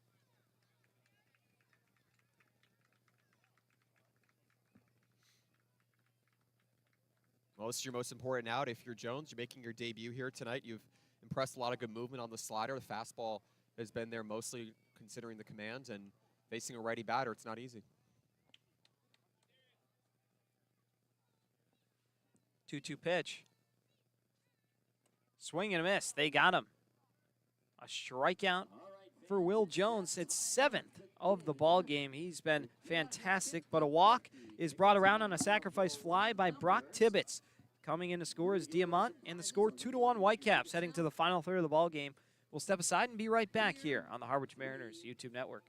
Well, this is your most important out. If you're Jones, you're making your debut here tonight. You've impressed a lot of good movement on the slider. The fastball has been there mostly considering the command, and facing a righty batter, it's not easy. 2-2 pitch. Swing and a miss. They got him. A strikeout for Will Jones. It's 7th of the ball game. He's been fantastic, but a walk is brought around on a sacrifice fly by Brock Tibbetts. Coming in to score is Diamant, and the score 2-1 Whitecaps heading to the final third of the ball game. We'll step aside and be right back here on the Harwich Mariners YouTube network.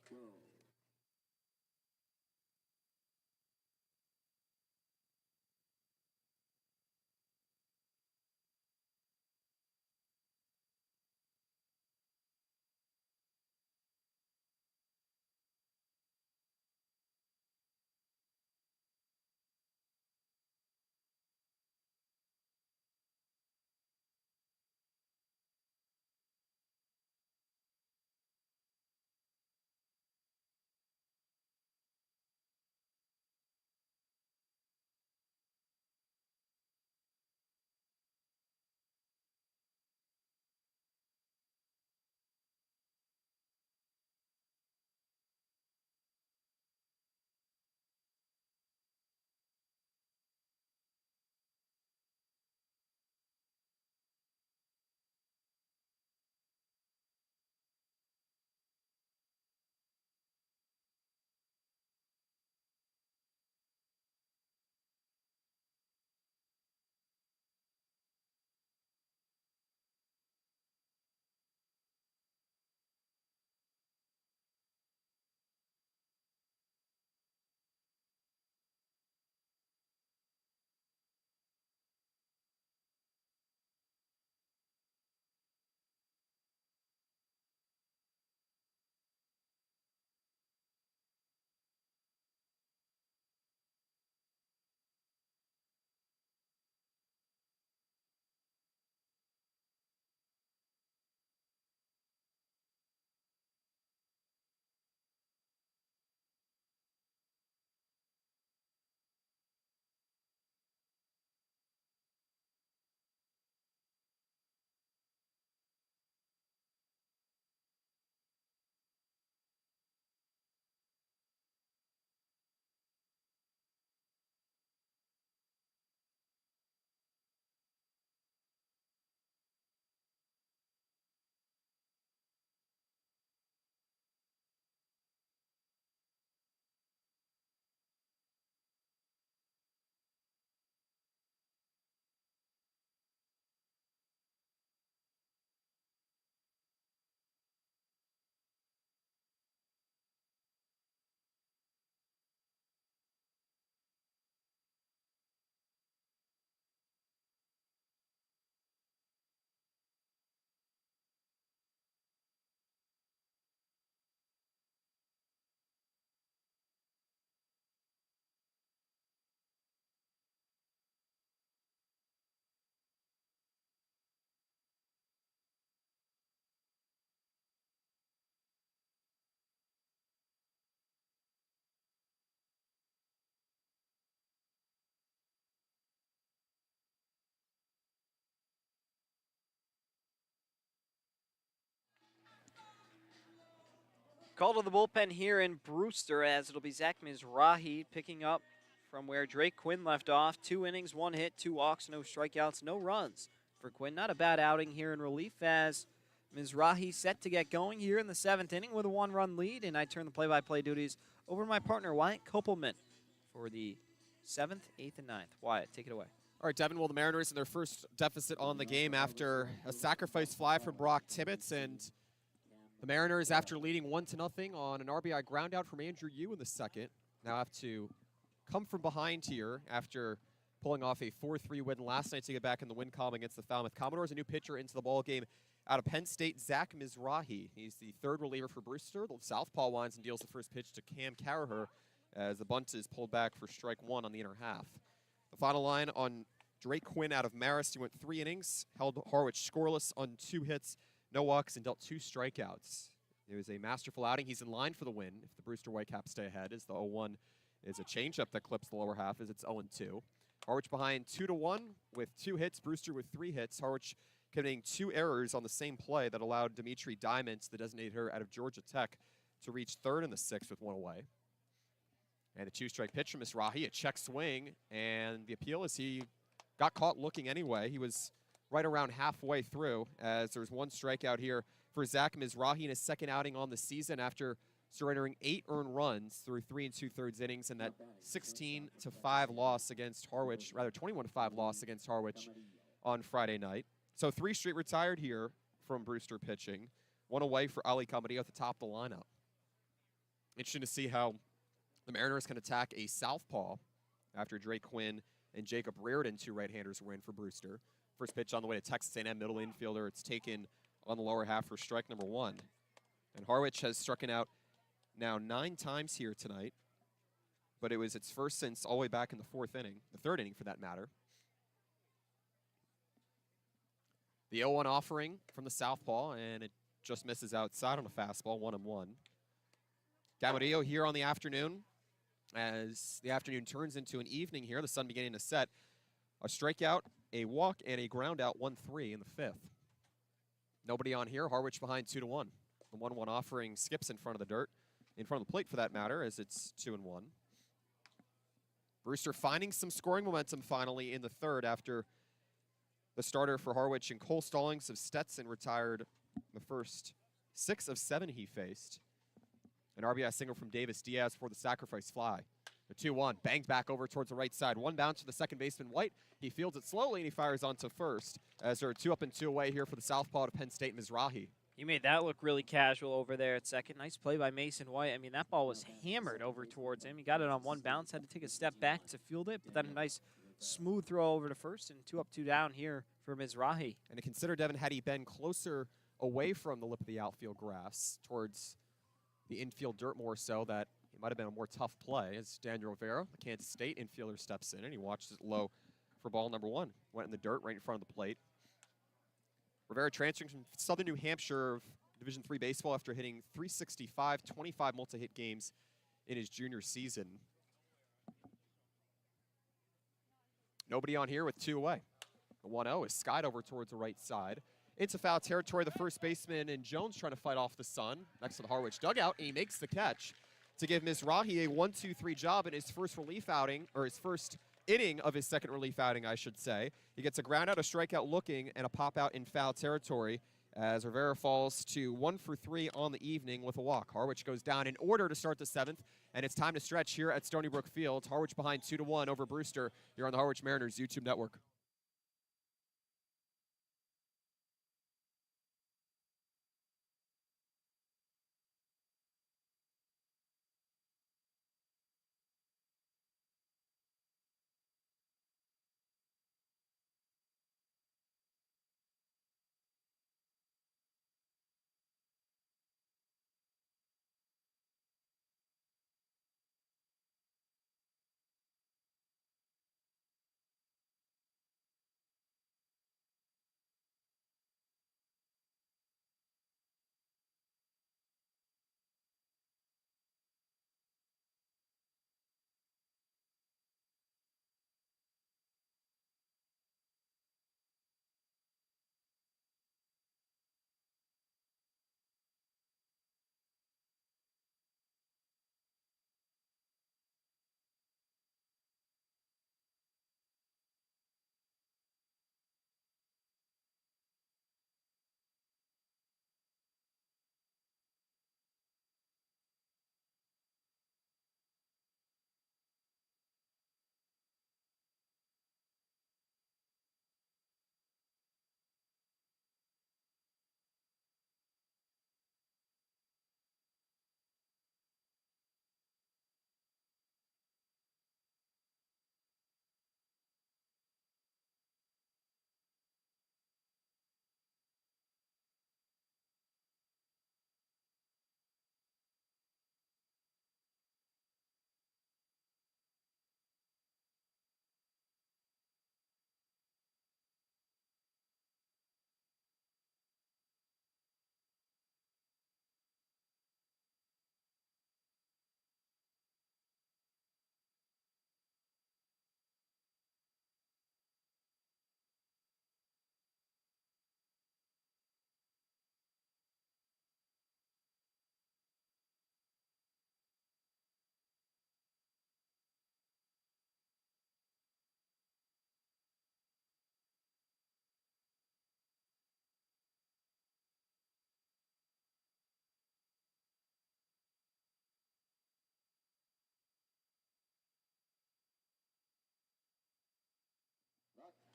Call to the bullpen here in Brewster, as it'll be Zach Mizrahi picking up from where Drake Quinn left off. 2 innings, 1 hit, 2 walks, no strikeouts, no runs for Quinn. Not a bad outing here in relief, as Mizrahi set to get going here in the 7th inning with a 1-run lead, and I turn the play-by-play duties over to my partner, Wyatt Kopelman, for the 7th, 8th, and 9th. Wyatt, take it away. All right, Devin, well, the Mariners in their first deficit on the game after a sacrifice fly from Brock Tibbetts, and the Mariners, after leading 1-0 on an RBI ground out from Andrew Yu in the 2nd, now have to come from behind here after pulling off a 4-3 win last night to get back in the win column against the Falmouth Commodores. A new pitcher into the ballgame out of Penn State, Zach Mizrahi. He's the third reliever for Brewster. The southpaw winds and deals the first pitch to Cam Carraher as the bunt is pulled back for strike one on the inner half. The final line on Drake Quinn out of Marist. He went 3 innings, held Harwich scoreless on 2 hits, no walks, and dealt 2 strikeouts. It was a masterful outing. He's in line for the win if the Brewster Whitecaps stay ahead, as the 0-1 is a changeup that clips the lower half as it's 0-2. Harwich behind 2-1 with 2 hits, Brewster with 3 hits. Harwich committing 2 errors on the same play that allowed Dimitri Diamond, the designated hitter out of Georgia Tech, to reach third in the 6th with 1 away. And a 2-strike pitch from Mizrahi, a check swing, and the appeal is he got caught looking anyway. He was right around halfway through, as there's 1 strikeout here for Zach Mizrahi in his second outing on the season after surrendering 8 earned runs through 3 2/3 innings in that 16-5 loss against Harwich, rather 21-5 loss against Harwich on Friday night. So 3 straight retired here from Brewster pitching, 1 away for Ali Camarillo at the top of the lineup. Interesting to see how the Mariners can attack a southpaw after Drake Quinn and Jacob Reardon, 2 right-handers, were in for Brewster. First pitch on the way to Texas A&M middle infielder. It's taken on the lower half for strike number 1. And Harwich has struck out now 9 times here tonight, but it was its first since all the way back in the 4th inning, the 3rd inning for that matter. The 0-1 offering from the southpaw, and it just misses outside on a fastball, 1-1. Camarillo here on the afternoon. As the afternoon turns into an evening here, the sun beginning to set. A strikeout, a walk, and a ground out, 1-3 in the 5th. Nobody on here. Harwich behind 2-1. The 1-1 offering skips in front of the dirt, in front of the plate for that matter, as it's 2-1. Brewster finding some scoring momentum finally in the 3rd after the starter for Harwich and Cole Stallings of Stetson retired the first 6 of 7 he faced. An RBI single from Davis Diaz for the sacrifice fly. The 2-1 banged back over towards the right side. 1 bounce to the second baseman, White. He fields it slowly and he fires onto first as there are 2 up and 2 away here for the southpaw to Penn State, Mizrahi. He made that look really casual over there at second. Nice play by Mason White. I mean, that ball was hammered over towards him. He got it on 1 bounce, had to take a step back to field it, but then a nice smooth throw over to first, and 2 up, 2 down here for Mizrahi. And to consider, Devin, had he been closer away from the lip of the outfield grass towards the infield dirt more so, that it might have been a more tough play as Daniel Rivera, the Kansas State infielder, steps in and he watches it low for ball number 1. Went in the dirt right in front of the plate. Rivera transferring from Southern New Hampshire of Division III baseball after hitting .365, 25 multi-hit games in his junior season. Nobody on here with 2 away. The 1-0 is skied over towards the right side. Into foul territory, the first baseman and Jones trying to fight off the sun next to the Harwich dugout, and he makes the catch to give Mizrahi a 1-2-3 job in his first relief outing, or his first inning of his second relief outing, I should say. He gets a ground out, a strikeout looking, and a pop out in foul territory as Rivera falls to 1 for 3 on the evening with a walk. Harwich goes down in order to start the 7th, and it's time to stretch here at Stony Brook Field. Harwich behind 2-1 over Brewster. You're on the Harwich Mariners YouTube network.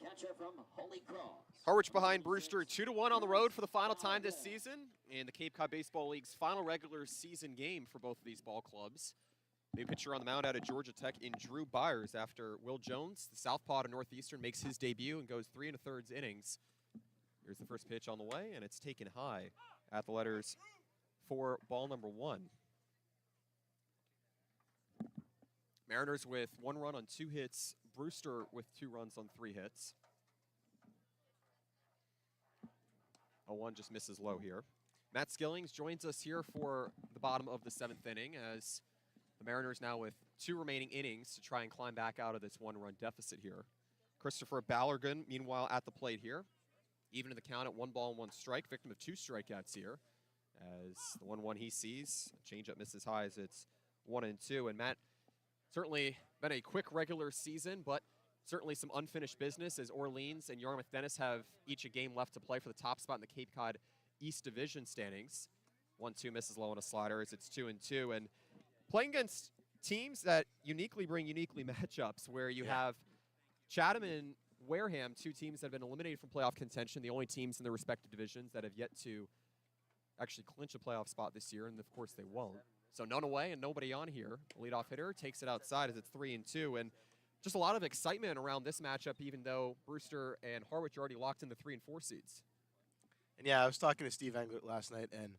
catcher from Holy Cross. Harwich behind Brewster 2-1 on the road for the final time this season in the Cape Cod Baseball League's final regular season game for both of these ball clubs. New pitcher on the mound out of Georgia Tech in Drew Byers after Will Jones, the southpaw to Northeastern, makes his debut and goes 3 1/3 innings. Here's the first pitch on the way, and it's taken high at the letters for ball number 1. Mariners with 1 run on 2 hits. Brewster with 2 runs on 3 hits. 0-1 just misses low here. Matt Skillings joins us here for the bottom of the 7th inning as the Mariners now with 2 remaining innings to try and climb back out of this 1-run deficit here. Christopher Ballergan, meanwhile, at the plate here. Even in the count at 1 ball and 1 strike, victim of 2 strikeouts here. As the 1-1 he sees, changeup misses high as it's 1-2. And Matt, certainly been a quick regular season, but certainly some unfinished business as Orleans and Yarmouth Dennis have each a game left to play for the top spot in the Cape Cod East Division standings. 1-2 misses low on a slider as it's 2-2. And playing against teams that uniquely bring uniquely matchups where you have Chatham and Wareham, 2 teams that have been eliminated from playoff contention, the only teams in their respective divisions that have yet to actually clinch a playoff spot this year, and of course they won't. So none away and nobody on here. The leadoff hitter takes it outside as it's 3-2. And just a lot of excitement around this matchup, even though Brewster and Harwich are already locked in the 3 and 4 seeds. And yeah, I was talking to Steve Englert last night, and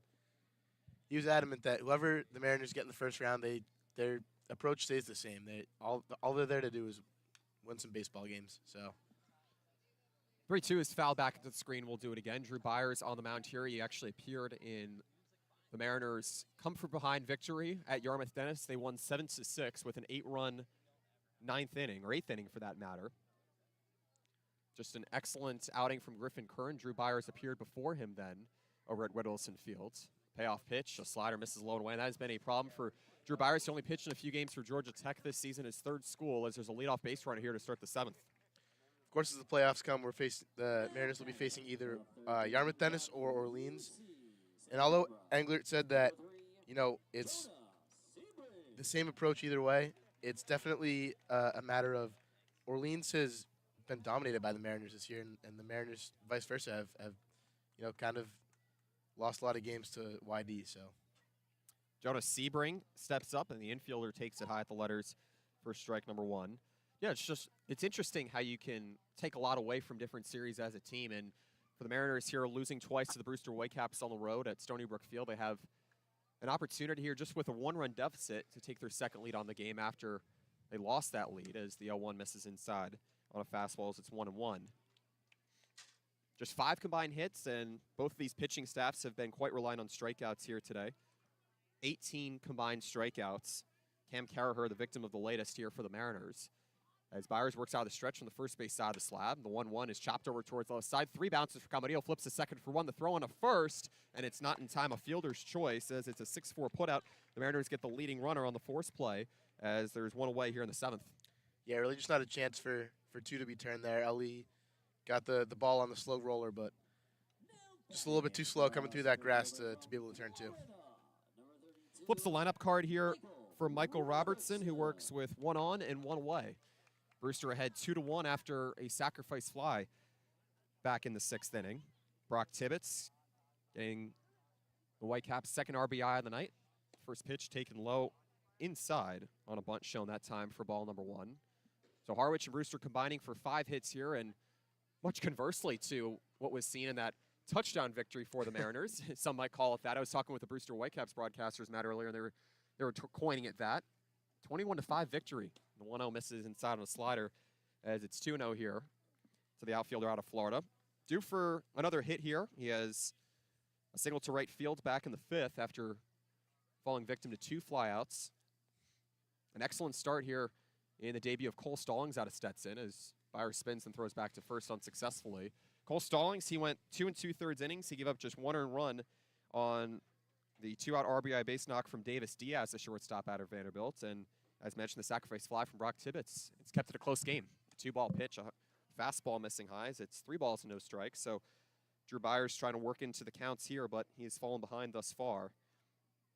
he was adamant that whoever the Mariners get in the first round, their approach stays the same. All they're there to do is win some baseball games. So 3-2 is fouled back into the screen. We'll do it again. Drew Byers on the mound here. He actually appeared in the Mariners' come-from-behind victory at Yarmouth Dennis. They won 7-6 with an 8-run 9th inning, or 8th inning for that matter. Just an excellent outing from Griffin Kern. Drew Byers appeared before him then over at Wilson Fields. Payoff pitch, a slider misses low and away, and that has been a problem for Drew Byers. He only pitched in a few games for Georgia Tech this season, his 3rd school, as there's a leadoff base runner here to start the 7th. of course, as the playoffs come, the Mariners will be facing either Yarmouth Dennis or Orleans. And although Englert said that, it's the same approach either way, it's definitely a matter of Orleans has been dominated by the Mariners this year, and the Mariners, vice versa, have kind of lost a lot of games to YD. So Jonas Sebring steps up, and the infielder takes it high at the letters for strike number 1. Yeah, it's interesting how you can take a lot away from different series as a team. And for the Mariners here, losing twice to the Brewster Whitecaps on the road at Stony Brook Field, they have an opportunity here just with a 1-run deficit to take their 2nd lead on the game after they lost that lead as the 0-1 misses inside on a fastball as it's 1-1. Just 5 combined hits, and both of these pitching staffs have been quite reliant on strikeouts here today. 18 combined strikeouts. Cam Carraher, the victim of the latest here for the Mariners. As Byers works out of the stretch on the first base side of the slab. The 1-1 is chopped over towards the left side. 3 bounces for Camarillo, flips the second for 1. The throw on a first, and it's not in time. A fielder's choice as it's a 6-4 putout. The Mariners get the leading runner on the force play as there's 1 away here in the 7th. yeah, really just not a chance for 2 to be turned there. Ellie got the ball on the slow roller, but just a little bit too slow coming through that grass to be able to turn 2. Flips the lineup card here for Michael Robertson, who works with 1 on and 1 away. Brewster ahead 2-1 after a sacrifice fly back in the 6th inning. Brock Tibbetts getting the Whitecaps' 2nd RBI of the night. First pitch taken low inside on a bunt shown that time for ball number 1. So Harwich and Brewster combining for 5 hits here, and much conversely to what was seen in that touchdown victory for the Mariners. Some might call it that. I was talking with the Brewster Whitecaps broadcasters, Matt, earlier, and they were coining it that. 21-5 victory. The 1-0 misses inside on a slider as it's 2-0 here to the outfielder out of Florida. Due for another hit here. He has a single to right field back in the 5th after falling victim to 2 flyouts. An excellent start here in the debut of Cole Stallings out of Stetson as Byers spins and throws back to first unsuccessfully. Cole Stallings, he went 2 2/3 innings. He gave up just 1 earned run on the 2-out RBI base knock from Davis Diaz, the shortstop out of Vanderbilt. And as mentioned, the sacrifice fly from Brock Tibbetts. It's kept it a close game. 2-ball pitch, a fastball missing highs. It's 3 balls and no strikes. So Drew Byers trying to work into the counts here, but he has fallen behind thus far.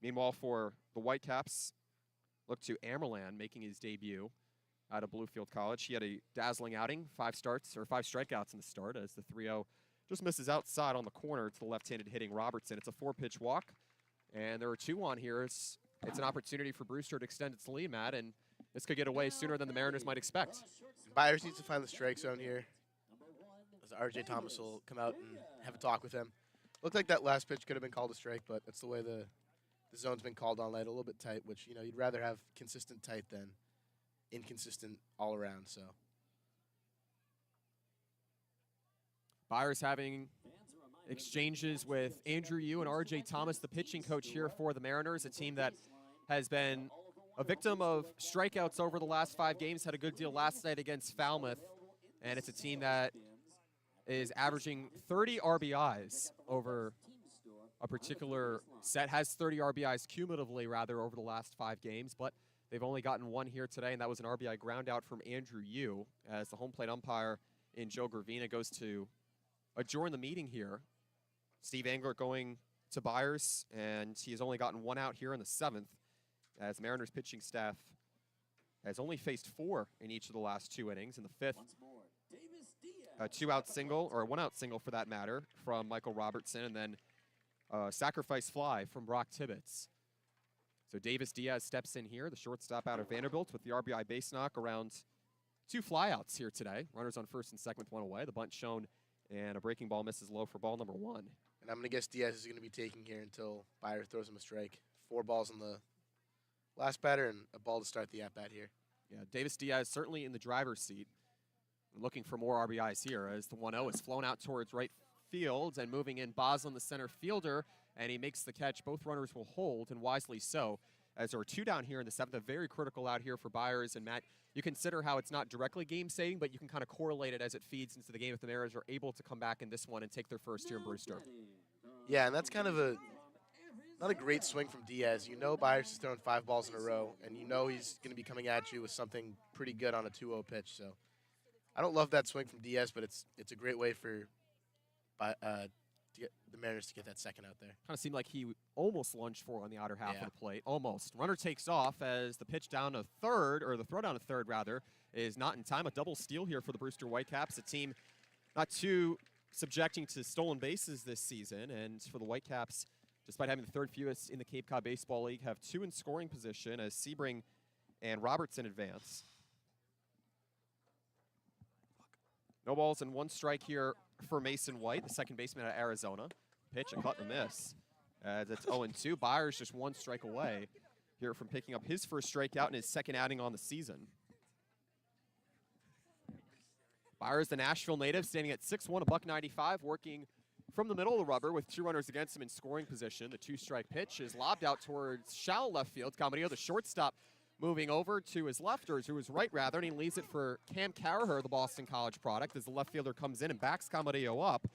Meanwhile, for the Whitecaps, look to Amerland making his debut out of Bluefield College. He had a dazzling outing, 5 strikeouts in the start as the 3-0 just misses outside on the corner to the left-handed hitting Robertson. It's a 4-pitch walk, and there are 2 on here. It's an opportunity for Brewster to extend its lead, Matt, and this could get away sooner than the Mariners might expect. Byers needs to find the strike zone here. As RJ Thomas will come out and have a talk with him. Looked like that last pitch could have been called a strike, but that's the way the zone's been called on late, a little bit tight, which, you know, you'd rather have consistent tight than inconsistent all around, so. Byers having exchanges with Andrew Yu and RJ Thomas, the pitching coach here for the Mariners, a team that has been a victim of strikeouts over the last 5 games, had a good deal last night against Falmouth, and it's a team that is averaging 30 RBIs over a particular set, has 30 RBIs cumulatively, rather, over the last 5 games, but they've only gotten 1 here today, and that was an RBI ground out from Andrew Yu, as the home plate umpire in Joe Gravina goes to adjourn the meeting here. Steve Englert going to Byers, and he has only gotten 1 out here in the 7th, as Mariners pitching staff has only faced 4 in each of the last 2 innings. In the 5th, a 2-out single, or a 1-out single for that matter, from Michael Robertson, and then a sacrifice fly from Brock Tibbetts. So Davis Diaz steps in here, the shortstop out of Vanderbilt, with the RBI base knock around 2 flyouts here today. Runners on first and second with 1 away. The bunt shown, and a breaking ball misses low for ball number 1. And I'm going to guess Diaz is going to be taking here until Byers throws him a strike. 4 balls on the last batter and a ball to start the at-bat here. Yeah, Davis Diaz certainly in the driver's seat, looking for more RBIs here as the 1-0 is flown out towards right field, and moving in Boslin, the center fielder, and he makes the catch. Both runners will hold, and wisely so, as there are 2 down here in the 7th. A very critical out here for Byers. And Matt, you consider how it's not directly game-saving, but you can kind of correlate it as it feeds into the game if the Mariners are able to come back in this one and take their first here in Brewster. Yeah, and that's kind of not a great swing from Diaz. You know Byers is throwing 5 balls in a row, and you know he's going to be coming at you with something pretty good on a 2-0 pitch. So I don't love that swing from Diaz, but it's a great way for to get the Mariners to get that second out there. Kind of seemed like he almost lunged for on the outer half Yeah. of the plate. Almost. Runner takes off as the pitch down to third, or the throw down to third, rather, is not in time. A double steal here for the Brewster Whitecaps, a team not too subjecting to stolen bases this season. And for the Whitecaps, despite having the 3rd fewest in the Cape Cod Baseball League, have 2 in scoring position as Sebring and Robertson advance. No balls and 1 strike here for Mason White, the second baseman out of Arizona. Pitch, a cut and a miss. As it's 0-2. Byers just 1 strike away here from picking up his first strikeout in his 2nd outing on the season. Byers, the Nashville native, standing at 6'1", a $195, working from the middle of the rubber with 2 runners against him in scoring position. The 2-strike pitch is lobbed out towards shallow left field. Camarillo, the shortstop, moving over to his left, or to his right rather, and he leaves it for Cam Carraher, the Boston College product, as the left fielder comes in and backs Camarillo up.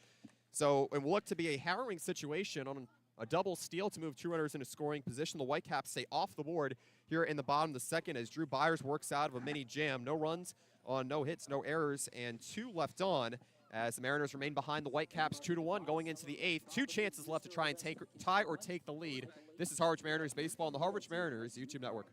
So it will look to be a harrowing situation on a double steal to move 2 runners into scoring position. The Whitecaps stay off the board here in the bottom of the 2nd as Drew Byers works out of a mini jam. No runs on no hits, no errors, and 2 left on as the Mariners remain behind the Whitecaps 2-1 going into the 8th. 2 chances left to try and tie or take the lead. This is Harwich Mariners Baseball on the Harwich Mariners YouTube Network.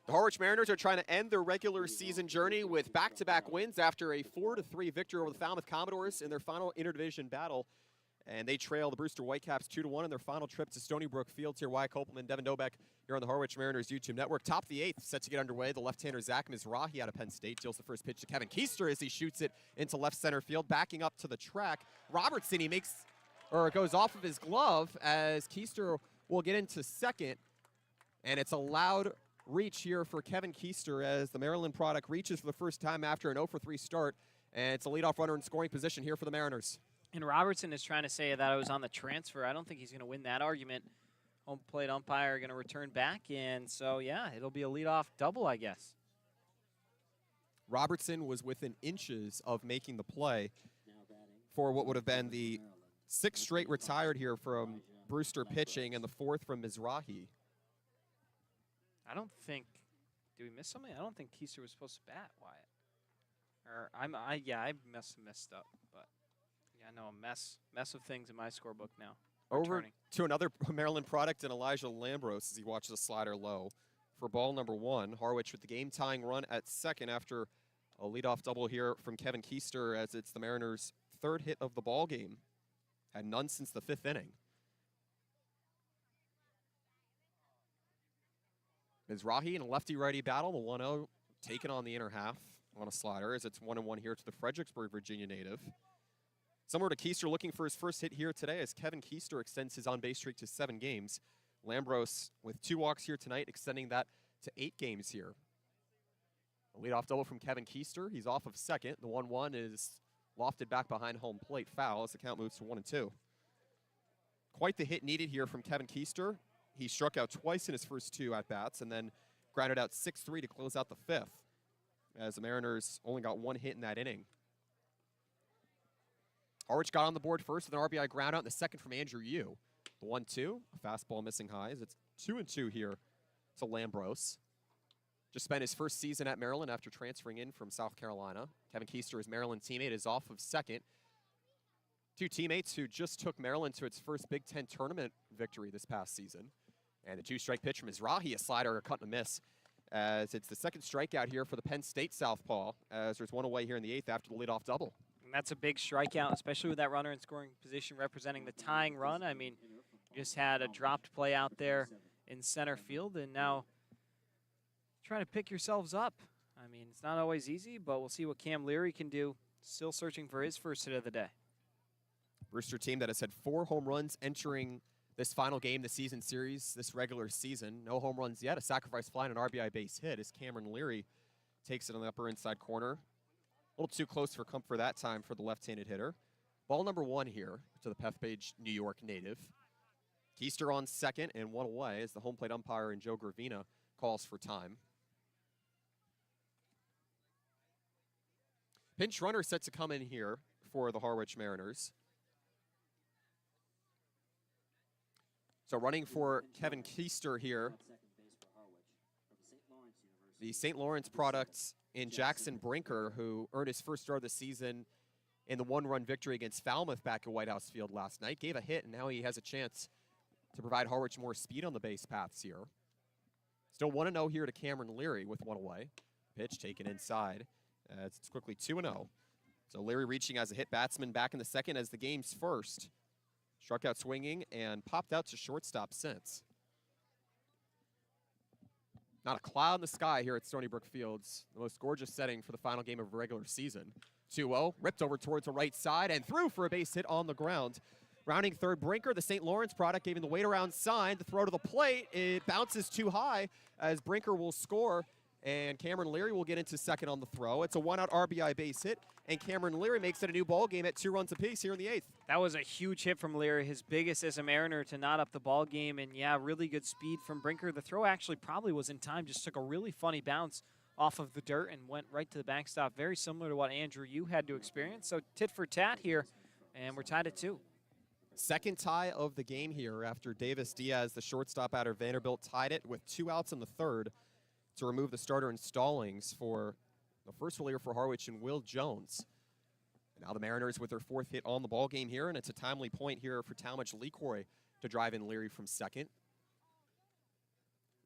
The Harwich Mariners are trying to end their regular season journey with back-to-back wins after a 4-3 victory over the Falmouth Commodores in their final interdivision battle. And they trail the Brewster Whitecaps 2-1 in their final trip to Stony Brook Fields here. Wyatt Copeland, Devin Dobeck here on the Harwich Mariners YouTube network. Top of the 8th, set to get underway. The left-hander Zach Mizrahi out of Penn State deals the first pitch to Kevin Keister as he shoots it into left center field. Backing up to the track, Robertson, he goes off of his glove as Keister will get into second. And it's a loud reach here for Kevin Keister as the Maryland product reaches for the first time after an 0-for-3 start. And it's a leadoff runner in scoring position here for the Mariners. And Robertson is trying to say that I was on the transfer. I don't think he's going to win that argument. Home plate umpire going to return back. And so, yeah, it'll be a leadoff double, I guess. Robertson was within inches of making the play for what would have been the 6th straight retired here from Brewster pitching and the 4th from Mizrahi. I don't think, did we miss something? I don't think Keister was supposed to bat, Wyatt. Or I must have messed up, but yeah, no, a mess of things in my scorebook now. Over Returning. to another Maryland product and Elijah Lambros as he watches the slider low for ball number 1. Harwich with the game-tying run at second after a leadoff double here from Kevin Keister as it's the Mariners' 3rd hit of the ball game. Had none since the 5th inning. Mizrahi in a lefty-righty battle, the 1-0 taken on the inner half on a slider as it's 1-1 here to the Fredericksburg, Virginia native. Similar to Keister looking for his first hit here today as Kevin Keister extends his on-base streak to 7 games. Lambros with 2 walks here tonight, extending that to 8 games here. A leadoff double from Kevin Keister. He's off of second. The 1-1 is lofted back behind home plate foul as the count moves to 1-2. Quite the hit needed here from Kevin Keister. He struck out twice in his first 2 at-bats and then grounded out 6-3 to close out the 5th as the Mariners only got 1 hit in that inning. Harwich got on the board first with an RBI ground out in the second from Andrew Yu. The 1-2, a fastball missing highs. It's 2-2 here to Lambros. Just spent his first season at Maryland after transferring in from South Carolina. Kevin Keister, his Maryland teammate, is off of second. 2 teammates who just took Maryland to its first Big Ten tournament victory this past season. And the 2-strike pitch from Mizrahi, a slider, a cut and a miss, as it's the 2nd strikeout here for the Penn State southpaw, as there's 1 away here in the 8th after the leadoff double. And that's a big strikeout, especially with that runner in scoring position representing the tying run. I mean, you just had a dropped play out there in center field, and now trying to pick yourselves up. I mean, it's not always easy, but we'll see what Cam Leary can do. Still searching for his first hit of the day. Brewster team that has had 4 home runs entering this final game, the season series, this regular season. No home runs yet. A sacrifice fly and an RBI base hit as Cameron Leary takes it on the upper inside corner. A little too close for comfort that time for the left-handed hitter. Ball number 1 here to the Bethpage, New York native. Keister on second and 1 away as the home plate umpire and Joe Gravina calls for time. Pinch runner set to come in here for the Harwich Mariners. So running for Kevin Keister here, the St. Lawrence product in Jackson Brinker, who earned his first start of the season in the 1-run victory against Falmouth back at White House Field last night. Gave a hit, and now he has a chance to provide Harwich more speed on the base paths here. Still 1-0 here to Cameron Leary with 1 away. Pitch taken inside as it's quickly 2-0. So Leary reaching as a hit batsman back in the second as the game's first. Struck out swinging and popped out to shortstop since. Not a cloud in the sky here at Stony Brook Fields. The most gorgeous setting for the final game of the regular season. 2-0, ripped over towards the right side and through for a base hit on the ground. Rounding third, Brinker, the St. Lawrence product, gave him the wait around sign. The throw to the plate, it bounces too high as Brinker will score. And Cameron Leary will get into second on the throw. It's a 1-out RBI base hit, and Cameron Leary makes it a new ball game at 2 runs apiece here in the 8th. That was a huge hit from Leary, his biggest as a Mariner to knot up the ball game. And, yeah, really good speed from Brinker. The throw actually probably was in time, just took a really funny bounce off of the dirt and went right to the backstop, very similar to what Andrew Yu had to experience. So tit for tat here, and we're tied at 2. Second tie of the game here after Davis Diaz, the shortstop out of Vanderbilt, tied it with 2 outs in the 3rd. To remove the starter in Stallings for the first reliever for Harwich and Will Jones. And now the Mariners with their 4th hit on the ball game here, and it's a timely point here for Talmadge Lecoy to drive in Leary from second.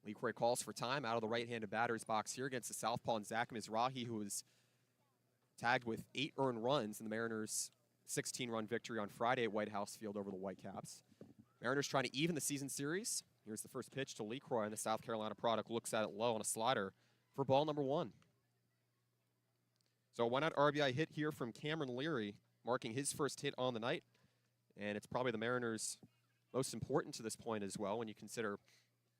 LeCroy calls for time out of the right-handed batter's box here against the southpaw and Zach Mizrahi, who was tagged with 8 earned runs in the Mariners' 16-run victory on Friday at White House Field over the Whitecaps. Mariners trying to even the season series. Here's the first pitch to LeCroy, and the South Carolina product looks at it low on a slider for ball number 1. So a one-out RBI hit here from Cameron Leary, marking his first hit on the night. And it's probably the Mariners' most important to this point as well when you consider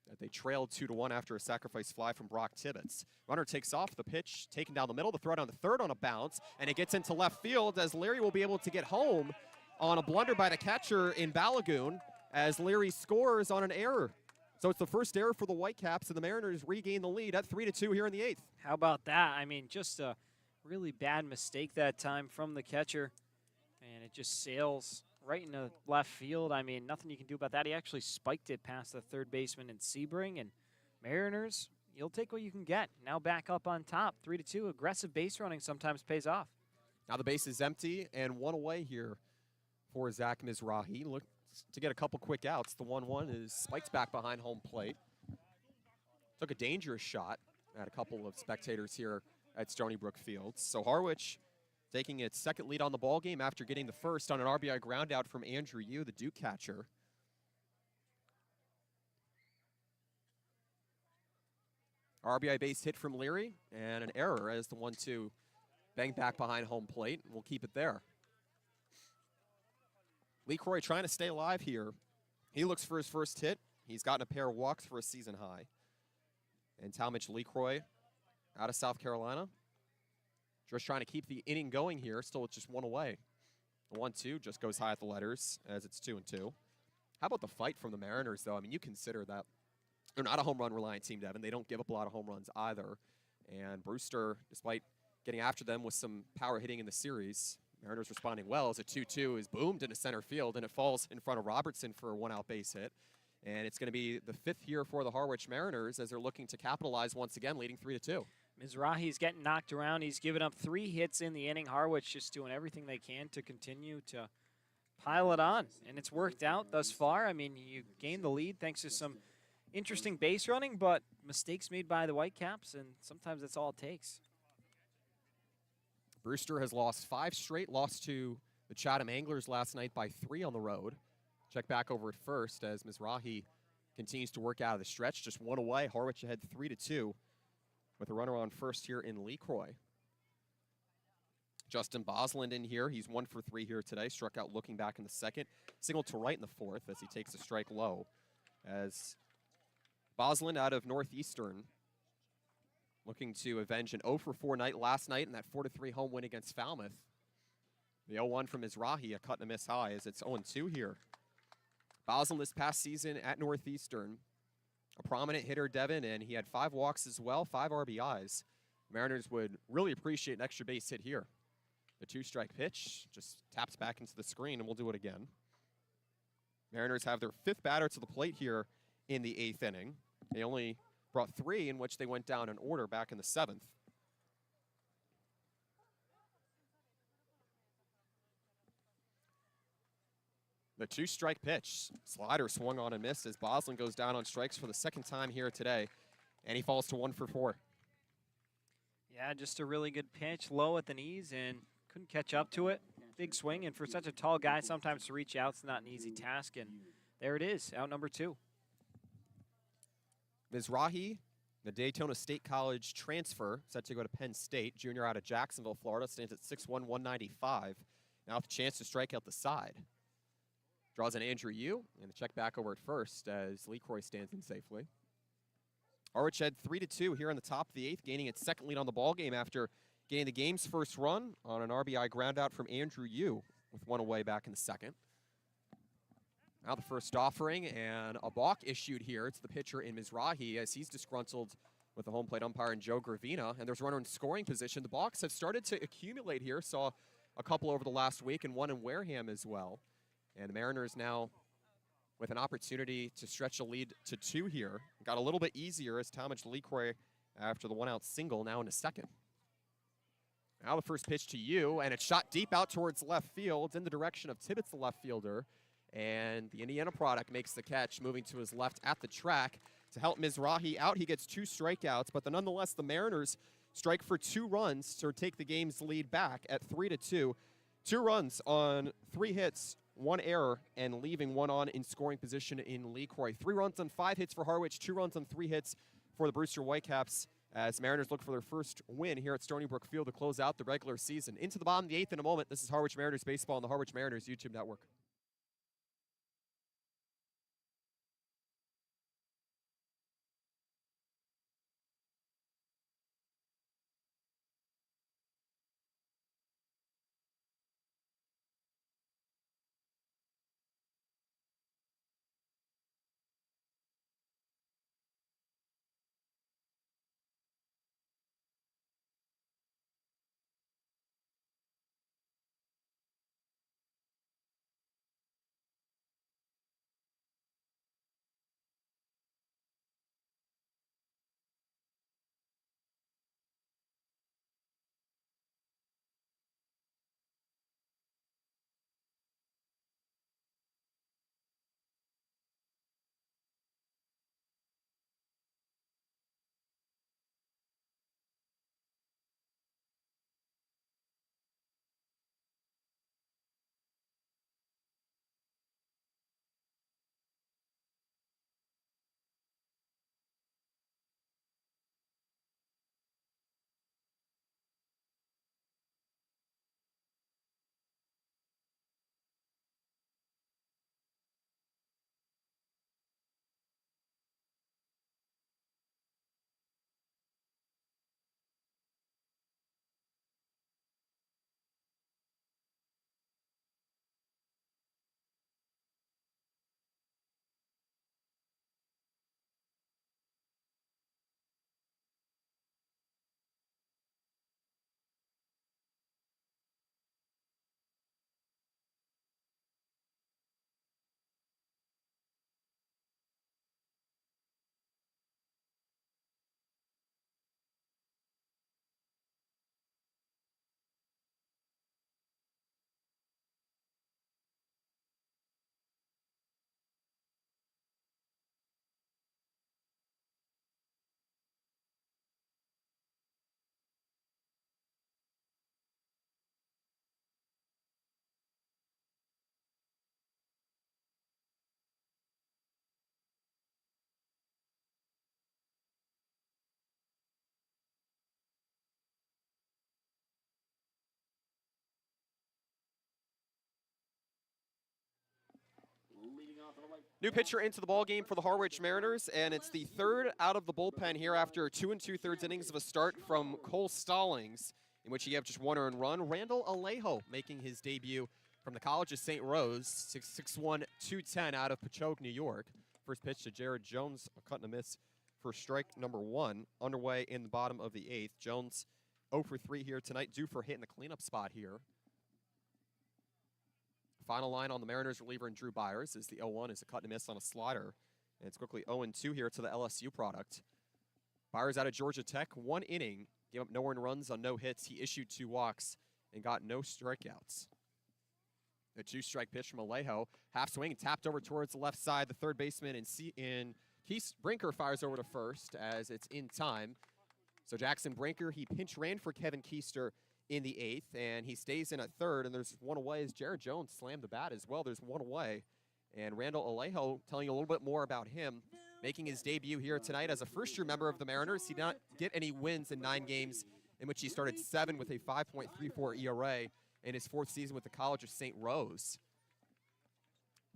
that they trailed 2-1 after a sacrifice fly from Brock Tibbetts. Runner takes off, the pitch taken down the middle, the throw down the third on a bounce, and it gets into left field as Leary will be able to get home on a blunder by the catcher in Balagoon as Leary scores on an error. So it's the first error for the Whitecaps, and the Mariners regain the lead at 3-2 here in the 8th. How about that? I mean, just a really bad mistake that time from the catcher, and it just sails right into left field. I mean, nothing you can do about that. He actually spiked it past the third baseman in Sebring, and Mariners, you'll take what you can get. Now back up on top, 3-2. Aggressive base running sometimes pays off. Now the base is empty and 1 away here for Zach Mizrahi. Looks to get a couple quick outs. The 1-1 is spiked back behind home plate. Took a dangerous shot at a couple of spectators here at Stony Brook Fields. So Harwich taking its second lead on the ball game after getting the first on an RBI ground out from Andrew Yu, the Duke catcher. RBI base hit from Leary and an error as the 1-2 banged back behind home plate. We'll keep it there. LeCroy trying to stay alive here. He looks for his first hit. He's gotten a pair of walks for a season high. And Talmadge LeCroy out of South Carolina. Just trying to keep the inning going here, still with just 1 away. The 1-2 just goes high at the letters as it's 2-2. How about the fight from the Mariners, though? I mean, you consider that they're not a home run reliant team, Devin. They don't give up a lot of home runs either. And Brewster, despite getting after them with some power hitting in the series, Mariners responding well as a 2-2 is boomed into center field, and it falls in front of Robertson for a 1-out base hit. And it's going to be the 5th here for the Harwich Mariners as they're looking to capitalize once again, leading 3-2. Mizrahi's getting knocked around. He's given up 3 hits in the inning. Harwich just doing everything they can to continue to pile it on. And it's worked out thus far. I mean, you gained the lead thanks to some interesting base running, but mistakes made by the Whitecaps, and sometimes that's all it takes. Brewster has lost 5 straight, lost to the Chatham Anglers last night by 3 on the road. Check back over at first as Mizrahi continues to work out of the stretch. Just 1 away. Harwich ahead 3-2 with a runner on first here in LeCroy. Justin Bosland in here. He's 1 for 3 here today. Struck out looking back in the second. Single to right in the 4th as he takes a strike low. As Bosland out of Northeastern looking to avenge an 0-for-4 night last night in that 4-3 home win against Falmouth. The 0-1 from Mizrahi, a cut and a miss high as it's 0-2 here. Bosland this past season at Northeastern, a prominent hitter, Devin, and he had 5 walks as well, 5 RBIs. Mariners would really appreciate an extra base hit here. The 2-strike pitch just taps back into the screen, and we'll do it again. Mariners have their 5th batter to the plate here in the 8th inning. They only brought 3 in which they went down in order back in the 7th. The 2-strike pitch. Slider swung on and missed as Bosland goes down on strikes for the 2nd time here today, and he falls to 1 for 4. Yeah, just a really good pitch, low at the knees, and couldn't catch up to it. Big swing, and for such a tall guy, sometimes to reach out is not an easy task, and there it is, out number 2. Mizrahi, the Daytona State College transfer, set to go to Penn State, junior out of Jacksonville, Florida, stands at 6'1", 195. Now with a chance to strike out the side. Draws an Andrew Yu, and the check back over at first as LeCroy stands in safely. Harwich had 3-2 here on the top of the 8th, gaining its 2nd lead on the ballgame after getting the game's first run on an RBI ground out from Andrew Yu with 1 away back in the 2nd. Now the first offering, and a balk issued here. It's the pitcher in Mizrahi as he's disgruntled with the home plate umpire and Joe Gravina, and there's a runner in scoring position. The balks have started to accumulate here. Saw a couple over the last week and 1 in Wareham as well. And the Mariners now with an opportunity to stretch a lead to 2 here. Got a little bit easier as Talmadge LeCroy after the 1-out single now in a 2nd. Now the first pitch to Yu, and it's shot deep out towards left field in the direction of Tibbetts, the left fielder. And the Indiana product makes the catch, moving to his left at the track to help Mizrahi out. He gets 2 strikeouts, but nonetheless, the Mariners strike for 2 runs to take the game's lead back at 3-2. 2 runs on 3 hits, 1 error, and leaving 1 on in scoring position in Lee Croy. 3 runs on 5 hits for Harwich, 2 runs on 3 hits for the Brewster Whitecaps as Mariners look for their first win here at Stony Brook Field to close out the regular season. Into the bottom of the 8th in a moment. This is Harwich Mariners baseball on the Harwich Mariners YouTube network. New pitcher into the ballgame for the Harwich Mariners, and it's the 3rd out of the bullpen here after 2 2/3 innings of a start from Cole Stallings, in which he had just 1 earned run. Randall Alejo making his debut from the College of St. Rose, 6'1", 210 out of Patchogue, New York. First pitch to Jared Jones, a cut and a miss for strike number 1. Underway in the bottom of the 8th. Jones 0 for 3 here tonight, due for a hit in the cleanup spot here. Final line on the Mariners reliever and Drew Byers is the 0-1 is a cut and miss on a slider. And it's quickly 0-2 here to the LSU product. Byers out of Georgia Tech, 1 inning, gave up no earned runs on no hits. He issued 2 walks and got no strikeouts. A 2-strike pitch from Alejo, half swing, tapped over towards the left side. The third baseman in Keith Brinker fires over to first as it's in time. So Jackson Brinker, he pinch ran for Kevin Keister in the 8th, and he stays in at third, and there's 1 away as Jared Jones slammed the bat as well. There's 1 away, and Randall Alejo telling you a little bit more about him, making his debut here tonight as a first-year member of the Mariners. He did not get any wins in 9 games, in which he started 7 with a 5.34 ERA in his 4th season with the College of St. Rose.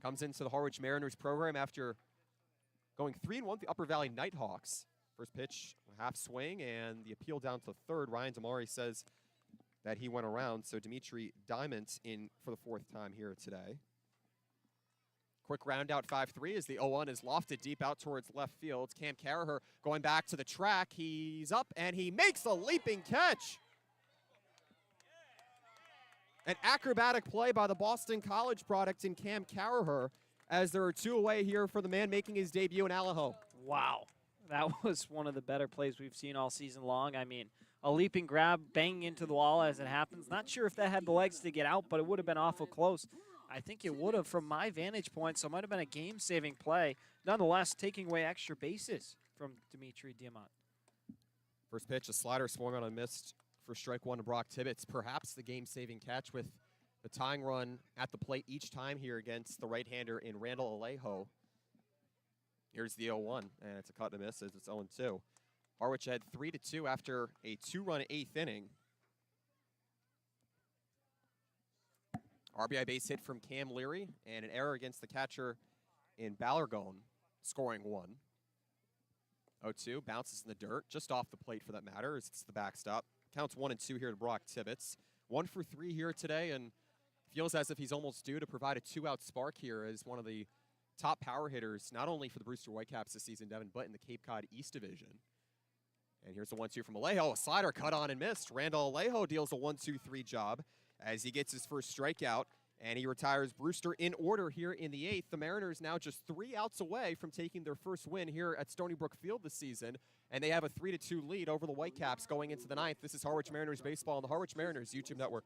Comes into the Harwich Mariners program after going 3-1 with the Upper Valley Nighthawks. First pitch, half swing, and the appeal down to third. Ryan Damari says that he went around, so Dimitri Diamond in for the 4th time here today. Quick round out 5-3 as the 0-1 is lofted deep out towards left field. Cam Carraher going back to the track. He's up, and he makes a leaping catch. An acrobatic play by the Boston College product in Cam Carraher as there are 2 away here for the man making his debut in Alaho. Wow. That was one of the better plays we've seen all season long. I mean, a leaping grab, banging into the wall as it happens. Not sure if that had the legs to get out, but it would have been awful close. I think it would have from my vantage point, so it might have been a game-saving play. Nonetheless, taking away extra bases from Dimitri Diamant. First pitch, a slider swung on and missed for strike one to Brock Tibbetts. Perhaps the game-saving catch with the tying run at the plate each time here against the right-hander in Randall Alejo. Here's the 0-1, and it's a cut and a miss as it's 0-2. Harwich had 3-2 after a 2-run 8th inning. RBI base hit from Cam Leary and an error against the catcher in Ballergone, scoring 1. 0-2, bounces in the dirt, just off the plate for that matter, as it's the backstop. Counts 1-2 here to Brock Tibbetts. 1 for 3 here today, and feels as if he's almost due to provide a 2-out spark here as one of the top power hitters, not only for the Brewster Whitecaps this season, Devin, but in the Cape Cod East Division. And here's the 1-2 from Alejo. A slider cut on and missed. Randall Alejo deals a 1-2-3 job as he gets his first strikeout, and he retires Brewster in order here in the 8th. The Mariners now just 3 outs away from taking their first win here at Stony Brook Field this season, and they have a 3-2 lead over the Whitecaps going into the 9th. This is Harwich Mariners baseball on the Harwich Mariners YouTube network.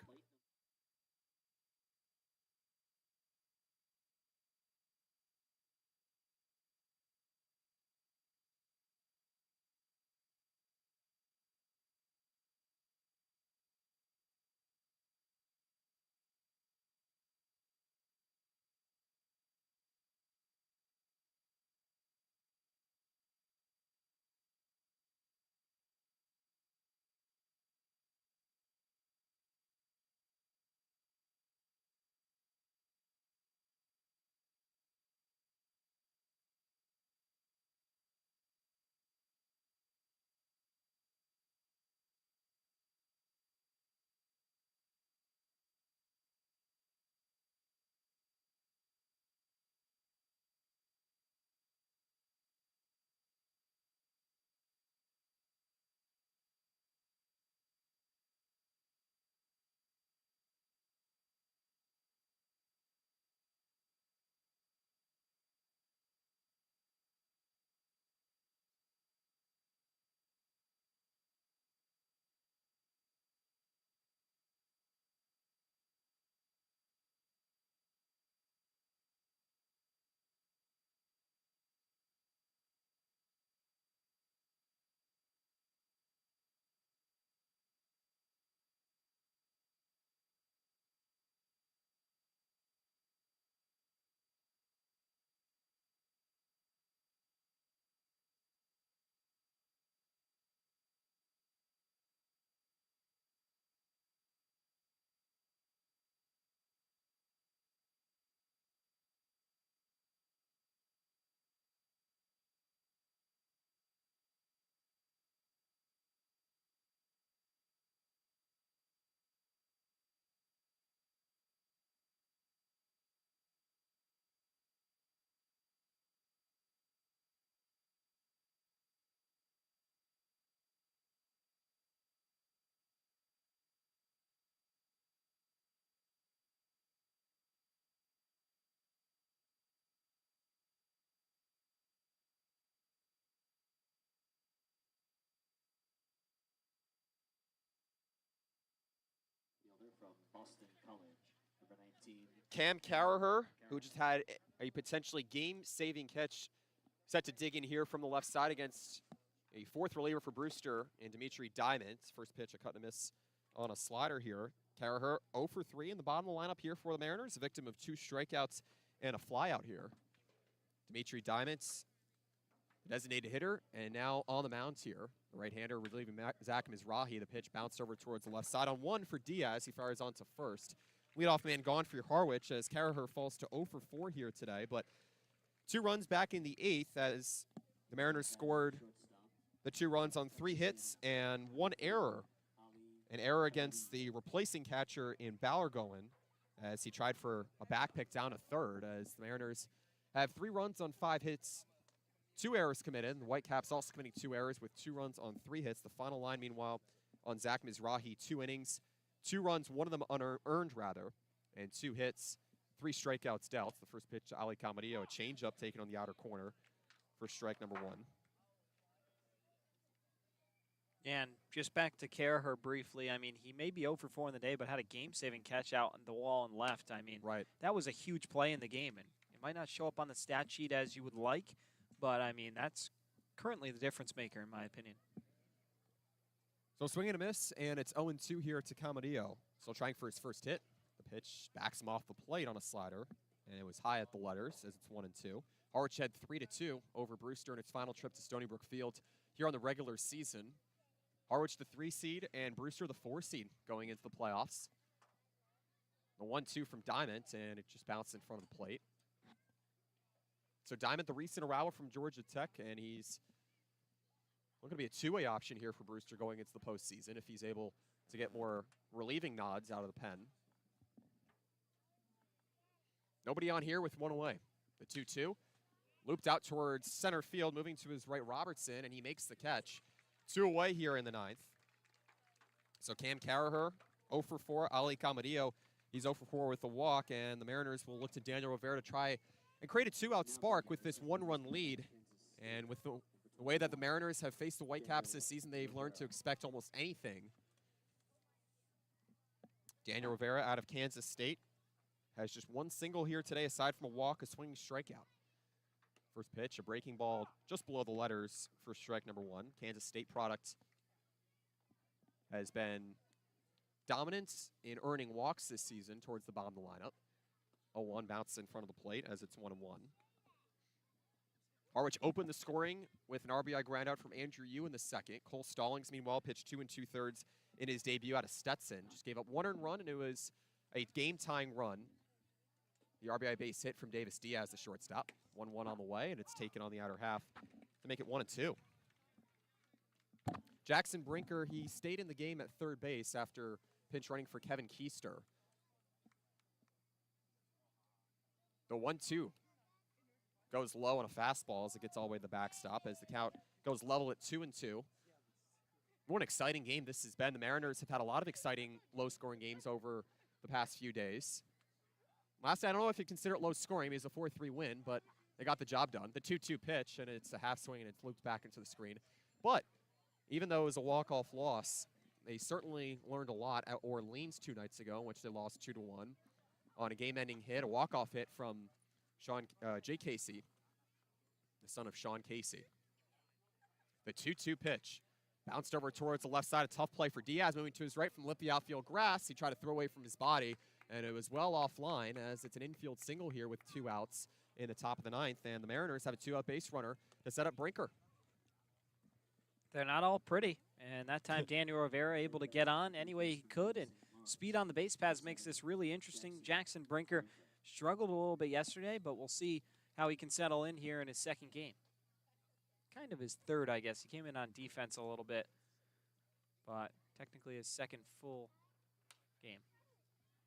Fielder from Boston College, number 19. Cam Carraher, who just had a potentially game-saving catch, set to dig in here from the left side against a 4th reliever for Brewster and Dimitri Diamant. First pitch, a cut and a miss on a slider here. Carraher 0 for 3 in the bottom of the lineup here for the Mariners, a victim of 2 strikeouts and a flyout here. Dimitri Diamant, designated hitter, and now on the mound here. The right-hander relieving Zach Mizrahi. The pitch bounced over towards the left side on 1 for Diaz. He fires on to first. Leadoff man gone for Harwich as Carraher falls to 0 for 4 here today. But 2 runs back in the 8th as the Mariners scored the 2 runs on 3 hits and 1 error. An error against the replacing catcher in Ballergone as he tried for a back pick down to third, as the Mariners have 3 runs on 5 hits, 2 errors committed, and the Whitecaps also committing 2 errors with 2 runs on 3 hits. The final line, meanwhile, on Zach Mizrahi, 2 innings, 2 runs, 1 of them unearned, and 2 hits, 3 strikeouts dealt. The first pitch to Ali Camarillo, a changeup taken on the outer corner for strike number 1. And just back to Caraher briefly, I mean, he may be 0 for 4 in the day, but had a game-saving catch out on the wall and left. I mean, Right. that was a huge play in the game, and it might not show up on the stat sheet as you would like, but, I mean, that's currently the difference maker, in my opinion. So swing and a miss, and it's 0-2 here to Camarillo. Still trying for his first hit. The pitch backs him off the plate on a slider, and it was high at the letters as it's 1-2. Harwich had 3-2 over Brewster in its final trip to Stony Brook Field here on the regular season. Harwich the 3 seed and Brewster the 4 seed going into the playoffs. The 1-2 from Diamond, and it just bounced in front of the plate. So Diamond, the recent arrival from Georgia Tech, and he's going to be a two-way option here for Brewster going into the postseason if he's able to get more relieving nods out of the pen. Nobody on here with one away. The 2-2. Looped out towards center field, moving to his right, Robertson, and he makes the catch. 2 away here in the 9th. So Cam Caraher, 0 for 4. Ali Camarillo, he's 0 for 4 with the walk, and the Mariners will look to Daniel Rivera to try and create a 2-out spark with this 1-run lead. And with the way that the Mariners have faced the Whitecaps this season, they've learned to expect almost anything. Daniel Rivera out of Kansas State has just 1 single here today, aside from a walk, a swinging strikeout. First pitch, a breaking ball just below the letters for strike number 1. Kansas State product has been dominant in earning walks this season towards the bottom of the lineup. 0-1 bounce in front of the plate as it's 1-1. Harwich opened the scoring with an RBI groundout from Andrew Yu in the second. Cole Stallings, meanwhile, pitched 2 2/3 in his debut out of Stetson. Just gave up 1 earned run, and it was a game-tying run. The RBI base hit from Davis Diaz, the shortstop. 1-1 on the way, and it's taken on the outer half to make it 1-2. Jackson Brinker, he stayed in the game at third base after pinch running for Kevin Keister. The 1-2 goes low on a fastball as it gets all the way to the backstop as the count goes level at 2-2. What an exciting game this has been. The Mariners have had a lot of exciting low-scoring games over the past few days. Last, I don't know if you consider it low scoring. I mean, it's a 4-3 win, but they got the job done. The 2-2 pitch, and it's a half swing, and it's looped back into the screen. But even though it was a walk-off loss, they certainly learned a lot at Orleans 2 nights ago, in which they lost 2-1 on a game-ending hit, a walk-off hit from Jay Casey, the son of Sean Casey. The 2-2 pitch bounced over towards the left side. A tough play for Diaz, moving to his right from lippy outfield grass. He tried to throw away from his body, and it was well offline as it's an infield single here with 2 outs in the top of the 9th, and the Mariners have a 2-out base runner to set up Brinker. They're not all pretty, and that time Daniel Rivera able to get on any way he could, and speed on the base paths makes this really interesting. Jackson Brinker struggled a little bit yesterday, but we'll see how he can settle in here in his second game. Kind of his third, I guess. He came in on defense a little bit, but technically his second full game.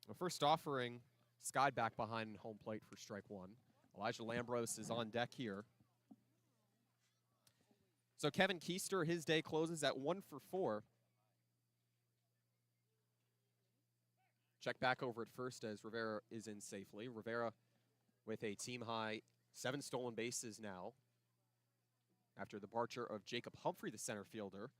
The first offering, skied back behind home plate for strike 1. Elijah Lambros is on deck here. So Kevin Keister, his day closes at 1 for 4. Check back over at first as Rivera is in safely. Rivera with a team-high 7 stolen bases now after the departure of Jacob Humphrey, the center fielder.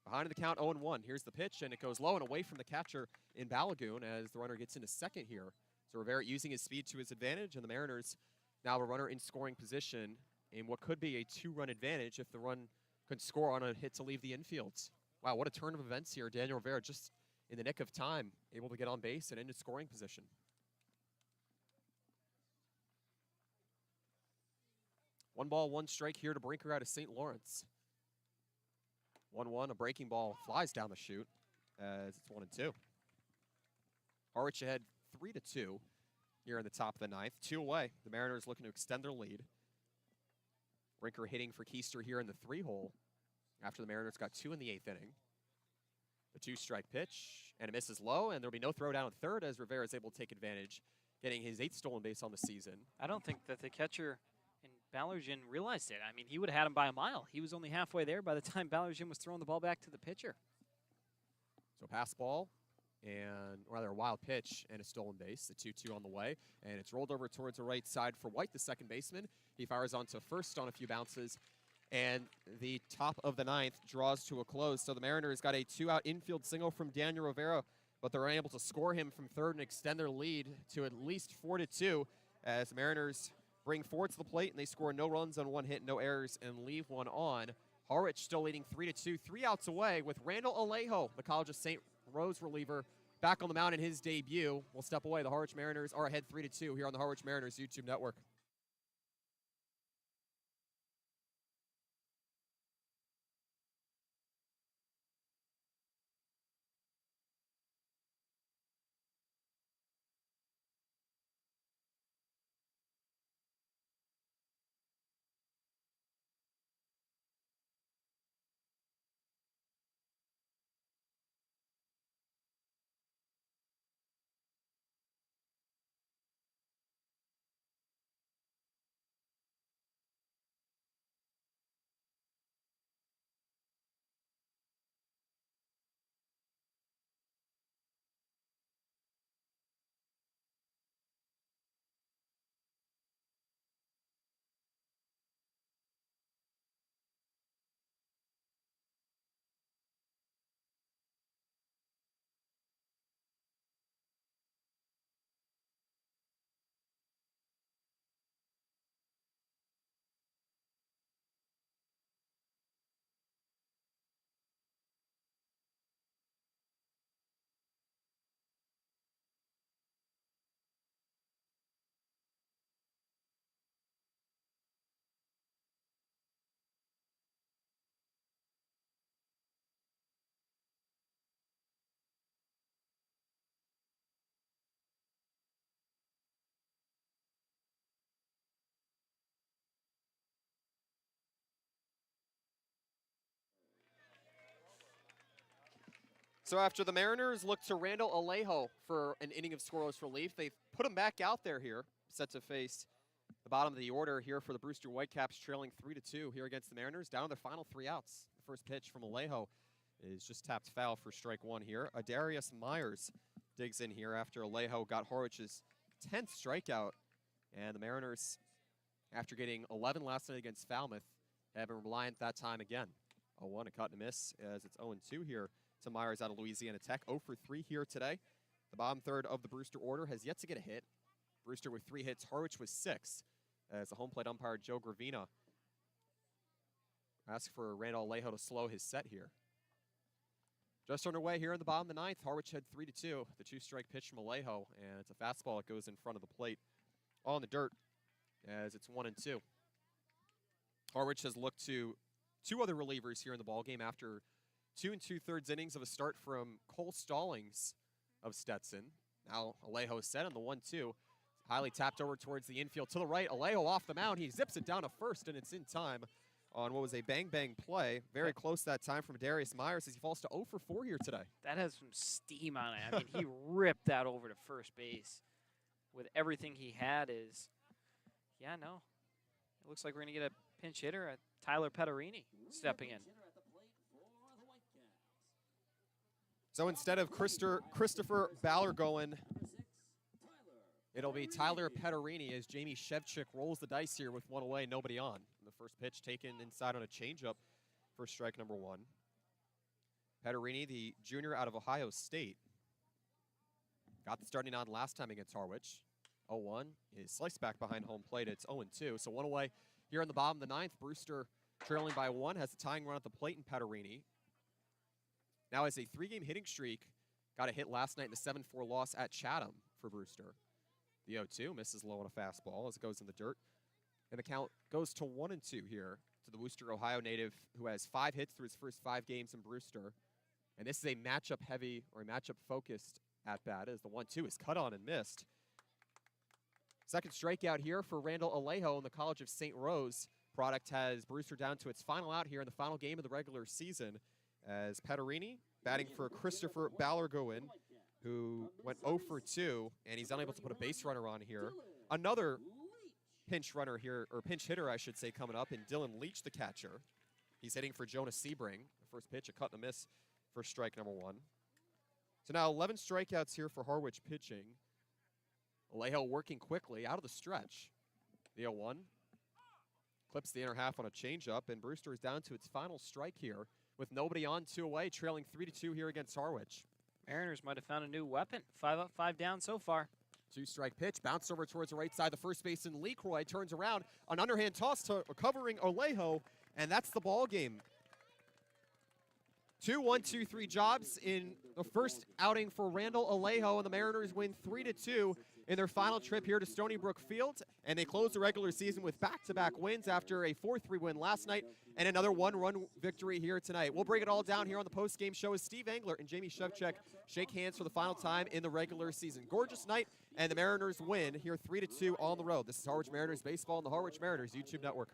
Behind the count, 0-1. Here's the pitch, and it goes low and away from the catcher in Balagoon as the runner gets into second here. So Rivera using his speed to his advantage, and the Mariners now a runner in scoring position in what could be a 2-run advantage if the run could score on a hit to leave the infield. Wow, what a turn of events here. Daniel Rivera just in the nick of time, able to get on base and into scoring position. One ball, one strike here to Brinker out of St. Lawrence. 1-1, a breaking ball flies down the chute as it's 1-2. Harwich ahead 3-2 here in the top of the 9th. 2 away. The Mariners looking to extend their lead. Brinker hitting for Keister here in the 3-hole after the Mariners got 2 in the 8th inning. The 2-strike pitch, and it misses low, and there'll be no throw down at third as Rivera is able to take advantage, getting his 8th stolen base on the season. I don't think that the catcher in Ballergen realized it. I mean, he would have had him by a mile. He was only halfway there by the time Ballergen was throwing the ball back to the pitcher. So pass ball, and rather a wild pitch and a stolen base. The 2-2 on the way, and it's rolled over towards the right side for White, the second baseman. He fires onto first on a few bounces, And the top of the ninth draws to a close. So the Mariners got a 2-out infield single from Daniel Rivera, but they're unable to score him from third and extend their lead to at least 4-2 as the Mariners bring four to the plate and they score no runs on one hit, no errors, and leave one on. Harwich still leading 3-2, 3 outs away with Randall Alejo, the College of St. Rose reliever, back on the mound in his debut. We'll step away. The Harwich Mariners are ahead 3-2 here on the Harwich Mariners YouTube network. So after the Mariners look to Randall Alejo for an inning of scoreless relief, they've put him back out there here, set to face the bottom of the order here for the Brewster Whitecaps, trailing 3-2 here against the Mariners, down to their final 3 outs. The first pitch from Alejo is just tapped foul for strike 1 here. Adarius Myers digs in here after Alejo got Harwich's 10th strikeout, and the Mariners, after getting 11 last night against Falmouth, have been reliant that time again. 0-1, a cut and a miss as it's 0-2 here to Myers out of Louisiana Tech. 0 for 3 here today. The bottom third of the Brewster order has yet to get a hit. Brewster with 3 hits, Harwich with 6, as the home plate umpire Joe Gravina asked for Randall Alejo to slow his set here. Just underway here in the bottom of the ninth. Harwich had 3-2. The 2-strike pitch from Alejo, and it's a fastball that goes in front of the plate on the dirt as it's 1-2. Harwich has looked to 2 other relievers here in the ballgame after 2 2/3 innings of a start from Cole Stallings of Stetson. Now Alejo set on the 1-2. Highly tapped over towards the infield to the right. Alejo off the mound. He zips it down to first, and it's in time on what was a bang-bang play. Very close that time from Darius Myers as he falls to 0 for 4 here today. That has some steam on it. I mean, he ripped that over to first base with everything he had. Yeah, no. It looks like we're going to get a pinch hitter, Tyler Petterini, stepping in. So instead of Christopher Ballergoen, it'll be Tyler Petterini as Jamie Shevchik rolls the dice here with 1 away, nobody on. And the first pitch taken inside on a changeup for strike number 1. Petterini, the junior out of Ohio State, got the starting on last time against Harwich. 0-1 is sliced back behind home plate. It's 0-2, so 1 away here in the bottom of the ninth. Brewster trailing by 1, has a tying run at the plate in Petterini. Now has a 3-game hitting streak. Got a hit last night in the 7-4 loss at Chatham for Brewster. The 0-2 misses low on a fastball as it goes in the dirt. And the count goes to 1-2 here to the Worcester, Ohio native who has 5 hits through his first 5 games in Brewster. And this is a matchup-heavy or a matchup-focused at-bat as the 1-2 is cut on and missed. Second strikeout here for Randall Alejo in the College of St. Rose. Product has Brewster down to its final out here in the final game of the regular season as Petterini batting for Christopher Ballergoen, who went 0 for 2, and he's unable to put a base runner on here. Another pinch runner here, or pinch hitter, I should say, coming up, and Dylan Leach, the catcher. He's hitting for Jonas Sebring. The first pitch, a cut and a miss for strike number 1. So now 11 strikeouts here for Harwich pitching. Alejo working quickly out of the stretch. The 0-1. clips the inner half on a changeup, and Brewster is down to its final strike here with nobody on, 2 away, trailing 3-2 here against Harwich. Mariners might have found a new weapon. 5 up, 5 down so far. 2-strike pitch, bounce over towards the right side. The first baseman, Lecroy, turns around. An underhand toss to covering Alejo, and that's the ball game. 2 1-2-3 jobs in the first outing for Randall Alejo, and the Mariners win 3-2 in their final trip here to Stony Brook Field, and they close the regular season with back-to-back wins after a 4-3 win last night and another 1-run victory here tonight. We'll break it all down here on the post-game show as Steve Engler and Jamie Shevchuk shake hands for the final time in the regular season. Gorgeous night, and the Mariners win here 3-2 on the road. This is Harwich Mariners Baseball on the Harwich Mariners YouTube network.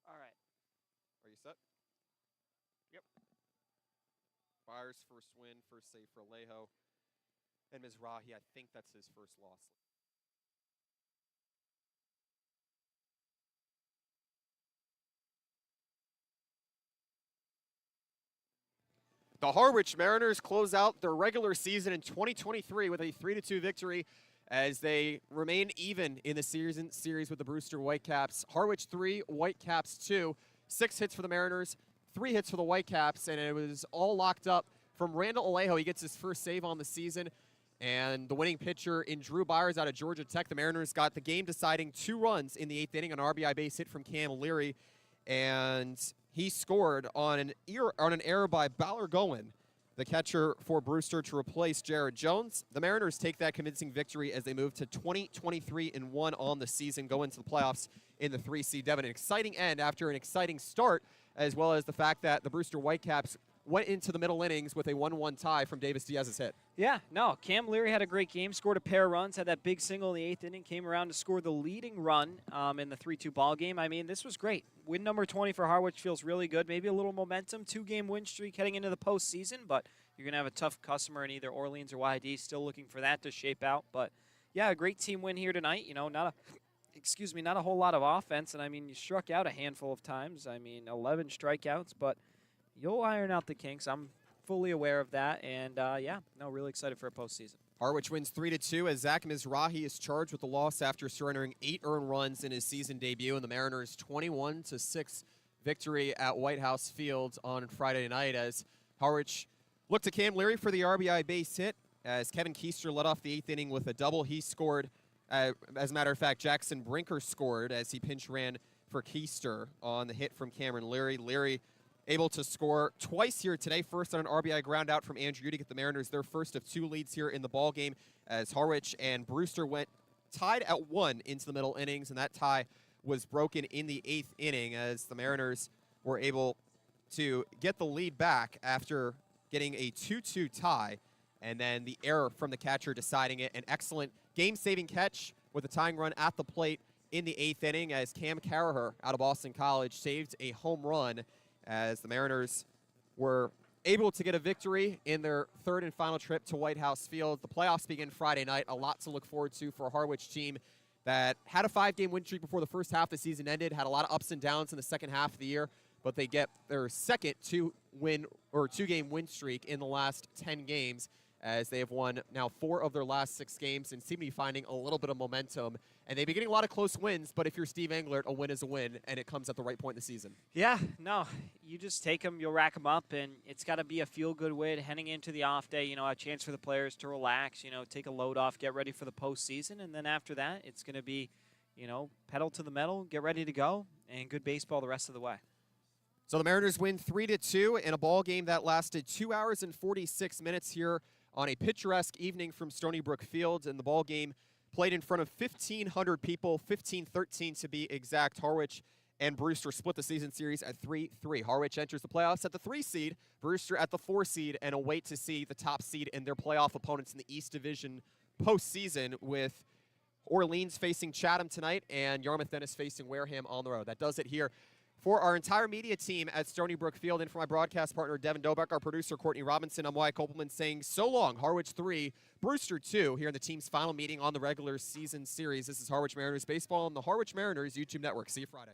All right. Are you set? Yep. Byers' first win, first save for Alejo. And Mizrahi, I think that's his first loss. The Harwich Mariners close out their regular season in 2023 with a 3-2 victory as they remain even in the series with the Brewster Whitecaps. Harwich 3, Whitecaps 2. 6 hits for the Mariners, 3 hits for the Whitecaps, and it was all locked up from Randall Alejo. He gets his first save on the season, and the winning pitcher in Drew Byers out of Georgia Tech. The Mariners got the game-deciding 2 runs in the 8th inning, an RBI base hit from Cam Leary, and he scored on an error by Ballergoen, the catcher for Brewster, to replace Jared Jones. The Mariners take that convincing victory as they move to 20-23-1 on the season, go into the playoffs in the 3 seed. Devin, an exciting end after an exciting start, as well as the fact that the Brewster Whitecaps went into the middle innings with a 1-1 tie from Davis Diaz's hit. Yeah, no, Cam Leary had a great game, scored a pair of runs, had that big single in the 8th inning, came around to score the leading run in the 3-2 ball game. I mean, this was great. Win number 20 for Harwich feels really good. Maybe a little momentum, 2-game win streak heading into the postseason, but you're going to have a tough customer in either Orleans or YD, still looking for that to shape out. But, yeah, a great team win here tonight. You know, not a whole lot of offense, and, I mean, you struck out a handful of times. I mean, 11 strikeouts, but you'll iron out the kinks. I'm fully aware of that, and, yeah, no, really excited for a postseason. Harwich wins 3-2 as Zach Mizrahi is charged with the loss after surrendering 8 earned runs in his season debut, and the Mariners' 21-6 victory at White House Field on Friday night as Harwich looked to Cam Leary for the RBI base hit as Kevin Keister led off the 8th inning with a double. He scored, as a matter of fact, Jackson Brinker scored as he pinch ran for Keister on the hit from Cameron Leary. Leary able to score twice here today, first on an RBI ground out from Andrew to get the Mariners their first of 2 leads here in the ball game as Harwich and Brewster went tied at 1 into the middle innings, and that tie was broken in the 8th inning as the Mariners were able to get the lead back after getting a 2-2 tie, and then the error from the catcher deciding it. An excellent game-saving catch with a tying run at the plate in the 8th inning as Cam Carraher out of Boston College saved a home run as the Mariners were able to get a victory in their third and final trip to White House Field. The playoffs begin Friday night. A lot to look forward to for a Harwich team that had a 5-game win streak before the first half of the season ended, had a lot of ups and downs in the second half of the year, but they get their second two-game win streak in the last 10 games, as they have won now 4 of their last 6 games and seem to be finding a little bit of momentum. And they've been getting a lot of close wins, but if you're Steve Englert, a win is a win, and it comes at the right point in the season. Yeah, no, you just take them, you'll rack them up, and it's got to be a feel-good win heading into the off day, a chance for the players to relax, take a load off, get ready for the postseason, and then after that, it's going to be, pedal to the metal, get ready to go, and good baseball the rest of the way. So the Mariners win 3-2 in a ball game that lasted 2 hours and 46 minutes here on a picturesque evening from Stony Brook Field, and the ball game played in front of 1,500 people, 1,513 to be exact. Harwich and Brewster split the season series at 3-3. Harwich enters the playoffs at the 3 seed, Brewster at the 4 seed, and a wait to see the top seed and their playoff opponents in the East Division postseason, with Orleans facing Chatham tonight and Yarmouth Dennis facing Wareham on the road. That does it here for our entire media team at Stony Brook Field, and for my broadcast partner, Devin Dobeck, our producer, Courtney Robinson, I'm Wyatt Kopelman saying so long, Harwich 3, Brewster 2, here in the team's final meeting on the regular season series. This is Harwich Mariners Baseball on the Harwich Mariners YouTube network. See you Friday.